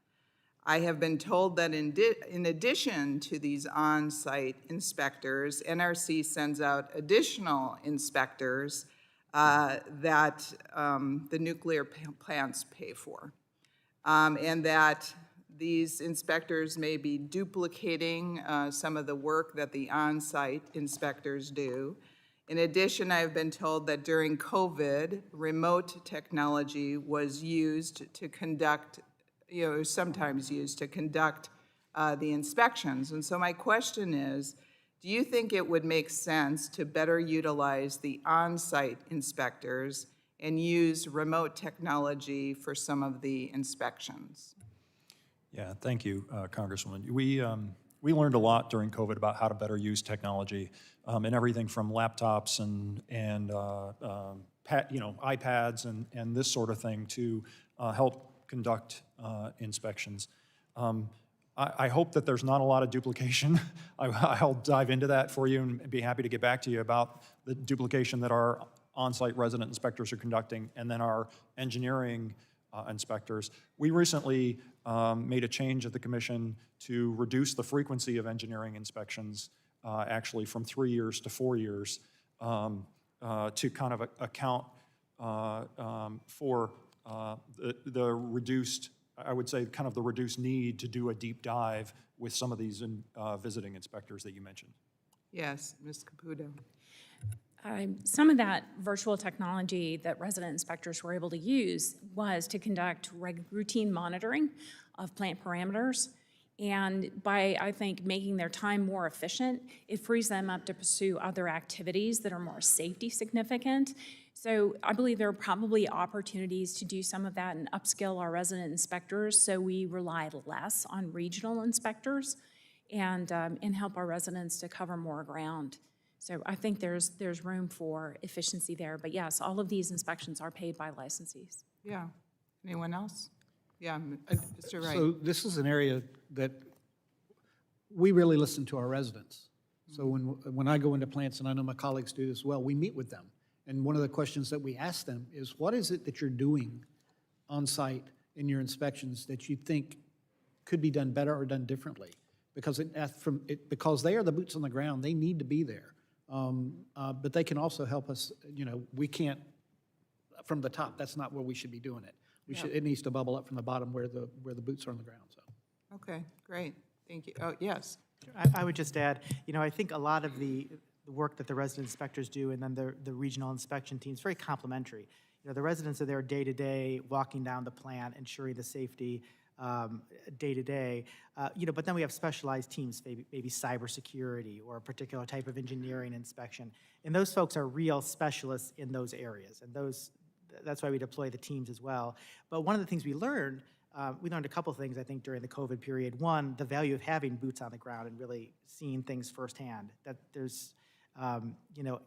I have been told that in addition to these on-site inspectors, NRC sends out additional inspectors that the nuclear plants pay for, and that these inspectors may be duplicating some of the work that the on-site inspectors do. In addition, I've been told that during COVID, remote technology was used to conduct, sometimes used to conduct the inspections. And so my question is, Do you think it would make sense to better utilize the on-site inspectors and use remote technology for some of the inspections? Yeah, thank you, Congresswoman. We learned a lot during COVID about how to better use technology in everything from laptops and iPads and this sort of thing to help conduct inspections. I hope that there's not a lot of duplication. I'll dive into that for you and be happy to get back to you about the duplication that our on-site resident inspectors are conducting and then our engineering inspectors. We recently made a change at the commission to reduce the frequency of engineering inspections actually from 3 years to 4 years to kind of account for the reduced, I would say, kind of the reduced need to do a deep dive with some of these visiting inspectors that you mentioned. Yes, Ms. Caputo. Some of that virtual technology that resident inspectors were able to use was to conduct routine monitoring of plant parameters. And by, I think, making their time more efficient, it frees them up to pursue other activities that are more safety significant. So I believe there are probably opportunities to do some of that and upskill our resident inspectors so we rely less on regional inspectors and help our residents to cover more ground. So I think there's room for efficiency there. But yes, all of these inspections are paid by licensees. Yeah. Anyone else? Yeah, Mr. Wright. So this is an area that we really listen to our residents. So when I go into plants, and I know my colleagues do as well, we meet with them. And one of the questions that we ask them is, what is it that you're doing on site in your inspections that you think could be done better or done differently? Because because they are the boots on the ground, they need to be there. But they can also help us, we can't, from the top, that's not where we should be doing it. It needs to bubble up from the bottom where the boots are on the ground, so. Okay, great. Thank you. Oh, yes. I would just add, I think a lot of the work that the resident inspectors do and then the regional inspection team is very complementary. The residents are there day to day, walking down the plant, ensuring the safety day to day. But then we have specialized teams, maybe cybersecurity or a particular type of engineering inspection. And those folks are real specialists in those areas. And that's why we deploy the teams as well. But one of the things we learned a couple things, I think, during the COVID period. One, the value of having boots on the ground and really seeing things firsthand. That there's,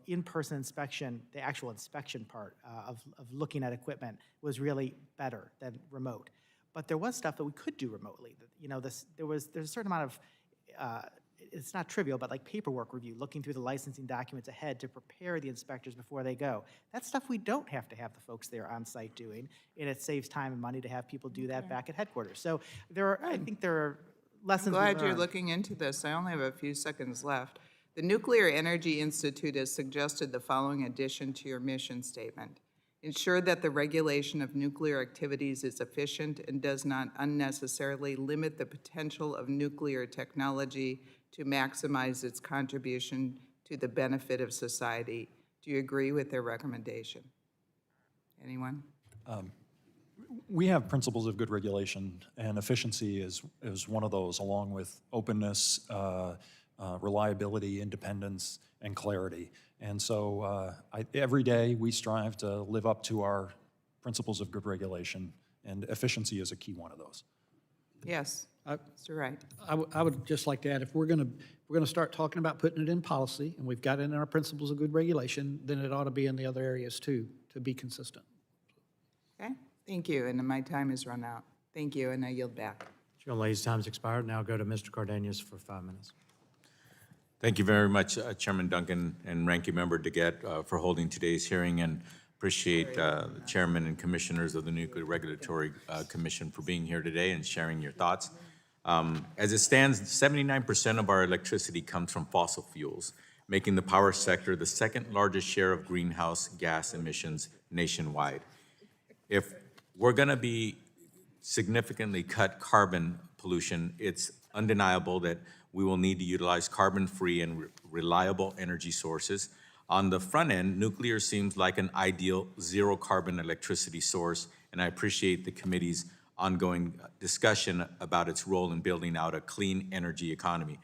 in-person inspection, the actual inspection part of looking at equipment was really better than remote. But there was stuff that we could do remotely. There's a certain amount of, it's not trivial, but like paperwork review, looking through the licensing documents ahead to prepare the inspectors before they go. That's stuff we don't have to have the folks there on site doing, and it saves time and money to have people do that back at headquarters. So I think there are lessons I'm we glad you're learned. looking into this. I only have a few seconds left. The Nuclear Energy Institute has suggested the following addition to your mission statement. Ensure that the regulation of nuclear activities is efficient and does not unnecessarily limit the potential of nuclear technology to maximize its contribution to the benefit of society. Do you agree with their recommendation? Anyone? We have principles of good regulation, and efficiency is one of those, along with openness, reliability, independence, and clarity. And so every day we strive to live up to our principles of good regulation, and efficiency is a key one of those. Yes, Mr. Wright. I would just like to add, if we're going to start talking about putting it in policy, and we've got it in our principles of good regulation, then it ought to be in the other areas too, to be consistent. Okay, thank you, and my time has run out. Thank you, and I yield back. Young lady's time's expired. Now go to Mr. Cardenas for 5 minutes. Thank you very much, Chairman Duncan and Ranking Member DeGette, for holding today's hearing, and appreciate the Chairman and Commissioners of the Nuclear Regulatory Commission for being here today and sharing your thoughts. As it stands, 79% of our electricity comes from fossil fuels, making the power sector the second largest share of greenhouse gas emissions nationwide. If we're going to be significantly cut carbon pollution, it's undeniable that we will need to utilize carbon-free and reliable energy sources. On the front end, nuclear seems like an ideal zero-carbon electricity source, and I appreciate the committee's ongoing discussion about its role in building out a clean energy economy.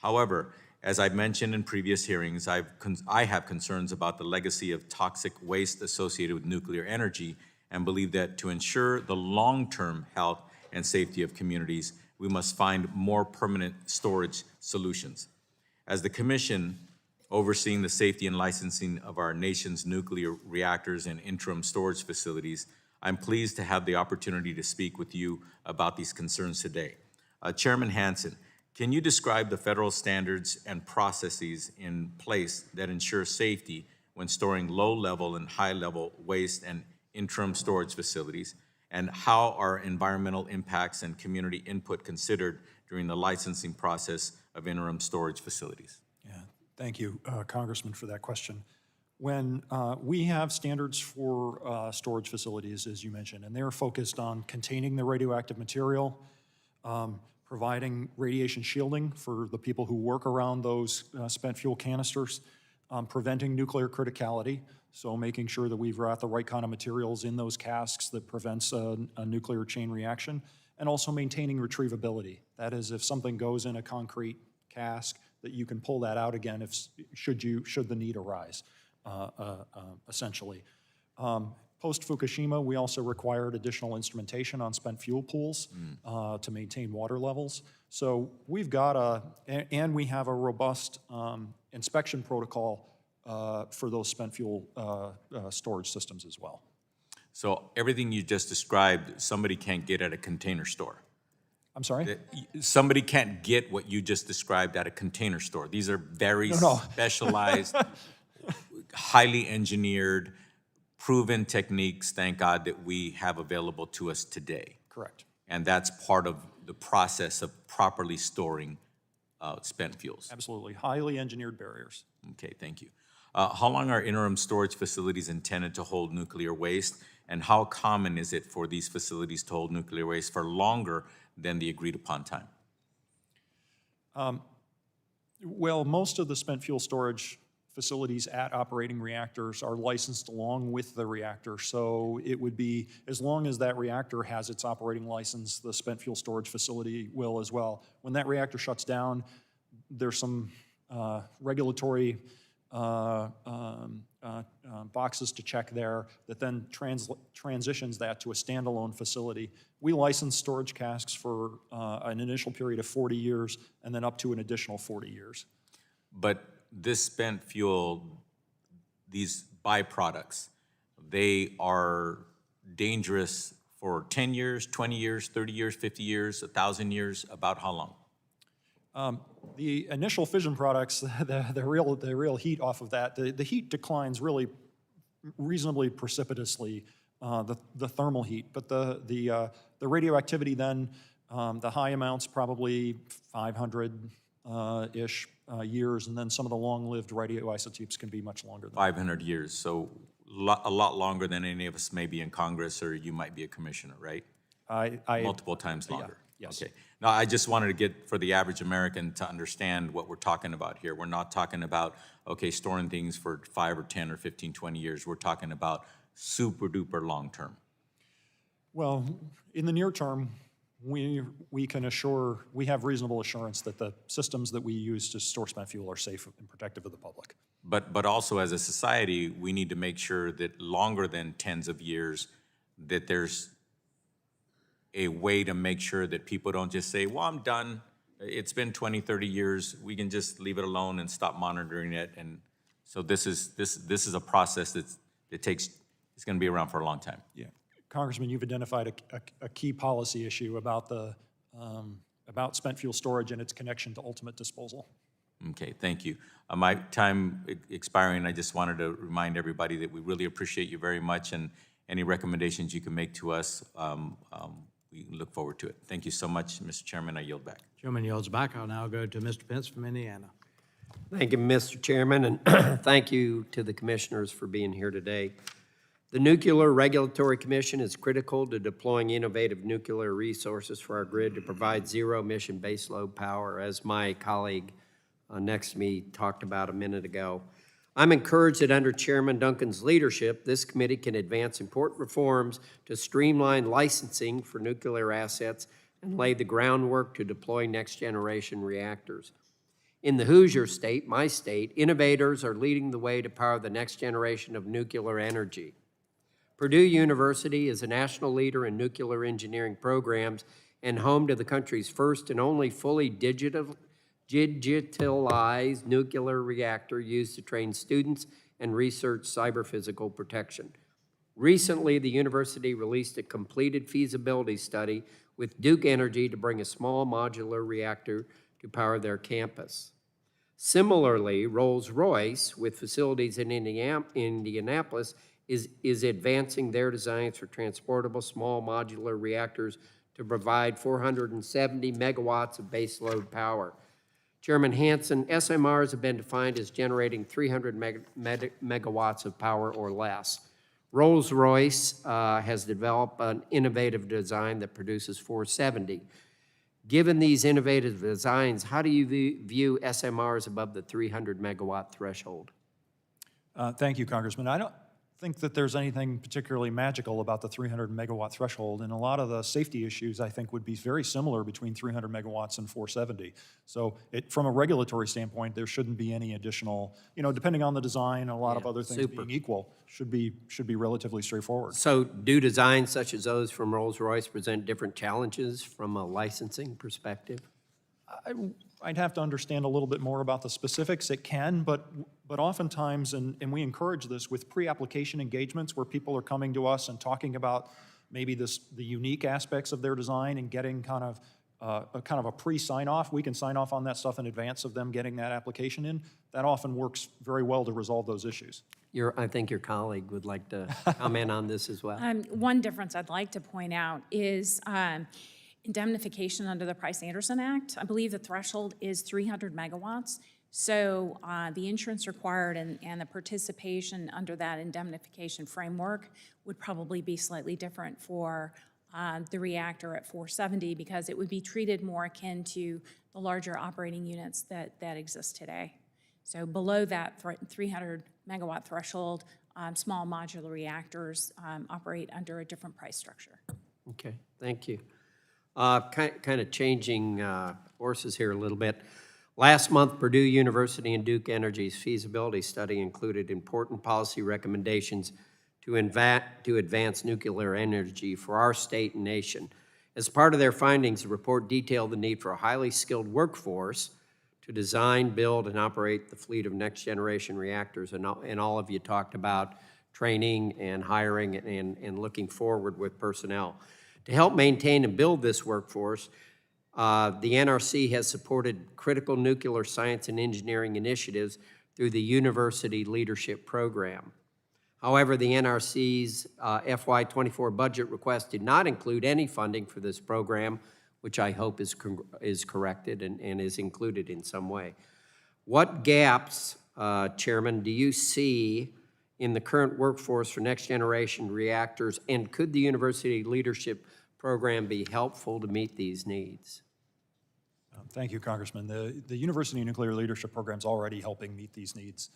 However, as I've mentioned in previous hearings, I have concerns about the legacy of toxic waste associated with nuclear energy and believe that to ensure the long-term health and safety of communities, we must find more permanent storage solutions. As the Commission overseeing the safety and licensing of our nation's nuclear reactors and interim storage facilities, I'm pleased to have the opportunity to speak with you about these concerns today. Chairman Hanson, can you describe the federal standards and processes in place that ensure safety when storing low-level and high-level waste and interim storage facilities, and how are environmental impacts and community input considered during the licensing process of interim storage facilities? Yeah, thank you, Congressman, for that question. When we have standards for storage facilities, as you mentioned, and they're focused on containing the radioactive material, providing radiation shielding for the people who work around those spent fuel canisters, preventing nuclear criticality, so making sure that we've got the right kind of materials in those casks that prevents a nuclear chain reaction, and also maintaining retrievability. That is, if something goes in a concrete cask, that you can pull that out again should the need arise, essentially. Post-Fukushima, we also required additional instrumentation on spent fuel pools to maintain water levels. So we've got and we have a robust inspection protocol for those spent fuel storage systems as well. So everything you just described, somebody can't get at a container store. I'm sorry? Somebody can't get what you just described at a container store. These are very specialized, highly engineered, proven techniques, thank God, that we have available to us today. Correct. And that's part of the process of properly storing spent fuels. Absolutely. Highly engineered barriers. Okay, thank you. How long are interim storage facilities intended to hold nuclear waste, and how common is it for these facilities to hold nuclear waste for longer than the agreed upon time? Well, most of the spent fuel storage facilities at operating reactors are licensed along with the reactor. So it would be, as long as that reactor has its operating license, the spent fuel storage facility will as well. When that reactor shuts down, there's some regulatory boxes to check there that then transitions that to a standalone facility. We license storage casks for an initial period of 40 years and then up to an additional 40 years. But this spent fuel, these byproducts, they are dangerous for 10 years, 20 years, 30 years, 50 years, 1,000 years, about how long? The initial fission products, the real heat off of that, the heat declines really reasonably precipitously, the thermal heat, but the radioactivity then, the high amounts probably 500-ish years, and then some of the long-lived radioisotopes can be much longer than 500 years, so a lot longer than any of us may be in Congress, or you might be a commissioner, right? Multiple times longer. Yeah, yes. Okay. Now, I just wanted to get, for the average American, to understand what we're talking about here. We're not talking about, okay, storing things for 5 or 10 or 15, 20 years. We're talking about super duper long term. Well, in the near term, we have reasonable assurance that the systems that we use to store spent fuel are safe and protective of the public. But also as a society, we need to make sure that longer than tens of years, that there's a way to make sure that people don't just say, well, I'm done. It's been 20, 30 years. We can just leave it alone and stop monitoring it. And so this is a process it's going to be around for a long time. Yeah. Congressman, you've identified a key policy issue about about spent fuel storage and its connection to ultimate disposal. Okay, thank you. My time expiring, I just wanted to remind everybody that we really appreciate you very much, and any recommendations you can make to us, we look forward to it. Thank you so much, Mr. Chairman. I yield back. Chairman yields back. I'll now go to Mr. Pence from Indiana. Thank you, Mr. Chairman, and thank you to the commissioners for being here today. The Nuclear Regulatory Commission is critical to deploying innovative nuclear resources for our grid to provide zero-emission baseload power, as my colleague next to me talked about a minute ago. I'm encouraged that under Chairman Duncan's leadership, this committee can advance important reforms to streamline licensing for nuclear assets and lay the groundwork to deploy next-generation reactors. In the Hoosier state, my state, innovators are leading the way to power the next generation of nuclear energy. Purdue University is a national leader in nuclear engineering programs and home to the country's first and only fully digitalized nuclear reactor used to train students and research cyber-physical protection. Recently, the university released a completed feasibility study with Duke Energy to bring a small modular reactor to power their campus. Similarly, Rolls-Royce, with facilities in Indianapolis, is advancing their designs for transportable small modular reactors to provide 470 megawatts of baseload power. Chairman Hanson, SMRs have been defined as generating 300 megawatts of power or less. Rolls-Royce has developed an innovative design that produces 470. Given these innovative designs, how do you view SMRs above the 300 megawatt threshold? Thank you, Congressman. I don't think that there's anything particularly magical about the 300 megawatt threshold, and a lot of the safety issues I think would be very similar between 300 megawatts and 470. So from a regulatory standpoint, there shouldn't be any additional, depending on the design, a lot of other things being equal, should be relatively straightforward. So do designs such as those from Rolls-Royce present different challenges from a licensing perspective? I'd have to understand a little bit more about the specifics. It can, but oftentimes, and we encourage this with pre-application engagements where people are coming to us and talking about maybe the unique aspects of their design and getting kind of a pre-sign-off. We can sign off on that stuff in advance of them getting that application in. That often works very well to resolve those issues. I think your colleague would like to comment on this as well. One difference I'd like to point out is indemnification under the Price-Anderson Act. I believe the threshold is 300 megawatts. So the insurance required and the participation under that indemnification framework would probably be slightly different for the reactor at 470 because it would be treated more akin to the larger operating units that exist today. So below that 300 megawatt threshold, small modular reactors operate under a different price structure. Okay, thank you. Kind of changing horses here a little bit. Last month, Purdue University and Duke Energy's feasibility study included important policy recommendations to advance nuclear energy for our state and nation. As part of their findings, the report detailed the need for a highly skilled workforce to design, build, and operate the fleet of next-generation reactors. And all of you talked about training and hiring and looking forward with personnel. To help maintain and build this workforce, the NRC has supported critical nuclear science and engineering initiatives through the University Leadership Program. However, the NRC's FY24 budget request did not include any funding for this program, which I hope is corrected and is included in some way. What gaps, Chairman, do you see in the current workforce for next-generation reactors, and could the University Leadership Program be helpful to meet these needs? Thank you, Congressman. The University Nuclear Leadership Program is already helping meet these needs.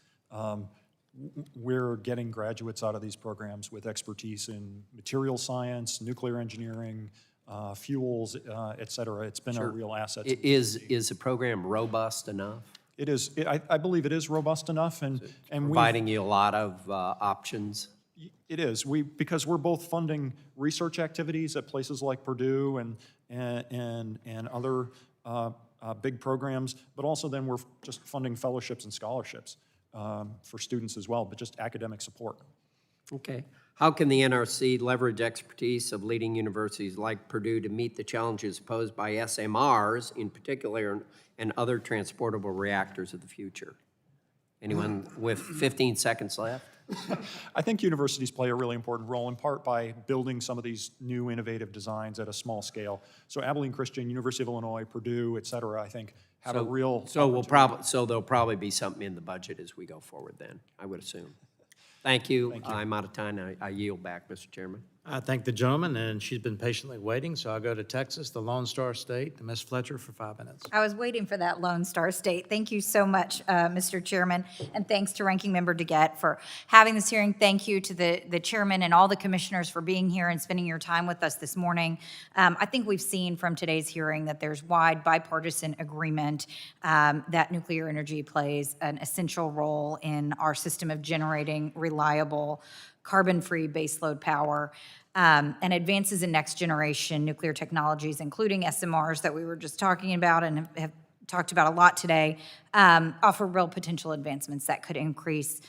We're getting graduates out of these programs with expertise in material science, nuclear engineering, fuels, et cetera. It's been a real asset. Is the program robust enough? It is. I believe it is robust enough, and providing you a lot of options. It is. Because we're both funding research activities at places like Purdue and other big programs, but also then we're just funding fellowships and scholarships for students as well, but just academic support. Okay. How can the NRC leverage expertise of leading universities like Purdue to meet the challenges posed by SMRs in particular and other transportable reactors of the future? Anyone with 15 seconds left? I think universities play a really important role, in part by building some of these new innovative designs at a small scale. So Abilene Christian, University of Illinois, Purdue, et cetera, I think have a real So there'll probably be something in the budget as we go forward then, I would assume. Thank you. I'm out of time. I yield back, Mr. Chairman. I thank the gentleman, and she's been patiently waiting, so I'll go to Texas, the Lone Star State, to Ms. Fletcher for 5 minutes. I was waiting for that Lone Star State. Thank you so much, Mr. Chairman, and thanks to Ranking Member DeGette for having this hearing. Thank you to the chairman and all the commissioners for being here and spending your time with us this morning. I think we've seen from today's hearing that there's wide bipartisan agreement that nuclear energy plays an essential role in our system of generating reliable, carbon-free baseload power. And advances in next-generation nuclear technologies, including SMRs that we were just talking about and have talked about a lot today, offer real potential advancements that could increase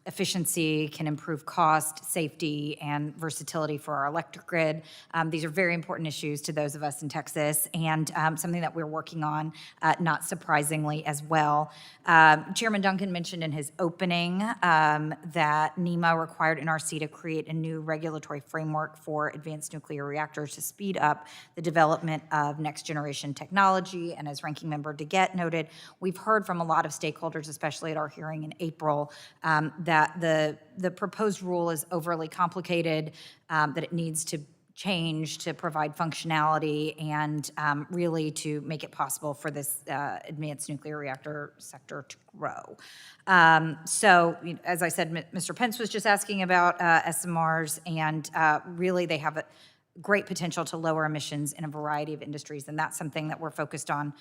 efficiency, can improve cost, safety, and versatility for our electric grid. These are very important issues to those of us in Texas, and something that we're working on, not surprisingly, as well. Chairman Duncan mentioned in his opening that NEMA required NRC to create a new regulatory framework for advanced nuclear reactors to speed up the development of next-generation technology. And as Ranking Member DeGette noted, we've heard from a lot of stakeholders, especially at our hearing in April, that the proposed rule is overly complicated, that it needs to change to provide functionality and really to make it possible for this advanced nuclear reactor sector to grow. So, as I said, Mr. Pence was just asking about SMRs, and really they have a great potential to lower emissions in a variety of industries, and that's something that we're focused on,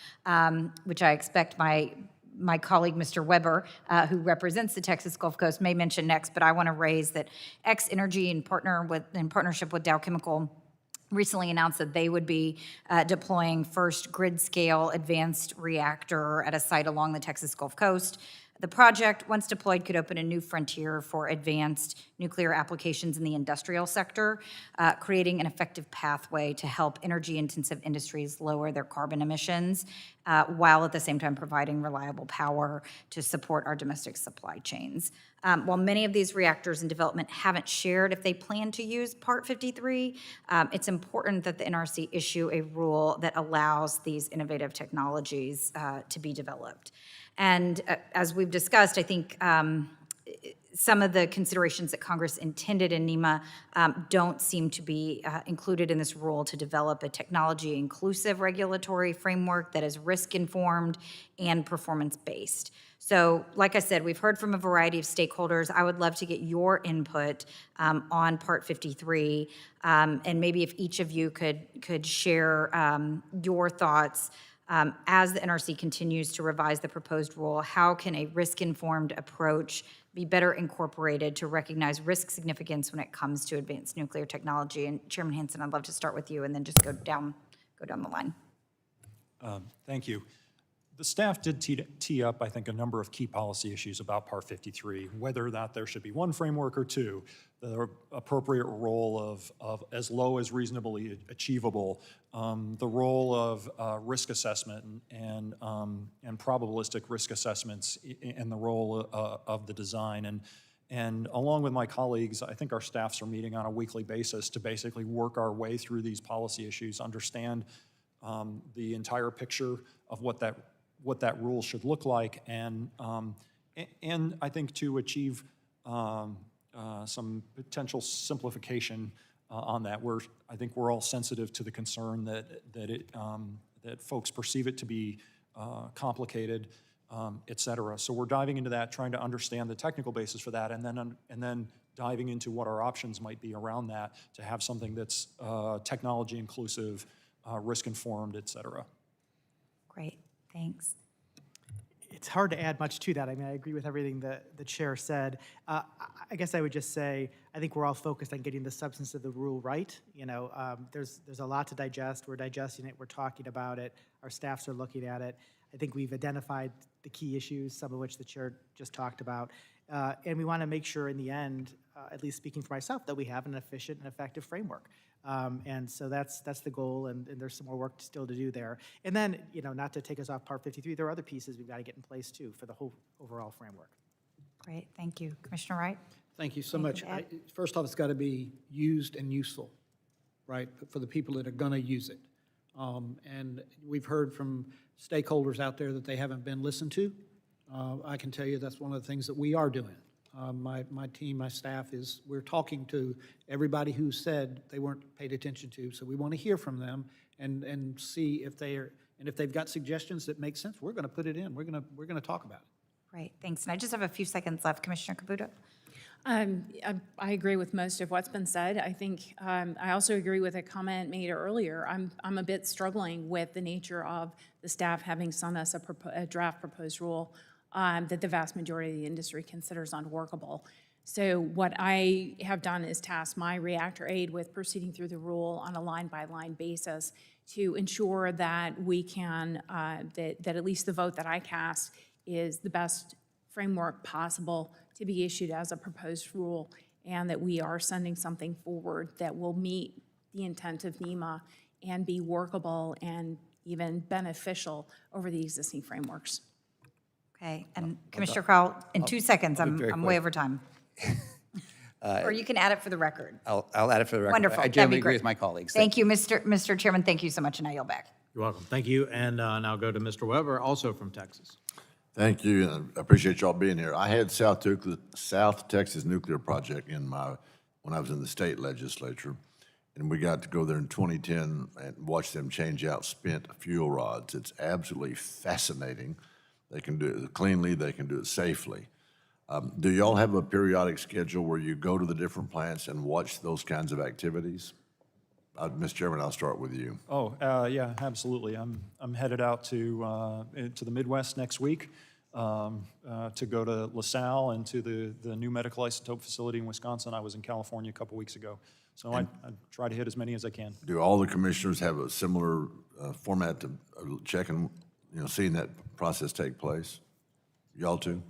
which I expect my colleague, Mr. Weber, who represents the Texas Gulf Coast, may mention next, but I want to raise that X Energy, in partnership with Dow Chemical, recently announced that they would be deploying first grid-scale advanced reactor at a site along the Texas Gulf Coast. The project, once deployed, could open a new frontier for advanced nuclear applications in the industrial sector, creating an effective pathway to help energy-intensive industries lower their carbon emissions, while at the same time providing reliable power to support our domestic supply chains. While many of these reactors in development haven't shared if they plan to use Part 53, it's important that the NRC issue a rule that allows these innovative technologies to be developed. And as we've discussed, I think some of the considerations that Congress intended in NEMA don't seem to be included in this rule to develop a technology-inclusive regulatory framework that is risk-informed and performance-based. So, like I said, we've heard from a variety of stakeholders. I would love to get your input on Part 53, and maybe if each of you could share your thoughts. As the NRC continues to revise the proposed rule, how can a risk-informed approach be better incorporated to recognize risk significance when it comes to advanced nuclear technology? And Chairman Hanson, I'd love to start with you and then just go down the line. Thank you. The staff did tee up, I think, a number of key policy issues about Part 53, whether or not there should be one framework or two, the appropriate role of as low as reasonably achievable, the role of risk assessment and probabilistic risk assessments, and the role of the design. And along with my colleagues, I think our staffs are meeting on a weekly basis to basically work our way through these policy issues, understand the entire picture of what that rule should look like, and I think to achieve some potential simplification on that. I think we're all sensitive to the concern that folks perceive it to be complicated, et cetera. So we're diving into that, trying to understand the technical basis for that, and then diving into what our options might be around that to have something that's technology inclusive, risk informed, et cetera. Great, thanks. It's hard to add much to that. I mean, I agree with everything that the chair said. I guess I would just say, I think we're all focused on getting the substance of the rule right. There's a lot to digest. We're digesting it. We're talking about it. Our staffs are looking at it. I think we've identified the key issues, some of which the chair just talked about. And we want to make sure in the end, at least speaking for myself, that we have an efficient and effective framework. And so that's the goal, and there's some more work still to do there. And then, not to take us off Part 53, there are other pieces we've got to get in place too for the whole overall framework. Great, thank you. Commissioner Wright? Thank you so much. First off, it's got to be used and useful, right, for the people that are going to use it. And we've heard from stakeholders out there that they haven't been listened to. I can tell you that's one of the things that we are doing. My team, my staff we're talking to everybody who said they weren't paid attention to, so we want to hear from them and see if and if they've got suggestions that make sense, we're going to put it in. We're going to talk about it. Great, thanks. And I just have a few seconds left. Commissioner Caputo? I agree with most of what's been said. I think I also agree with a comment made earlier. I'm a bit struggling with the nature of the staff having sent us a draft proposed rule that the vast majority of the industry considers unworkable. So what I have done is task my reactor aide with proceeding through the rule on a line-by-line basis to ensure that we can, that at least the vote that I cast is the best framework possible to be issued as a proposed rule, and that we are sending something forward that will meet the intent of NEMA and be workable and even beneficial over the existing frameworks. Okay, and Commissioner Crowell, in 2 seconds, I'll be very I'm quick. way over time. Or you can add it for the record. I'll add it for the record. Wonderful, I that'd generally be agree great. with my colleagues. Thank you, Mr. Chairman, thank you so much, and I yield back. You're welcome. Thank you. And now go to Mr. Weber, also from Texas. Thank you, and I appreciate y'all being here. I had South Texas Nuclear Project when I was in the state legislature, and we got to go there in 2010 and watch them change out spent fuel rods. It's absolutely fascinating. They can do it cleanly, they can do it safely. Do y'all have a periodic schedule where you go to the different plants and watch those kinds of activities? Mr. Chairman, I'll start with you. Oh, yeah, absolutely. I'm headed out to the Midwest next week to go to LaSalle and to the new medical isotope facility in Wisconsin. I was in California a couple weeks ago. So I try to hit as many as I can. Do all the commissioners have a similar format to checking, seeing that process take place? Y'all too?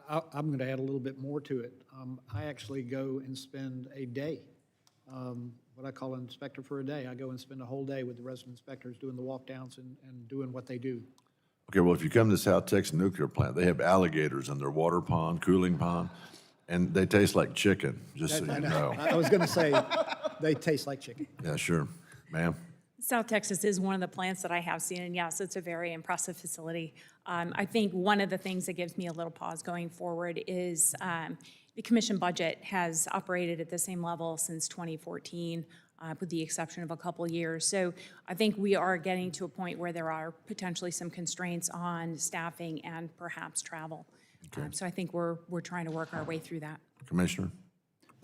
I'm going to add a little bit more to it. I actually go and spend a day, what I call an inspector for a day. I go and spend a whole day with the resident inspectors doing the walkdowns and doing what they do. Okay, well, if you come to South Texas Nuclear Plant, they have alligators in their water pond, cooling pond, and they taste like chicken, just so you know. I was going to say, they taste like chicken. Yeah, sure. Ma'am? South Texas is one of the plants that I have seen, and yes, it's a very impressive facility. I think one of the things that gives me a little pause going forward is the commission budget has operated at the same level since 2014, with the exception of a couple years. So I think we are getting to a point where there are potentially some constraints on staffing and perhaps travel. So I think we're trying to work our way through that. Commissioner?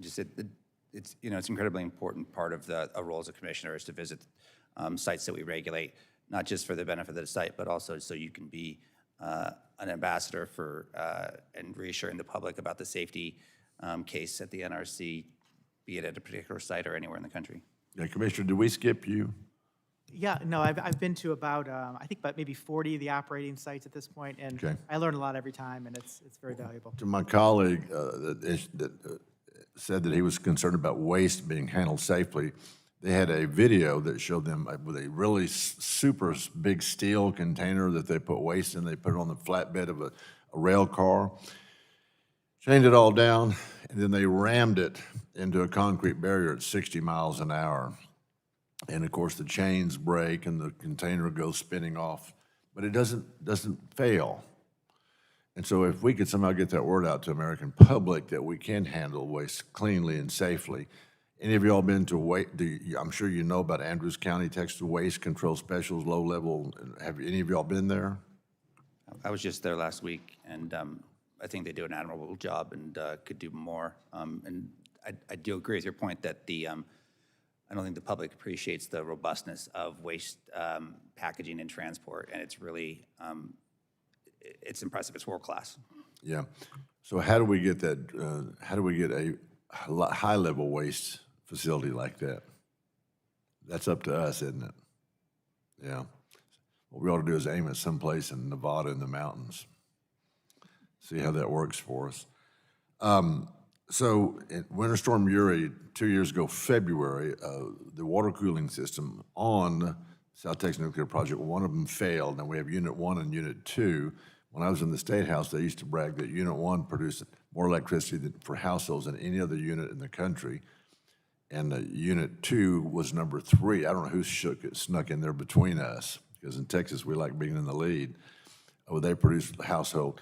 Just it's it's incredibly important part of the role as a commissioner is to visit sites that we regulate, not just for the benefit of the site, but also so you can be an ambassador for and reassuring the public about the safety case at the NRC, be it at a particular site or anywhere in the country. Yeah, Commissioner, did we skip you? Yeah, no, I've been to about, I think about maybe 40 of the operating sites at this point, and Okay. I learn a lot every time, and it's very valuable. To my colleague that said that he was concerned about waste being handled safely, they had a video that showed them with a really super big steel container that they put waste in. They put it on the flatbed of a rail car, chained it all down, and then they rammed it into a concrete barrier at 60 miles an hour. And of course, the chains break and the container goes spinning off, but it doesn't fail. And so if we could somehow get that word out to the American public that we can handle waste cleanly and safely. Any of y'all been to I'm sure you know about Andrews County, Texas Waste Control Specials, low level. Have any of y'all been there? I was just there last week, and I think they do an admirable job and could do more. And I do agree with your point that I don't think the public appreciates the robustness of waste packaging and transport, and it's really, it's impressive. It's world class. Yeah. So how do we get that? How do we get a high level waste facility like that? That's up to us, isn't it? Yeah. What we ought to do is aim at someplace in Nevada in the mountains. See how that works for us. So in Winter Storm Uri 2 years ago, February, the water cooling system on South Texas Nuclear Project, one of them failed. Now we have Unit 1 and Unit 2. When I was in the State House, they used to brag that Unit 1 produced more electricity for households than any other unit in the country. And Unit 2 was number 3. I don't know who snuck in there between us, because in Texas we like being in the lead. They produced household.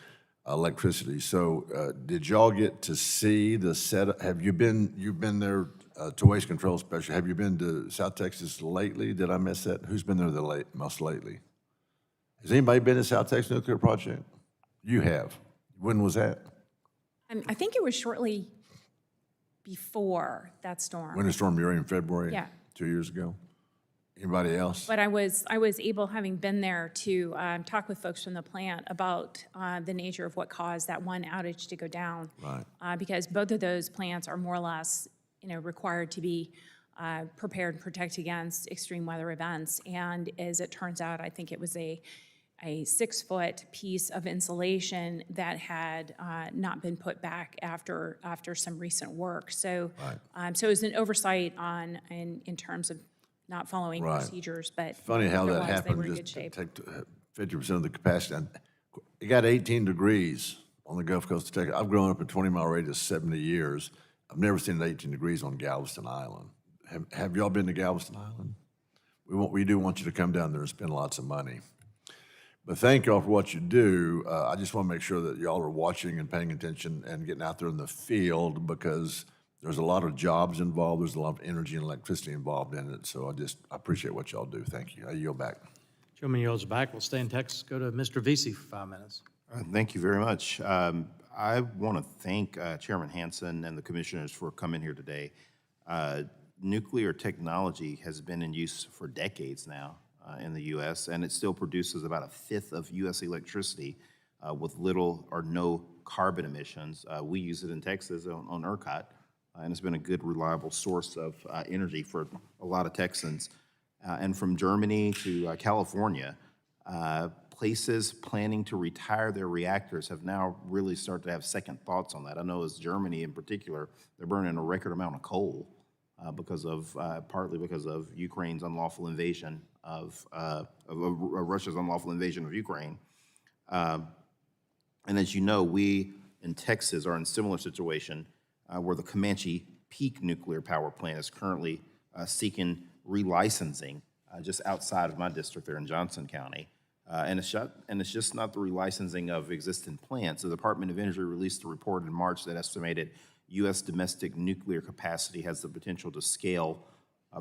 electricity. So did y'all get to see the setup? You've been there to Waste Control Special. Have you been to South Texas lately? Did I miss that? Who's been there most lately? Has anybody been to South Texas Nuclear Project? You have. When was that? I think it was shortly before that storm. Winter Storm Uri in February? Yeah. 2 years ago? Anybody else? But I was able, having been there, to talk with folks from the plant about the nature of what caused that one outage to go down. Right. Because both of those plants are more or less, required to be prepared and protect against extreme weather events. And as it turns out, I think it was a 6-foot piece of insulation that had not been put back after some recent work. So, so it was an oversight in terms of not following procedures, but Funny how that otherwise they happened. were in good Just shape. take 50% of the capacity. And it got 18 degrees on the Gulf Coast of Texas. I've grown up in 20-mile radius 70 years. I've never seen it 18 degrees on Galveston Island. Have y'all been to Galveston Island? We do want you to come down there and spend lots of money. But thank y'all for what you do. I just want to make sure that y'all are watching and paying attention and getting out there in the field, because there's a lot of jobs involved. There's a lot of energy and electricity involved in it. So I appreciate what y'all do. Thank you. I yield back. Chairman yields back. We'll stay in Texas. Go to Mr. Vesey for 5 minutes. Thank you very much. I want to thank Chairman Hanson and the commissioners for coming here today. Nuclear technology has been in use for decades now in the U.S., and it still produces about 1/5 of U.S. electricity with little or no carbon emissions. We use it in Texas on ERCOT, and it's been a good, reliable source of energy for a lot of Texans. And from Germany to California, places planning to retire their reactors have now really started to have second thoughts on that. I know as Germany in particular, they're burning a record amount of coal partly because of Ukraine's unlawful invasion of Russia's unlawful invasion of Ukraine. And as you know, we in Texas are in a similar situation where the Comanche Peak nuclear power plant is currently seeking relicensing just outside of my district there in Johnson County. And it's just not the relicensing of existing plants. The Department of Energy released a report in March that estimated U.S. domestic nuclear capacity has the potential to scale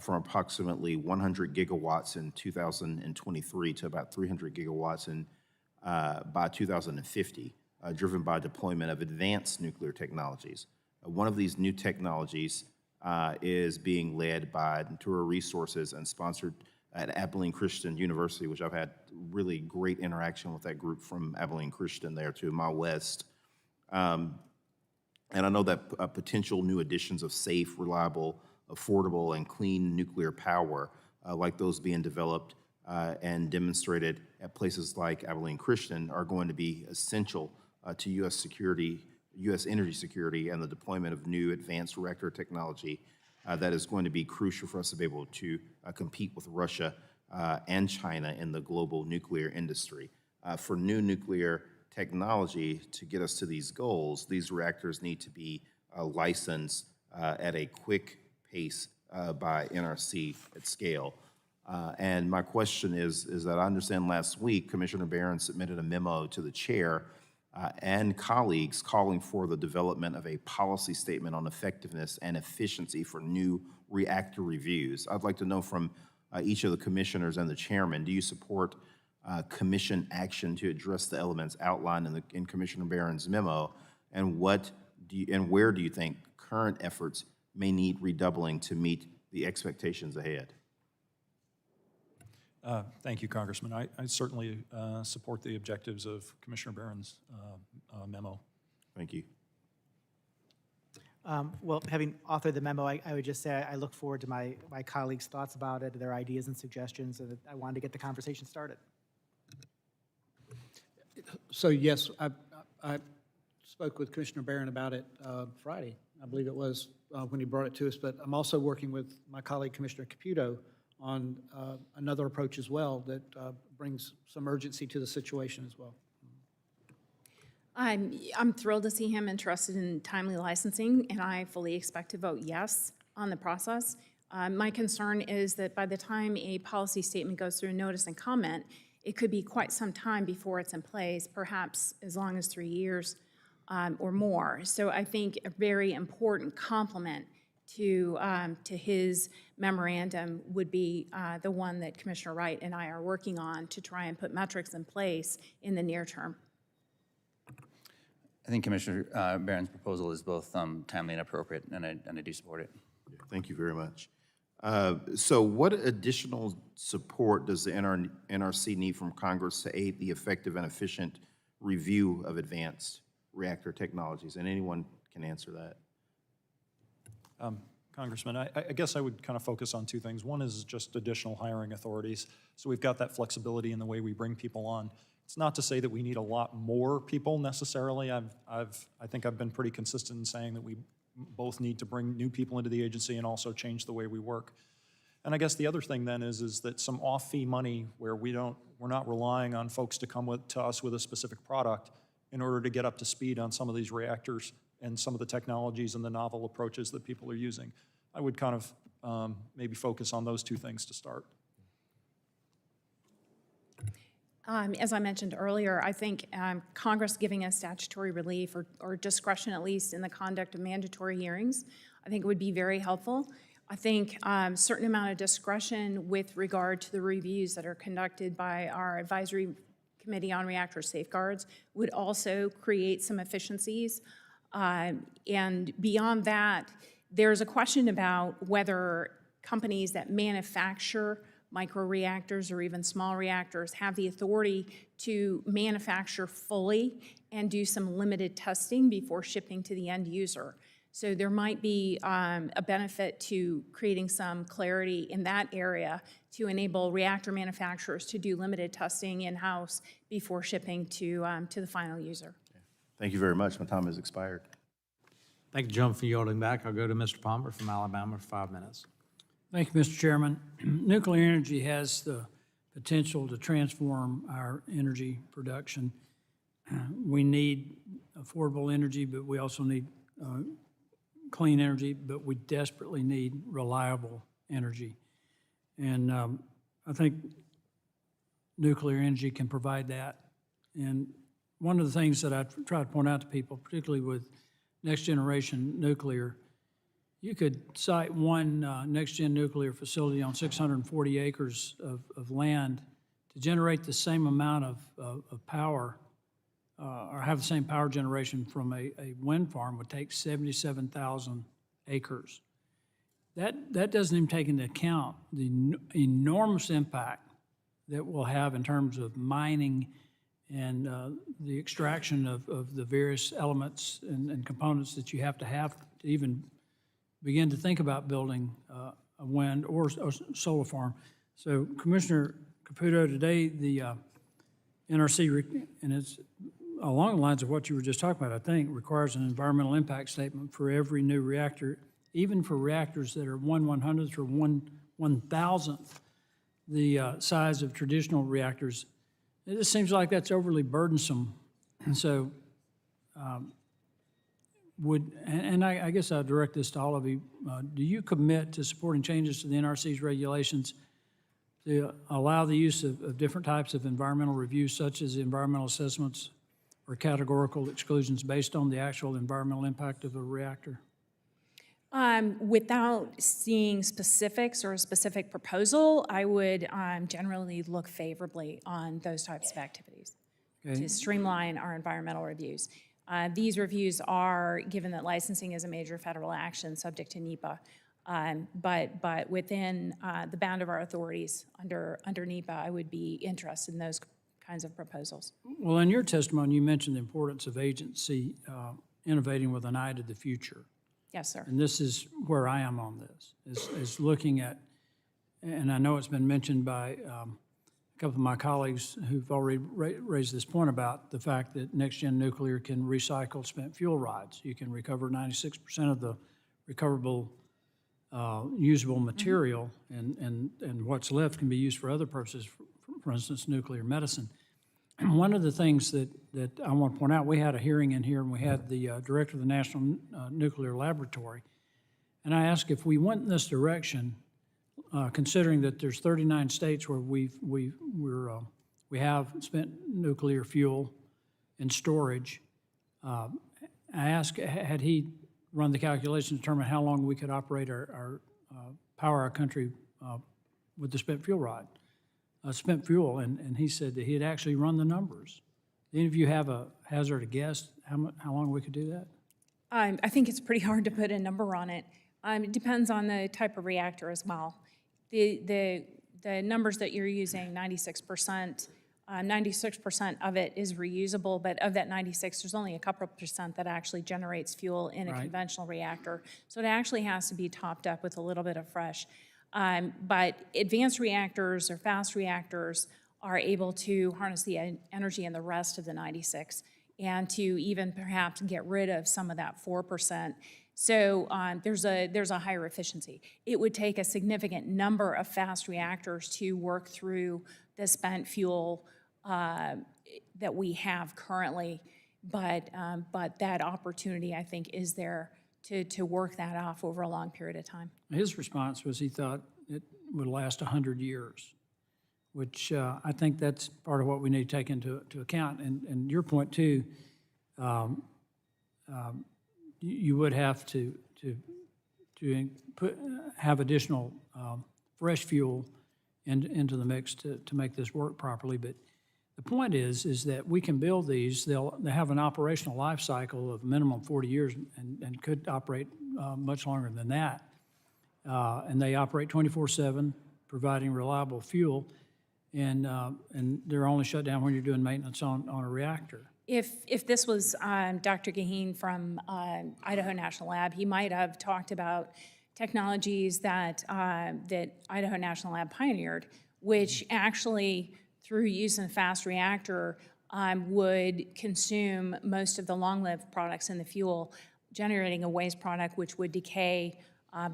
from approximately 100 gigawatts in 2023 to about 300 gigawatts by 2050, driven by deployment of advanced nuclear technologies. One of these new technologies is being led by Natura Resources and sponsored at Abilene Christian University, which I've had really great interaction with that group from Abilene Christian there to my west. And I know that potential new additions of safe, reliable, affordable, and clean nuclear power, like those being developed and demonstrated at places like Abilene Christian, are going to be essential to U.S. security, U.S. energy security, and the deployment of new advanced reactor technology that is going to be crucial for us to be able to compete with Russia and China in the global nuclear industry. For new nuclear technology to get us to these goals, these reactors need to be licensed at a quick pace by NRC at scale. And my question is that I understand last week Commissioner Barron submitted a memo to the chair and colleagues calling for the development of a policy statement on effectiveness and efficiency for new reactor reviews. I'd like to know from each of the commissioners and the chairman, do you support commission action to address the elements outlined in Commissioner Barron's memo, and where do you think current efforts may need redoubling to meet the expectations ahead? Thank you, Congressman. I certainly support the objectives of Commissioner Barron's memo. Thank you. Well, having authored the memo, I would just say I look forward to my colleagues' thoughts about it, their ideas and suggestions, and I wanted to get the conversation started. So yes, I spoke with Commissioner Barron about it Friday, I believe it was, when he brought it to us, but I'm also working with my colleague Commissioner Caputo on another approach as well that brings some urgency to the situation as well. I'm thrilled to see him interested in timely licensing, and I fully expect to vote yes on the process. My concern is that by the time a policy statement goes through notice and comment, it could be quite some time before it's in place, perhaps as long as 3 years or more. So I think a very important complement to his memorandum would be the one that Commissioner Wright and I are working on to try and put metrics in place in the near term. I think Commissioner Barron's proposal is both timely and appropriate, and I do support it. Thank you very much. So what additional support does the NRC need from Congress to aid the effective and efficient review of advanced reactor technologies? And anyone can answer that. Congressman, I guess I would kind of focus on two things. One is just additional hiring authorities. So we've got that flexibility in the way we bring people on. It's not to say that we need a lot more people necessarily. I think I've been pretty consistent in saying that we both need to bring new people into the agency and also change the way we work. And I guess the other thing then is that some off-fee money where we're not relying on folks to come to us with a specific product in order to get up to speed on some of these reactors and some of the technologies and the novel approaches that people are using. I would kind of maybe focus on those two things to start. As I mentioned earlier, I think Congress giving us statutory relief or discretion, at least in the conduct of mandatory hearings, I think would be very helpful. I think a certain amount of discretion with regard to the reviews that are conducted by our Advisory Committee on Reactor Safeguards would also create some efficiencies. And beyond that, there's a question about whether companies that manufacture microreactors or even small reactors have the authority to manufacture fully and do some limited testing before shipping to the end user. So there might be a benefit to creating some clarity in that area to enable reactor manufacturers to do limited testing in-house before shipping to the final user. Thank you very much. My time has expired. Thank you, gentlemen, for yielding back. I'll go to Mr. Palmer from Alabama for 5 minutes. Thank you, Mr. Chairman. Nuclear energy has the potential to transform our energy production. We need affordable energy, but we also need clean energy, but we desperately need reliable energy. And I think nuclear energy can provide that. And one of the things that I try to point out to people, particularly with next generation nuclear, you could cite one next-gen nuclear facility on 640 acres of land to generate the same amount of power or have the same power generation from a wind farm would take 77,000 acres. That doesn't even take into account the enormous impact that we'll have in terms of mining and the extraction of the various elements and components that you have to even begin to think about building a wind or solar farm. So Commissioner Caputo, today the NRC, and it's along the lines of what you were just talking about, I think, requires an environmental impact statement for every new reactor, even for reactors that are 1/100th or 1/1000th the size of traditional reactors. It just seems like that's overly burdensome. And so I guess I'll direct this to all of you. Do you commit to supporting changes to the NRC's regulations to allow the use of different types of environmental reviews, such as environmental assessments or categorical exclusions based on the actual environmental impact of a reactor? Without seeing specifics or a specific proposal, I would generally look favorably on those types of activities to streamline our environmental reviews. These reviews are, given that licensing is a major federal action subject to NEPA, but within the bound of our authorities under NEPA, I would be interested in those kinds of proposals. Well, in your testimony, you mentioned the importance of agency innovating with an eye to the future. Yes, sir. And this is where I am on this, is looking at, and I know it's been mentioned by a couple of my colleagues who've already raised this point about the fact that next-gen nuclear can recycle spent fuel rods. You can recover 96% of the recoverable usable material, and what's left can be used for other purposes, for instance, nuclear medicine. And one of the things that I want to point out, we had a hearing in here, and we had the director of the National Nuclear Laboratory, and I asked if we went in this direction, considering that there's 39 states where we're We have spent nuclear fuel in storage. I asked, had he run the calculation to determine how long we could operate power our country with the spent fuel rod, spent fuel, and he said that he had actually run the numbers. Do any of you have a hazard, a guess, how long we could do that? I think it's pretty hard to put a number on it. It depends on the type of reactor as well. The numbers that you're using, 96%, 96% of it is reusable, but of that 96, there's only a couple of percent that actually generates fuel in a conventional reactor. So it actually has to be topped up with a little bit of fresh. But advanced reactors or fast reactors are able to harness the energy in the rest of the 96 and to even perhaps get rid of some of that 4%. So there's a higher efficiency. It would take a significant number of fast reactors to work through the spent fuel that we have currently, but that opportunity, I think, is there to work that off over a long period of time. His response was he thought it would last 100 years, which I think that's part of what we need to take into account. And your point, too, you would have to have additional fresh fuel into the mix to make this work properly. But the point is that we can build these. They have an operational life cycle of minimum 40 years and could operate much longer than that. And they operate 24/7, providing reliable fuel. And they're only shut down when you're doing maintenance on a reactor. If this was Dr. Gaheen from Idaho National Lab, he might have talked about technologies that Idaho National Lab pioneered, which actually, through use in a fast reactor, would consume most of the long-lived products in the fuel, generating a waste product which would decay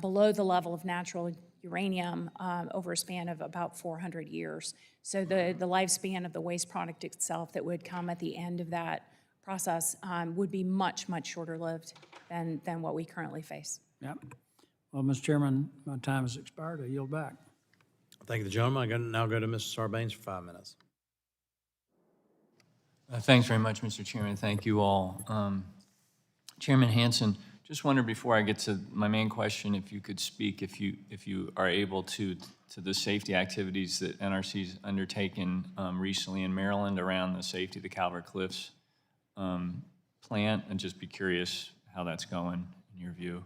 below the level of natural uranium over a span of about 400 years. So the lifespan of the waste product itself that would come at the end of that process would be much, much shorter lived than what we currently face. Yep. Well, Mr. Chairman, my time has expired. I yield back. Thank you, the gentleman. I now go to Mr. Sarbanes for 5 minutes. Thanks very much, Mr. Chairman. Thank you all. Chairman Hanson, just wondered before I get to my main question, if you could speak, if you are able to the safety activities that NRC's undertaken recently in Maryland around the safety of the Calvert Cliffs plant, and just be curious how that's going in your view.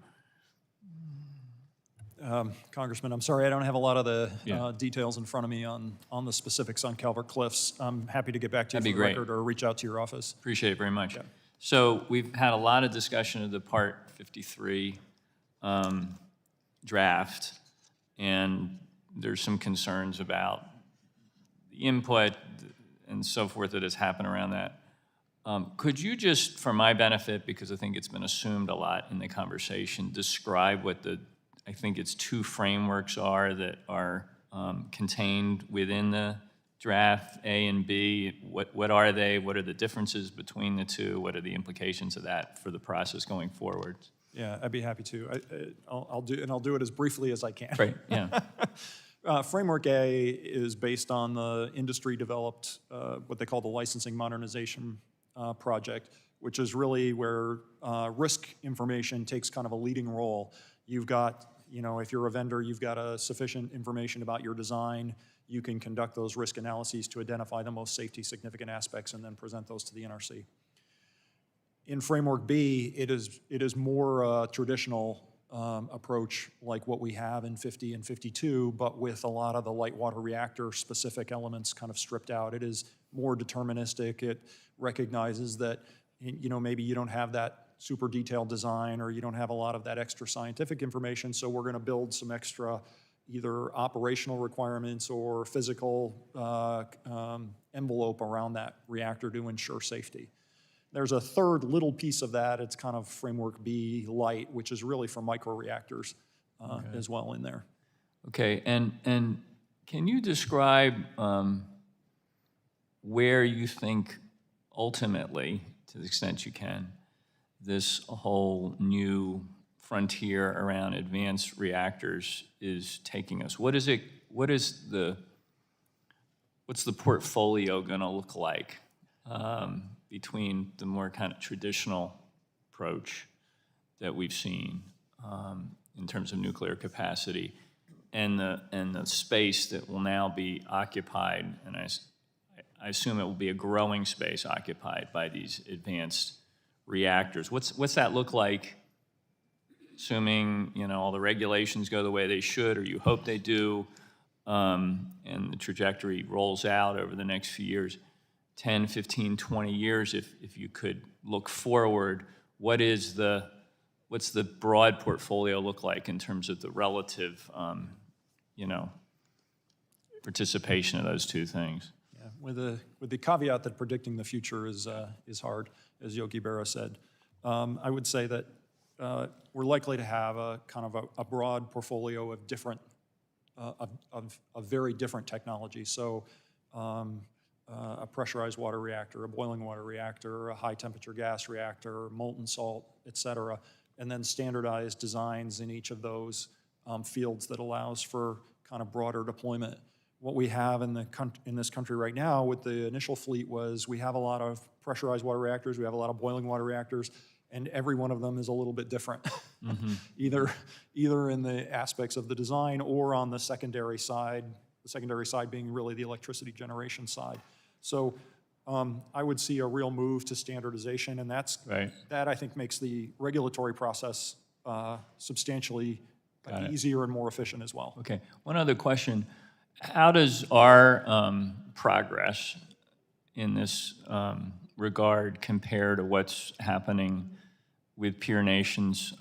Congressman, I'm sorry, I don't have a lot of the details in front of me on the specifics on Calvert Cliffs. I'm happy to get back to you for the record or reach out to your office. Appreciate it very much. Yeah. So we've had a lot of discussion of the Part 53 draft, and there's some concerns about the input and so forth that has happened around that. Could you just, for my benefit, because I think it's been assumed a lot in the conversation, describe what I think it's 2 frameworks are that are contained within the draft A and B? What are they? What are the differences between the two? What are the implications of that for the process going forward? Yeah, I'd be happy to. I'll do it as briefly as I can. Right. Yeah. Framework A is based on the industry-developed, what they call the licensing modernization project, which is really where risk information takes kind of a leading role. You've got, if you're a vendor, you've got sufficient information about your design. You can conduct those risk analyses to identify the most safety significant aspects and then present those to the NRC. In Framework B, it is more traditional approach like what we have in 50 and 52, but with a lot of the light water reactor specific elements kind of stripped out. It is more deterministic. It recognizes that, maybe you don't have that super detailed design or you don't have a lot of that extra scientific information, so we're going to build some extra either operational requirements or physical envelope around that reactor to ensure safety. There's a third little piece of that. It's kind of Framework B light, which is really for microreactors as well in there. Okay, and can you describe where you think ultimately, to the extent you can, this whole new frontier around advanced reactors is taking us? What is the what's the portfolio going to look like between the more kind of traditional approach that we've seen in terms of nuclear capacity and the space that will now be occupied, and I assume it will be a growing space occupied by these advanced reactors. What's that look like, assuming all the regulations go the way they should, or you hope they do, and the trajectory rolls out over the next few years, 10, 15, 20 years, if you could look forward, what's the broad portfolio look like in terms of the relative, participation of those two things? Yeah, with the caveat that predicting the future is hard, as Yogi Berra said. I would say that we're likely to have a kind of a broad portfolio of different, of very different technologies. So a pressurized water reactor, a boiling water reactor, a high temperature gas reactor, molten salt, et cetera, and then standardized designs in each of those fields that allows for kind of broader deployment. What we have in this country right now with the initial fleet was we have a lot of pressurized water reactors, we have a lot of boiling water reactors, and every one of them is a little bit different, either in the aspects of the design or on the secondary side being really the electricity generation side. So I would see a real move to standardization, and that I think makes the regulatory process substantially easier and more efficient as well. Okay, one other question. How does our progress in this regard compare to what's happening with peer nations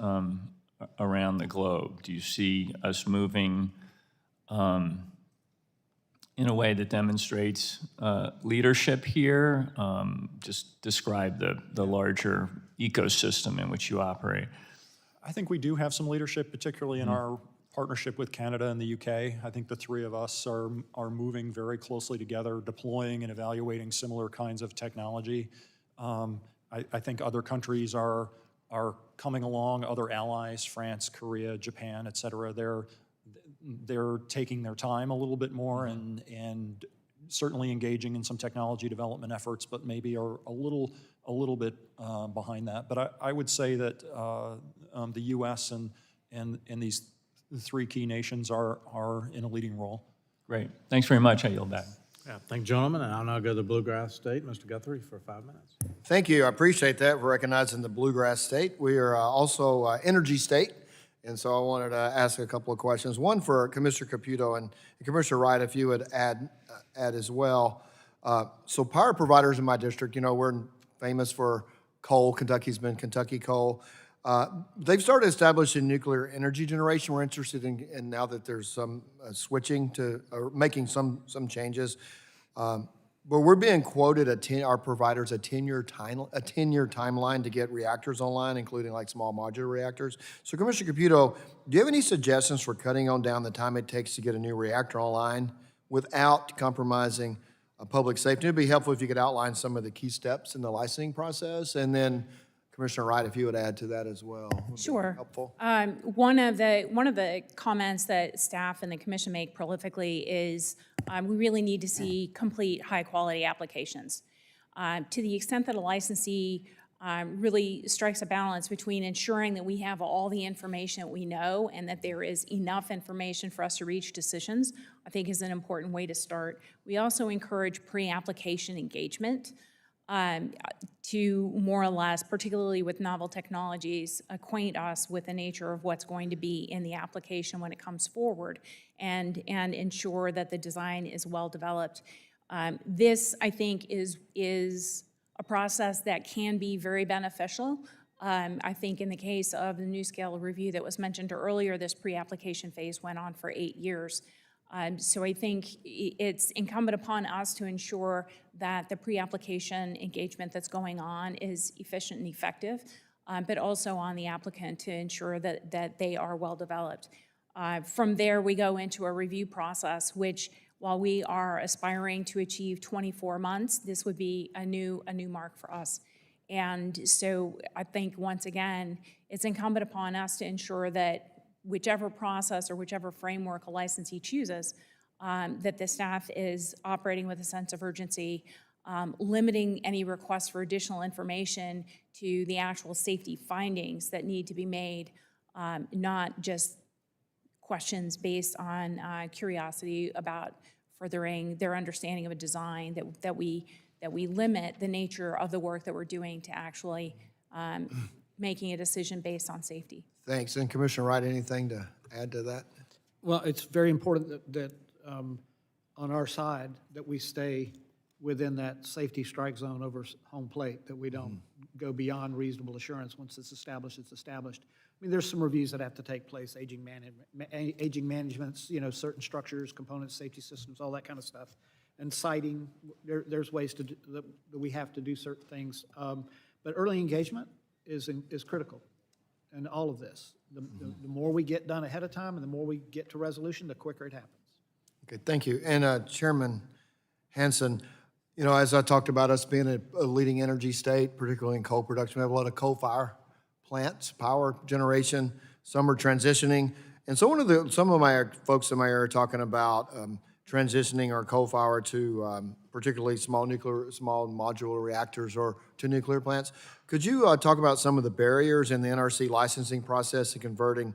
around the globe? Do you see us moving in a way that demonstrates leadership here? Just describe the larger ecosystem in which you operate. I think we do have some leadership, particularly in our partnership with Canada and the UK. I think the three of us are moving very closely together, deploying and evaluating similar kinds of technology. I think other countries are coming along, other allies, France, Korea, Japan, et cetera. They're taking their time a little bit more and certainly engaging in some technology development efforts, but maybe are a little bit behind that. But I would say that the U.S. and these three key nations are in a leading role. Great. Thanks very much. I yield back. Yeah, thank you, gentlemen, and I'll now go to the Bluegrass State. Mr. Guthrie for 5 minutes. Thank you. I appreciate that for recognizing the Bluegrass State. We are also Energy State, and so I wanted to ask a couple of questions. One for Commissioner Caputo and Commissioner Wright, if you would add as well. So power providers in my district, we're famous for coal. Kentucky's been Kentucky Coal. They've started establishing nuclear energy generation. We're interested in now that there's some switching to, or making some changes. But we're being quoted our providers a 10-year timeline to get reactors online, including like small modular reactors. So Commissioner Caputo, do you have any suggestions for cutting on down the time it takes to get a new reactor online without compromising public safety? It'd be helpful if you could outline some of the key steps in the licensing process, and then Commissioner Wright, if you would add to that as well. Sure. Helpful. One of the comments that staff and the commission make prolifically is we really need to see complete high-quality applications. To the extent that a licensee really strikes a balance between ensuring that we have all the information that we know and that there is enough information for us to reach decisions, I think is an important way to start. We also encourage pre-application engagement to more or less, particularly with novel technologies, acquaint us with the nature of what's going to be in the application when it comes forward and ensure that the design is well developed. This, I think, is a process that can be very beneficial. I think in the case of the NuScale review that was mentioned earlier, this pre-application phase went on for 8 years. So I think it's incumbent upon us to ensure that the pre-application engagement that's going on is efficient and effective, but also on the applicant to ensure that they are well developed. From there, we go into a review process, which while we are aspiring to achieve 24 months, this would be a new mark for us. And so I think, once again, it's incumbent upon us to ensure that whichever process or whichever framework a licensee chooses, that the staff is operating with a sense of urgency, limiting any requests for additional information to the actual safety findings that need to be made, not just questions based on curiosity about furthering their understanding of a design, that we limit the nature of the work that we're doing to actually making a decision based on safety. Thanks. And Commissioner Wright, anything to add to that? Well, it's very important that on our side, that we stay within that safety strike zone over home plate, that we don't go beyond reasonable assurance. Once it's established, it's established. I mean, there's some reviews that have to take place, aging managements, you know, certain structures, components, safety systems, all that kind of stuff. And siting, there's ways to do, that we have to do certain things. But early engagement is critical in all of this. The more we get done ahead of time and the more we get to resolution, the quicker it happens. Okay, thank you. And Chairman Hanson, you know, as I talked about us being a leading energy state, particularly in coal production, we have a lot of coal-fire plants, power generation. Some are transitioning. And so some of my folks in my area are talking about transitioning our coal fire to particularly small modular reactors or to nuclear plants. Could you talk about some of the barriers in the NRC licensing process in converting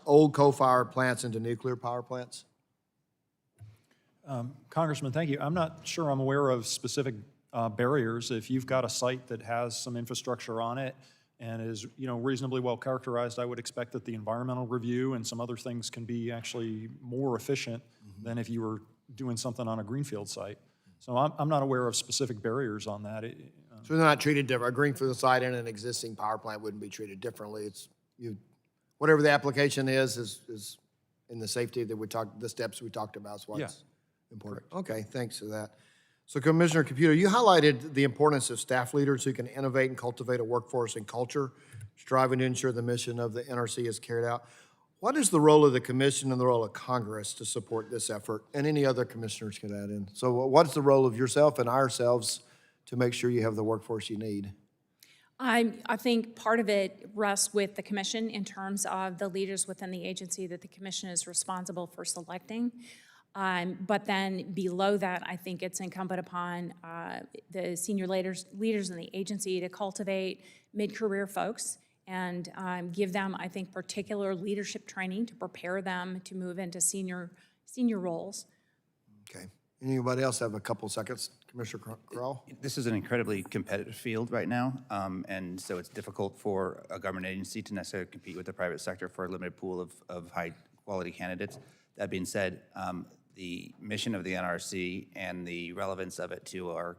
old coal-fired plants into nuclear power plants? Congressman, thank you. I'm not sure I'm aware of specific barriers. If you've got a site that has some infrastructure on it and is, you know, reasonably well characterized, I would expect that the environmental review and some other things can be actually more efficient than if you were doing something on a greenfield site. So I'm not aware of specific barriers on that. So they're not treated different. A greenfield site and an existing power plant wouldn't be treated differently. It's whatever the application is in the safety that the steps we talked about is what's important. Okay, thanks for that. So Commissioner Caputo, you highlighted the importance of staff leaders who can innovate and cultivate a workforce and culture, striving to ensure the mission of the NRC is carried out. What is the role of the Commission and the role of Congress to support this effort? And any other commissioners can add in. So what's the role of yourself and ourselves to make sure you have the workforce you need? I think part of it rests with the Commission in terms of the leaders within the agency that the Commission is responsible for selecting. But then below that, I think it's incumbent upon the senior leaders in the agency to cultivate mid-career folks and give them, I think, particular leadership training to prepare them to move into senior roles. Okay. Anybody else have a couple seconds? Commissioner Crowell? This is an incredibly competitive field right now, and so it's difficult for a government agency to necessarily compete with the private sector for a limited pool of high-quality candidates. That being said, the mission of the NRC and the relevance of it to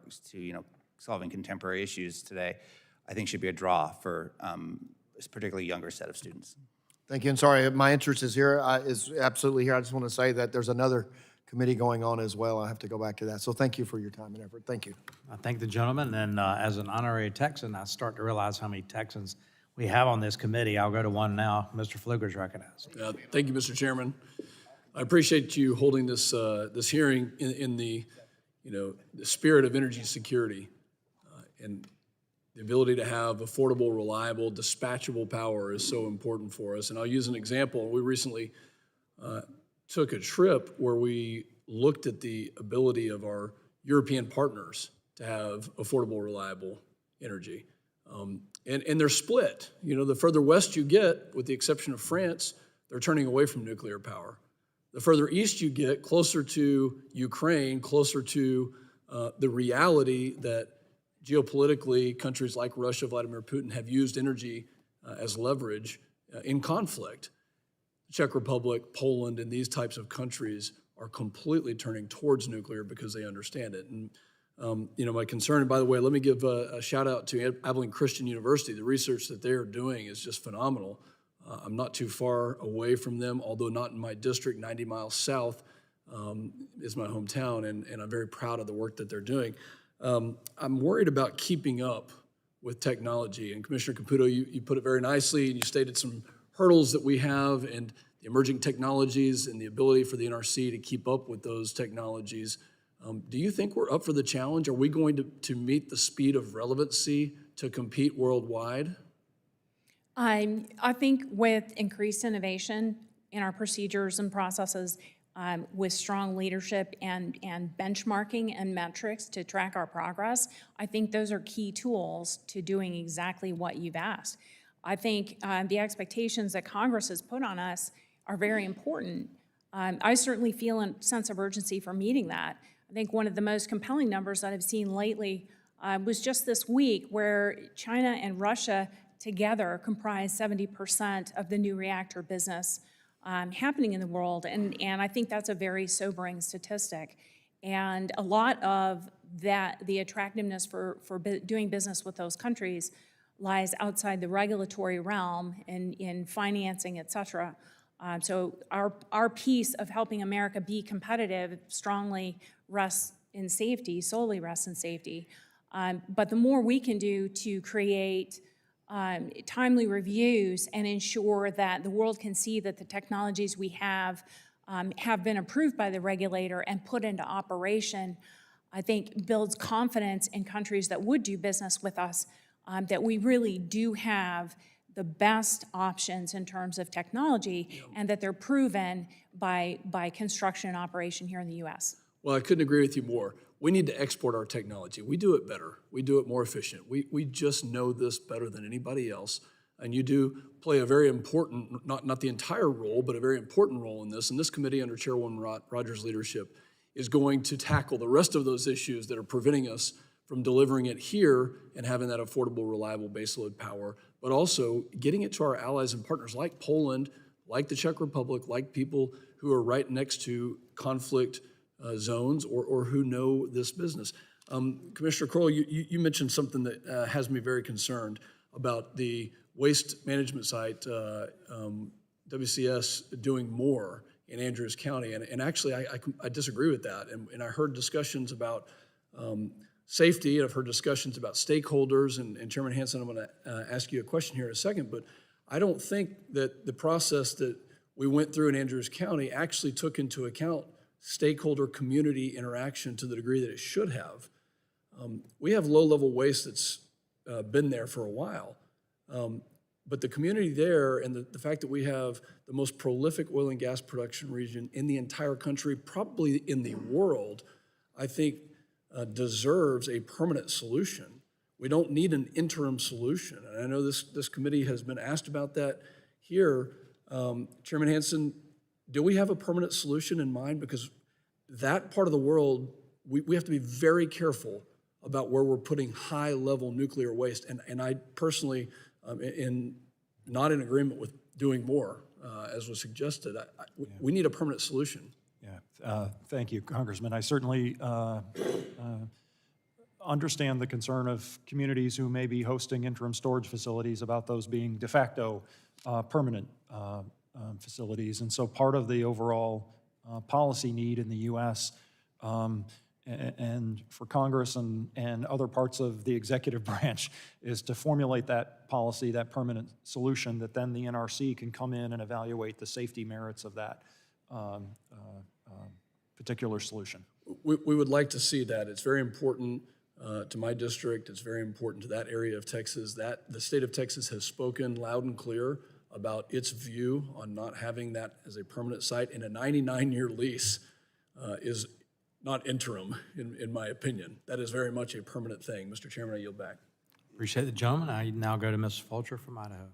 solving contemporary issues today, I think should be a draw for a particularly younger set of students. Thank you, and sorry, my interest is here, is absolutely here. I just want to say that there's another committee going on as well. I have to go back to that. So thank you for your time and effort. Thank you. I thank the gentleman, and as an honorary Texan, I start to realize how many Texans we have on this committee. I'll go to one now. Mr. Pfluger's recognized. Thank you, Mr. Chairman. I appreciate you holding this this hearing in the the spirit of energy security and the ability to have affordable, reliable, dispatchable power is so important for us. And I'll use an example. We recently took a trip where we looked at the ability of our European partners to have affordable, reliable energy. And they're split. You know, the further west you get, with the exception of France, they're turning away from nuclear power. The further east you get, closer to Ukraine, closer to the reality that geopolitically countries like Russia, Vladimir Putin, have used energy as leverage in conflict. The Czech Republic, Poland, and these types of countries are completely turning towards nuclear because they understand it. And my concern, and by the way, let me give a shout out to Abilene Christian University. The research that they're doing is just phenomenal. I'm not too far away from them, although not in my district. 90 miles south is my hometown, and I'm very proud of the work that they're doing. I'm worried about keeping up with technology. And Commissioner Caputo, you put it very nicely, and you stated some hurdles that we have and the emerging technologies and the ability for the NRC to keep up with those technologies. Do you think we're up for the challenge? Are we going to meet the speed of relevancy to compete worldwide? I think with increased innovation in our procedures and processes, with strong leadership and benchmarking and metrics to track our progress, I think those are key tools to doing exactly what you've asked. I think the expectations that Congress has put on us are very important. I certainly feel a sense of urgency for meeting that. I think one of the most compelling numbers that I've seen lately was just this week, where China and Russia together comprise 70% of the new reactor business happening in the world, and I think that's a very sobering statistic. And a lot of that, the attractiveness for doing business with those countries lies outside the regulatory realm in financing, et cetera. So our piece of helping America be competitive strongly rests in safety, solely rests in safety. But the more we can do to create timely reviews and ensure that the world can see that the technologies we have been approved by the regulator and put into operation, I think builds confidence in countries that would do business with us, that we really do have the best options in terms of technology, and that they're proven by construction and operation here in the U.S. Well, I couldn't agree with you more. We need to export our technology. We do it better. We do it more efficient. We just know this better than anybody else. And you do play a very important, not the entire role, but a very important role in this. And this committee under Chairwoman Rodgers' leadership is going to tackle the rest of those issues that are preventing us from delivering it here and having that affordable, reliable baseload power, but also getting it to our allies and partners like Poland, like the Czech Republic, like people who are right next to conflict zones or who know this business. Commissioner Crowell, you mentioned something that has me very concerned about the waste management site, WCS, doing more in Andrews County. And actually, I disagree with that. And I heard discussions about safety, and I've heard discussions about stakeholders. And Chairman Hanson, I'm going to ask you a question here in a second, but I don't think that the process that we went through in Andrews County actually took into account stakeholder community interaction to the degree that it should have. We have low-level waste that's been there for a while, but the community there and the fact that we have the most prolific oil and gas production region in the entire country, probably in the world, I think deserves a permanent solution. We don't need an interim solution. And I know this committee has been asked about that here. Chairman Hanson, do we have a permanent solution in mind? Because that part of the world, we have to be very careful about where we're putting high-level nuclear waste. And I personally am not in agreement with doing more, as was suggested. We need a permanent solution. Yeah, thank you, Congressman. I certainly understand the concern of communities who may be hosting interim storage facilities about those being de facto permanent facilities. And so part of the overall policy need in the U.S. And for Congress and other parts of the executive branch is to formulate that policy, that permanent solution, that then the NRC can come in and evaluate the safety merits of that particular solution. We would like to see that. It's very important to my district. It's very important to that area of Texas. That the state of Texas has spoken loud and clear about its view on not having that as a permanent site, and a 99-year lease is not interim, in my opinion. That is very much a permanent thing. Mr. Chairman, I yield back. Appreciate the gentleman. I now go to Ms. Fulcher from Idaho.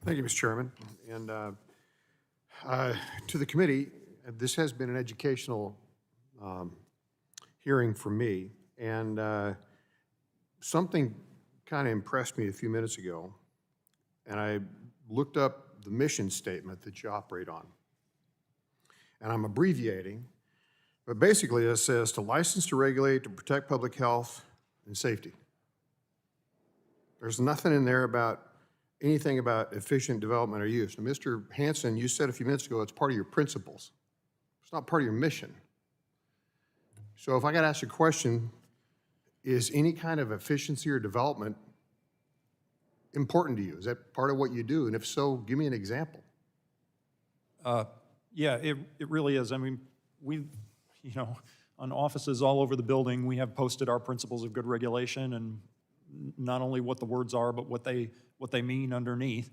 Thank you, Mr. Chairman. And to the committee, this has been an educational hearing for me. And something kind of impressed me a few minutes ago. And I looked up the mission statement that you operate on. And I'm abbreviating, but basically it says to license, to regulate, to protect public health and safety. There's nothing in there about anything about efficient development or use. Now, Mr. Hanson, you said a few minutes ago it's part of your principles. It's not part of your mission. So if I got to ask a question, is any kind of efficiency or development important to you? Is that part of what you do? And if so, give me an example. Yeah, it really is. I mean, on offices all over the building, we have posted our principles of good regulation, and not only what the words are, but what they mean underneath.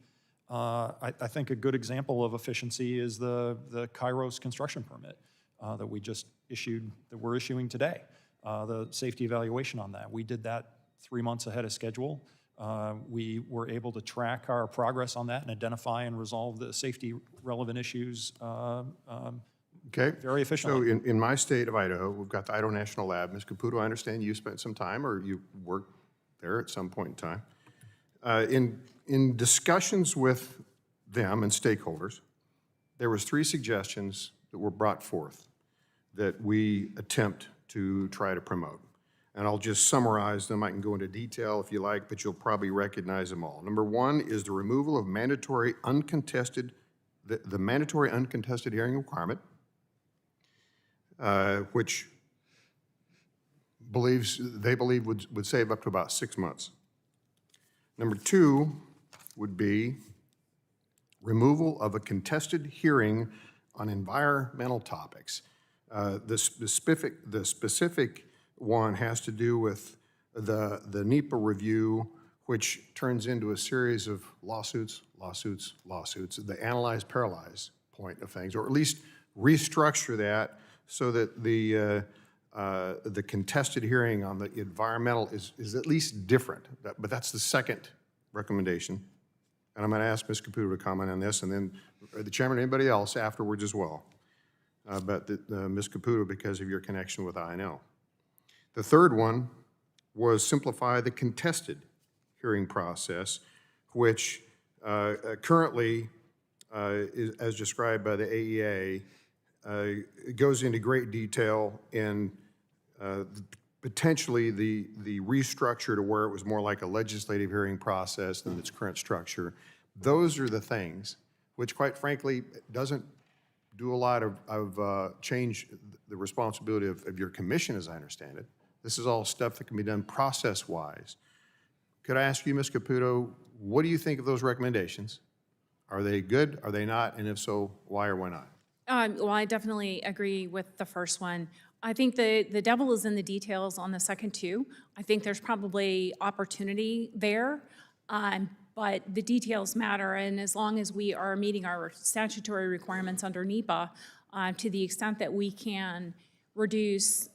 I think a good example of efficiency is the Kairos construction permit that we just issued, that we're issuing today, the safety evaluation on that. We did that 3 months ahead of schedule. We were able to track our progress on that and identify and resolve the safety relevant issues Okay. very efficiently. So in my state of Idaho, we've got the Idaho National Lab. Ms. Caputo, I understand you spent some time, or you worked there at some point in time. In discussions with them and stakeholders, there was 3 suggestions that were brought forth that we attempt to try to promote. And I'll just summarize them. I can go into detail if you like, but you'll probably recognize them all. Number 1 is the removal of mandatory uncontested, the mandatory uncontested hearing requirement, which they believe would save up to about 6 months. Number 2 would be removal of a contested hearing on environmental topics. The specific one has to do with the NEPA review, which turns into a series of lawsuits, the analyze, paralyze point of things, or at least restructure that so that the contested hearing on the environmental is at least different. But that's the second recommendation. And I'm going to ask Ms. Caputo to comment on this, and then the chairman, anybody else afterwards as well. But Ms. Caputo, because of your connection with I&L. The third one was simplify the contested hearing process, which currently, is, as described by the AEA, goes into great detail in potentially the restructure to where it was more like a legislative hearing process than its current structure. Those are the things which, quite frankly, doesn't do a lot of change the responsibility of your commission, as I understand it. This is all stuff that can be done process-wise. Could I ask you, Ms. Caputo, what do you think of those recommendations? Are they good? Are they not? And if so, why or why not? Well, I definitely agree with the first one. I think the devil is in the details on the second two. I think there's probably opportunity there, but the details matter, and as long as we are meeting our statutory requirements under NEPA, to the extent that we can reduce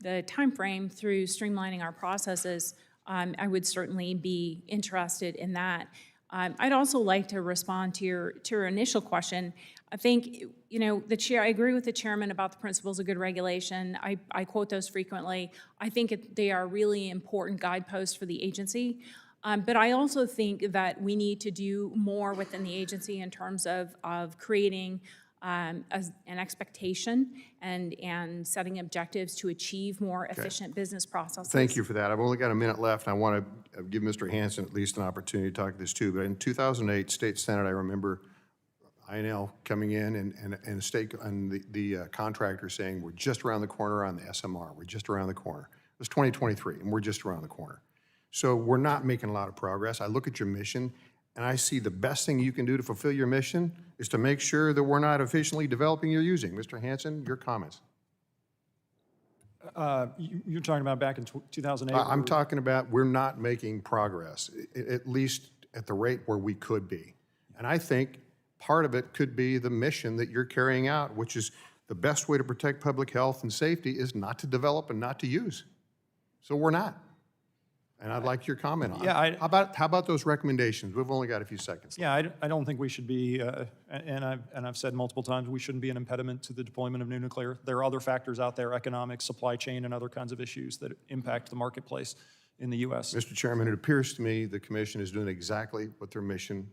the time frame through streamlining our processes, I would certainly be interested in that. I'd also like to respond to your initial question. I think, you know, I agree with the chairman about the principles of good regulation. I quote those frequently. I think they are really important guideposts for the agency. But I also think that we need to do more within the agency in terms of creating an expectation and setting objectives to achieve more efficient business processes. Thank you for that. I've only got a minute left, and I want to give Mr. Hanson at least an opportunity to talk this too. But in 2008, State Senate, I remember I&L coming in and the contractor saying, we're just around the corner on the SMR. We're just around the corner. It was 2023, and we're just around the corner. So we're not making a lot of progress. I look at your mission, and I see the best thing you can do to fulfill your mission is to make sure that we're not efficiently developing or using. Mr. Hanson, your comments. You're talking about back in 2008? I'm talking about we're not making progress, at least at the rate where we could be. And I think part of it could be the mission that you're carrying out, which is the best way to protect public health and safety is not to develop and not to use. So we're not. And I'd like your comment on it. How about those recommendations? We've only got a few seconds. Yeah, I don't think we should be, and I've said multiple times, we shouldn't be an impediment to the deployment of new nuclear. There are other factors out there, economic, supply chain, and other kinds of issues that impact the marketplace in the U.S. Mr. Chairman, it appears to me the commission is doing exactly what their mission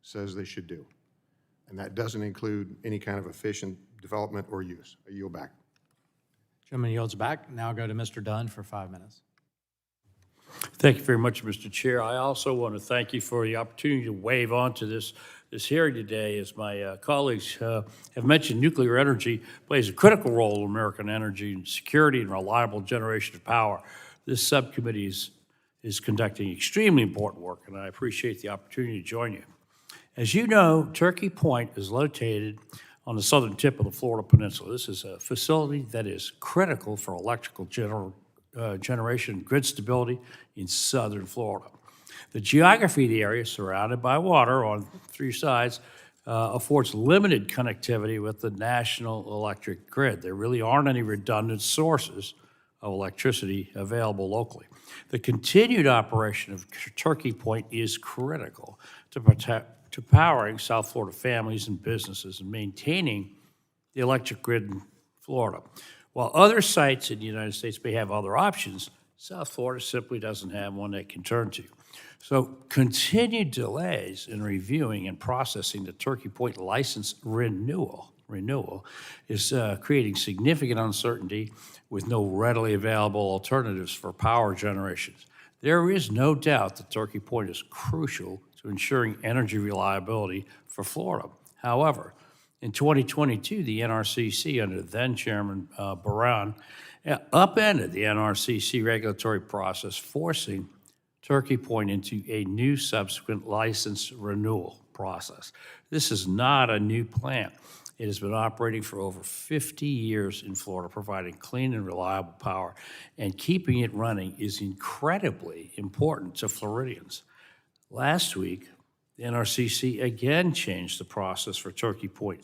says they should do. And that doesn't include any kind of efficient development or use. I yield back. Chairman yields back. Now go to Mr. Dunn for 5 minutes. Thank you very much, Mr. Chair. I also want to thank you for the opportunity to wave onto this hearing today. As my colleagues have mentioned, nuclear energy plays a critical role in American energy and security and reliable generation of power. This subcommittee is conducting extremely important work, and I appreciate the opportunity to join you. As you know, Turkey Point is located on the southern tip of the Florida Peninsula. This is a facility that is critical for electrical generation grid stability in southern Florida. The geography of the area, surrounded by water on 3 sides, affords limited connectivity with the national electric grid. There really aren't any redundant sources of electricity available locally. The continued operation of Turkey Point is critical to powering South Florida families and businesses and maintaining the electric grid in Florida. While other sites in the United States may have other options, South Florida simply doesn't have one they can turn to. So continued delays in reviewing and processing the Turkey Point license renewal is creating significant uncertainty with no readily available alternatives for power generations. There is no doubt that Turkey Point is crucial to ensuring energy reliability for Florida. However, in 2022, the NRCC, under then Chairman Barron, upended the NRCC regulatory process, forcing Turkey Point into a new subsequent license renewal process. This is not a new plant. It has been operating for over 50 years in Florida, providing clean and reliable power, and keeping it running is incredibly important to Floridians. Last week, the NRCC again changed the process for Turkey Point,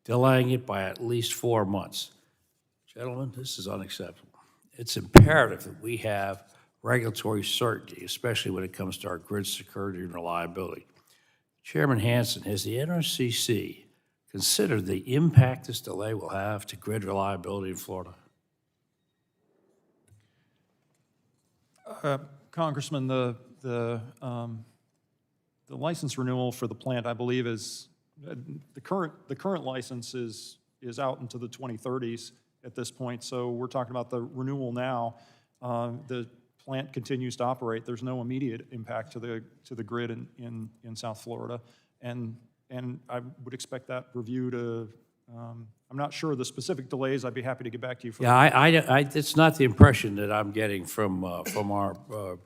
delaying it by at least 4 months. Gentlemen, this is unacceptable. It's imperative that we have regulatory certainty, especially when it comes to our grid security and reliability. Chairman Hanson, has the NRCC considered the impact this delay will have to grid reliability in Florida? Congressman, the license renewal for the plant, I believe, is the current license is out into the 2030s at this point. So we're talking about the renewal now. The plant continues to operate. There's no immediate impact to the grid in South Florida, and I would expect that review to. I'm not sure of the specific delays. I'd be happy to get back to you. Yeah, it's not the impression that I'm getting from our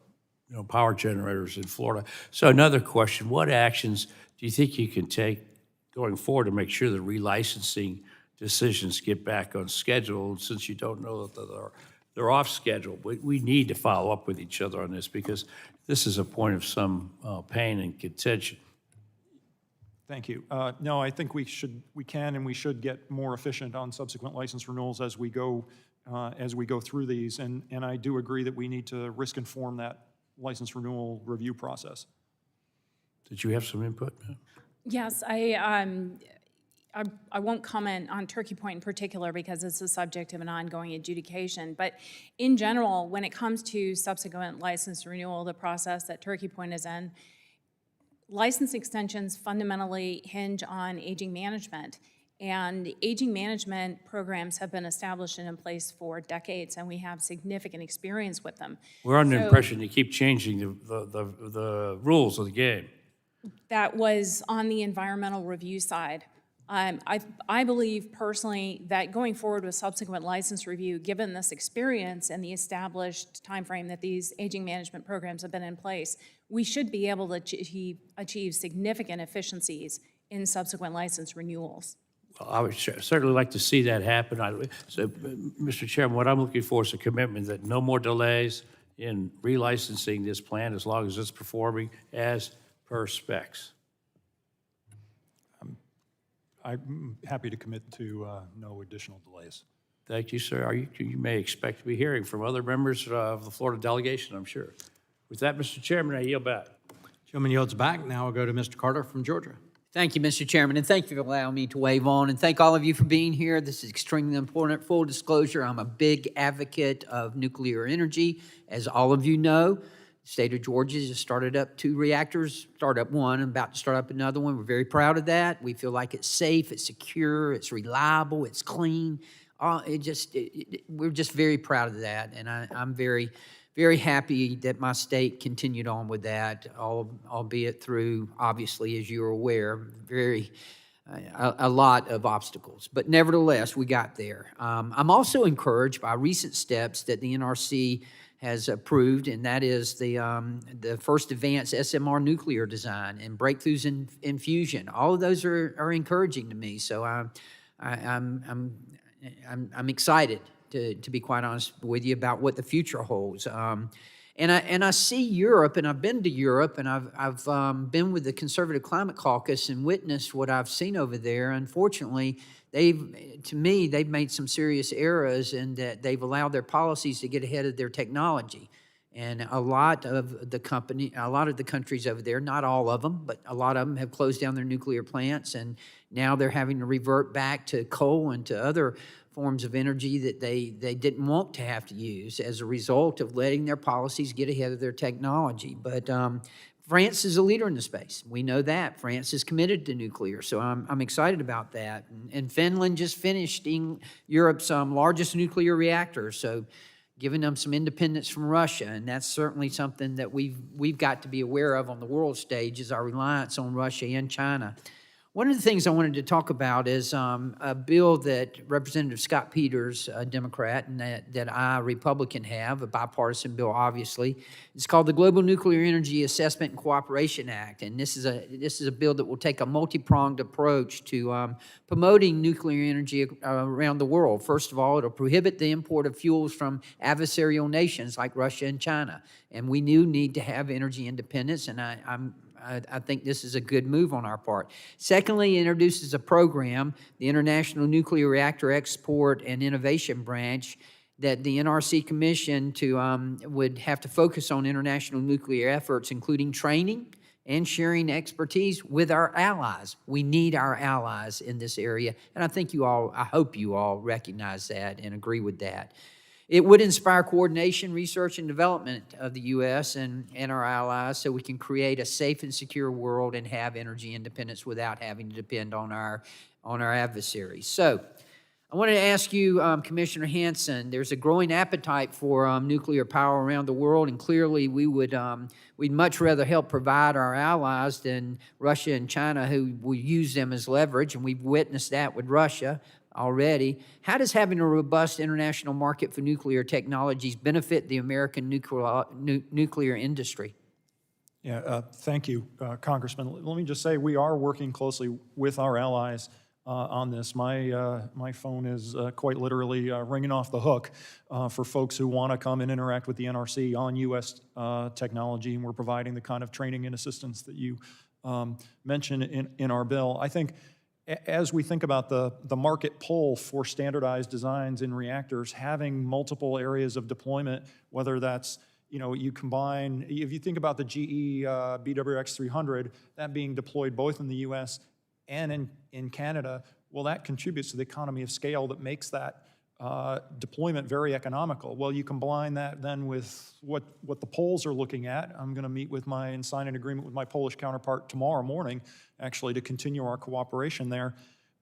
power generators in Florida. So another question: what actions do you think you can take going forward to make sure the relicensing decisions get back on schedule? Since you don't know that they're off schedule, we need to follow up with each other on this, because this is a point of some pain and contention. Thank you. No, I think we can and we should get more efficient on subsequent license renewals as we go through these. And I do agree that we need to risk inform that license renewal review process. Did you have some input? Yes, I won't comment on Turkey Point in particular because it's the subject of an ongoing adjudication. But in general, when it comes to subsequent license renewal, the process that Turkey Point is in, license extensions fundamentally hinge on aging management. And aging management programs have been established and in place for decades, and we have significant experience with them. We're under the impression you keep changing the rules of the game. That was on the environmental review side. I believe personally that going forward with subsequent license review, given this experience and the established timeframe that these aging management programs have been in place, we should be able to achieve significant efficiencies in subsequent license renewals. Well, I would certainly like to see that happen. So, Mr. Chairman, what I'm looking for is a commitment that no more delays in relicensing this plant as long as it's performing as per specs. I'm happy to commit to no additional delays. Thank you, sir. You may expect to be hearing from other members of the Florida delegation, I'm sure. With that, Mr. Chairman, I yield back. Gentleman yields back. Now we'll go to Mr. Carter from Georgia. Thank you, Mr. Chairman, and thank you for allowing me to wave on, and thank all of you for being here. This is extremely important. Full disclosure, I'm a big advocate of nuclear energy. As all of you know, the state of Georgia just started up 2 reactors, started up one, and about to start up another one. We're very proud of that. We feel like it's safe, it's secure, it's reliable, it's clean. We're just very proud of that, and I'm very, very happy that my state continued on with that, albeit through, obviously, as you're aware, a lot of obstacles. But nevertheless, we got there. I'm also encouraged by recent steps that the NRC has approved, and that is the first advanced SMR nuclear design and breakthroughs in fusion. All of those are encouraging to me. So I'm excited to be quite honest with you about what the future holds. And I see Europe, and I've been to Europe, and I've been with the Conservative Climate Caucus and witnessed what I've seen over there. Unfortunately, they've made some serious errors in that they've allowed their policies to get ahead of their technology. And a lot of the countries over there, not all of them, but a lot of them have closed down their nuclear plants, and now they're having to revert back to coal and to other forms of energy that they didn't want to have to use as a result of letting their policies get ahead of their technology. But France is a leader in the space. We know that. France is committed to nuclear, so I'm excited about that. And Finland just finished Europe's largest nuclear reactor, so giving them some independence from Russia, and that's certainly something that we've got to be aware of on the world stage, is our reliance on Russia and China. One of the things I wanted to talk about is a bill that Representative Scott Peters, a Democrat, and that I, Republican, have, a bipartisan bill, obviously. It's called the Global Nuclear Energy Assessment and Cooperation Act, and this is a bill that will take a multi-pronged approach to promoting nuclear energy around the world. First of all, it'll prohibit the import of fuels from adversarial nations like Russia and China, and we need to have energy independence, and I think this is a good move on our part. Secondly, it introduces a program, the International Nuclear Reactor Export and Innovation Branch, that the NRC Commission would have to focus on international nuclear efforts, including training and sharing expertise with our allies. We need our allies in this area, and I hope you all recognize that and agree with that. It would inspire coordination, research, and development of the U.S. and our allies so we can create a safe and secure world and have energy independence without having to depend on our adversaries. So I wanted to ask you, Commissioner Hanson, there's a growing appetite for nuclear power around the world, and clearly we'd much rather help provide our allies than Russia and China, who will use them as leverage, and we've witnessed that with Russia already. How does having a robust international market for nuclear technologies benefit the American nuclear industry? Yeah, thank you, Congressman. Let me just say we are working closely with our allies on this. My phone is quite literally ringing off the hook for folks who want to come and interact with the NRC on U.S. technology, and we're providing the kind of training and assistance that you mentioned in our bill. I think as we think about the market pull for standardized designs in reactors, having multiple areas of deployment, whether that's, you combine, if you think about the GE BWX-300, that being deployed both in the US and in Canada, well, that contributes to the economy of scale that makes that deployment very economical. Well, you combine that then with what the Poles are looking at. I'm going to meet with and sign an agreement with my Polish counterpart tomorrow morning, actually, to continue our cooperation there.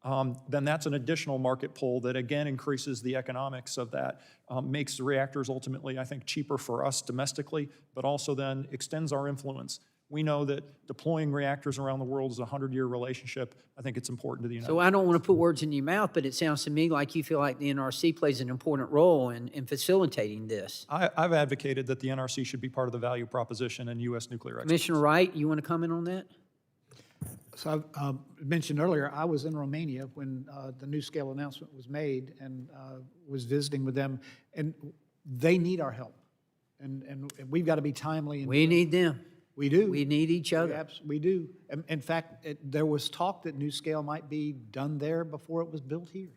Then that's an additional market pull that again increases the economics of that, makes the reactors ultimately, I think, cheaper for us domestically, but also then extends our influence. We know that deploying reactors around the world is a 100-year relationship. I think it's important to the United States. So I don't want to put words in your mouth, but it sounds to me like you feel like the NRC plays an important role in facilitating this. I've advocated that the NRC should be part of the value proposition in U.S. nuclear exports. Commissioner Wright, you want to comment on that? So I mentioned earlier, I was in Romania when the NuScale announcement was made and was visiting with them, and they need our help. And we've got to be timely. We need them. We do. We need each other. We do. In fact, there was talk that NuScale might be done there before it was built here,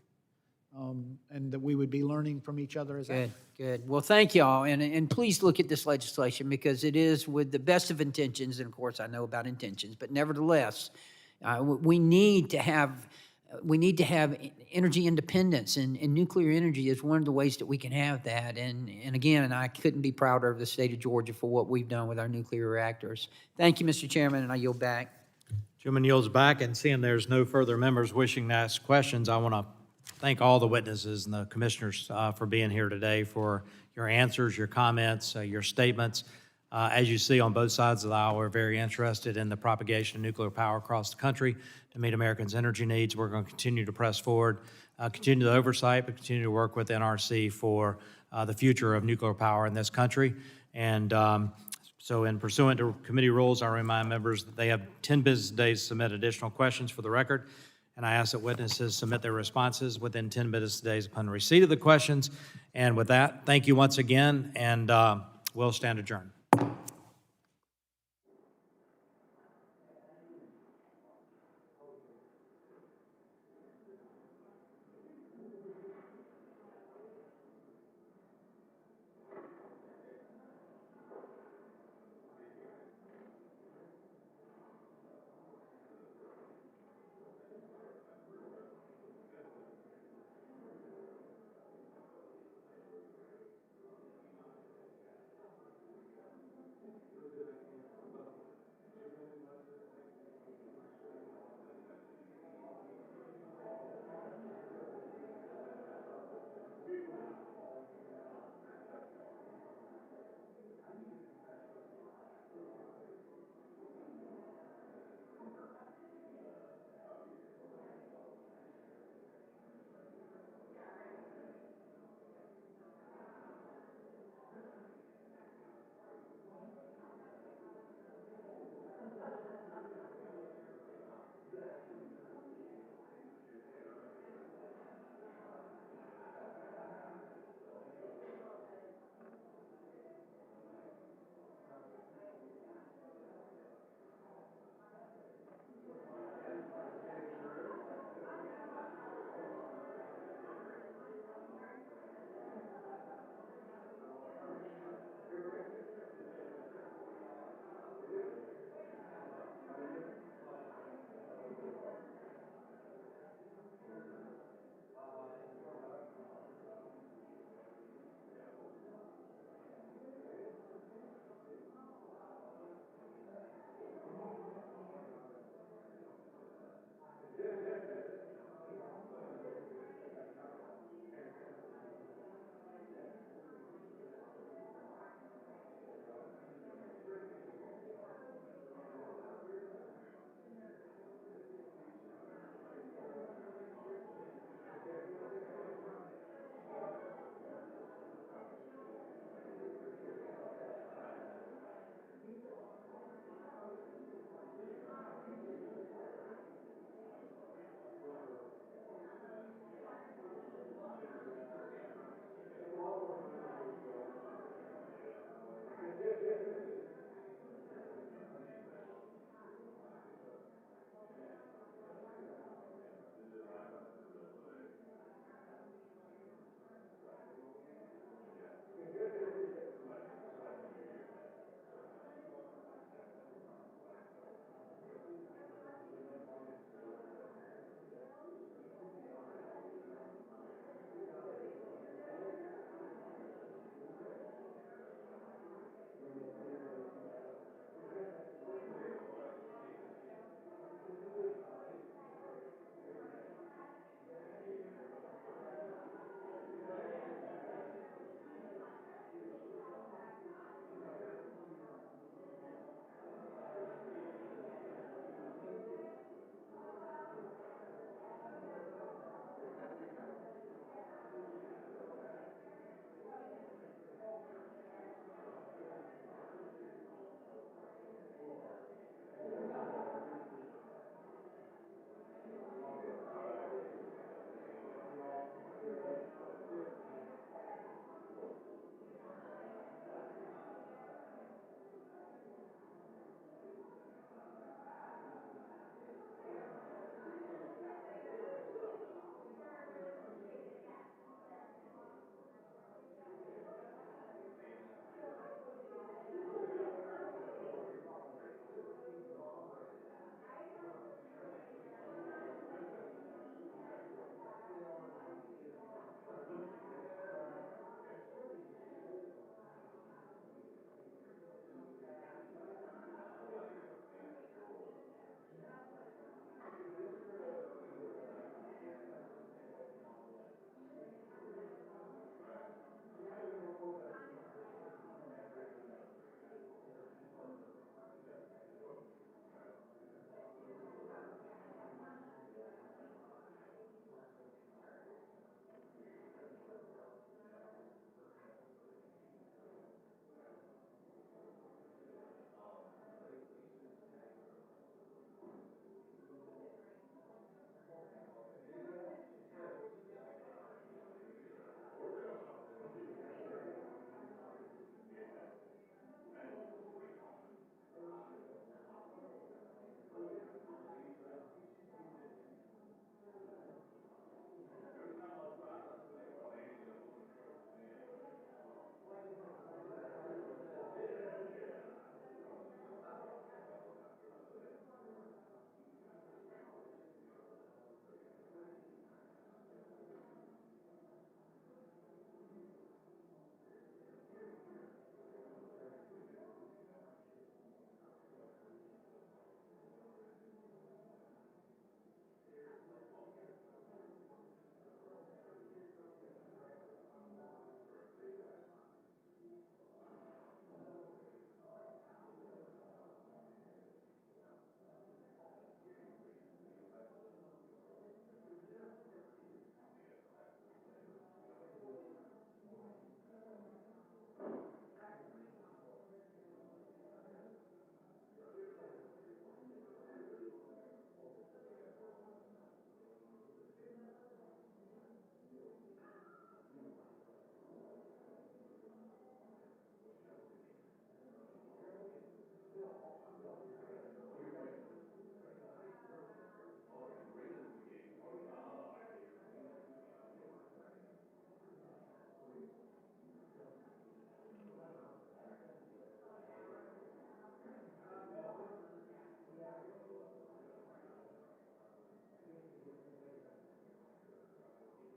and that we would be learning from each other as Good, good. Well, thank y'all, and please look at this legislation because it is with the best of intentions, and of course I know about intentions, but nevertheless, we need to have energy independence, and nuclear energy is one of the ways that we can have that. And again, I couldn't be prouder of the state of Georgia for what we've done with our nuclear reactors. Thank you, Mr. Chairman, and I yield back. Chairman yields back, and seeing there's no further members wishing to ask questions, I want to thank all the witnesses and the commissioners for being here today, for your answers, your comments, your statements. As you see on both sides of the aisle, we're very interested in the propagation of nuclear power across the country to meet Americans' energy needs. We're going to continue to press forward, continue the oversight, but continue to work with NRC for the future of nuclear power in this country. And so in pursuant to committee rules, I remind members that they have 10 business days to submit additional questions for the record. And I ask that witnesses submit their responses within 10 business days upon receipt of the questions. And with that, thank you once again. And We'll stand adjourned.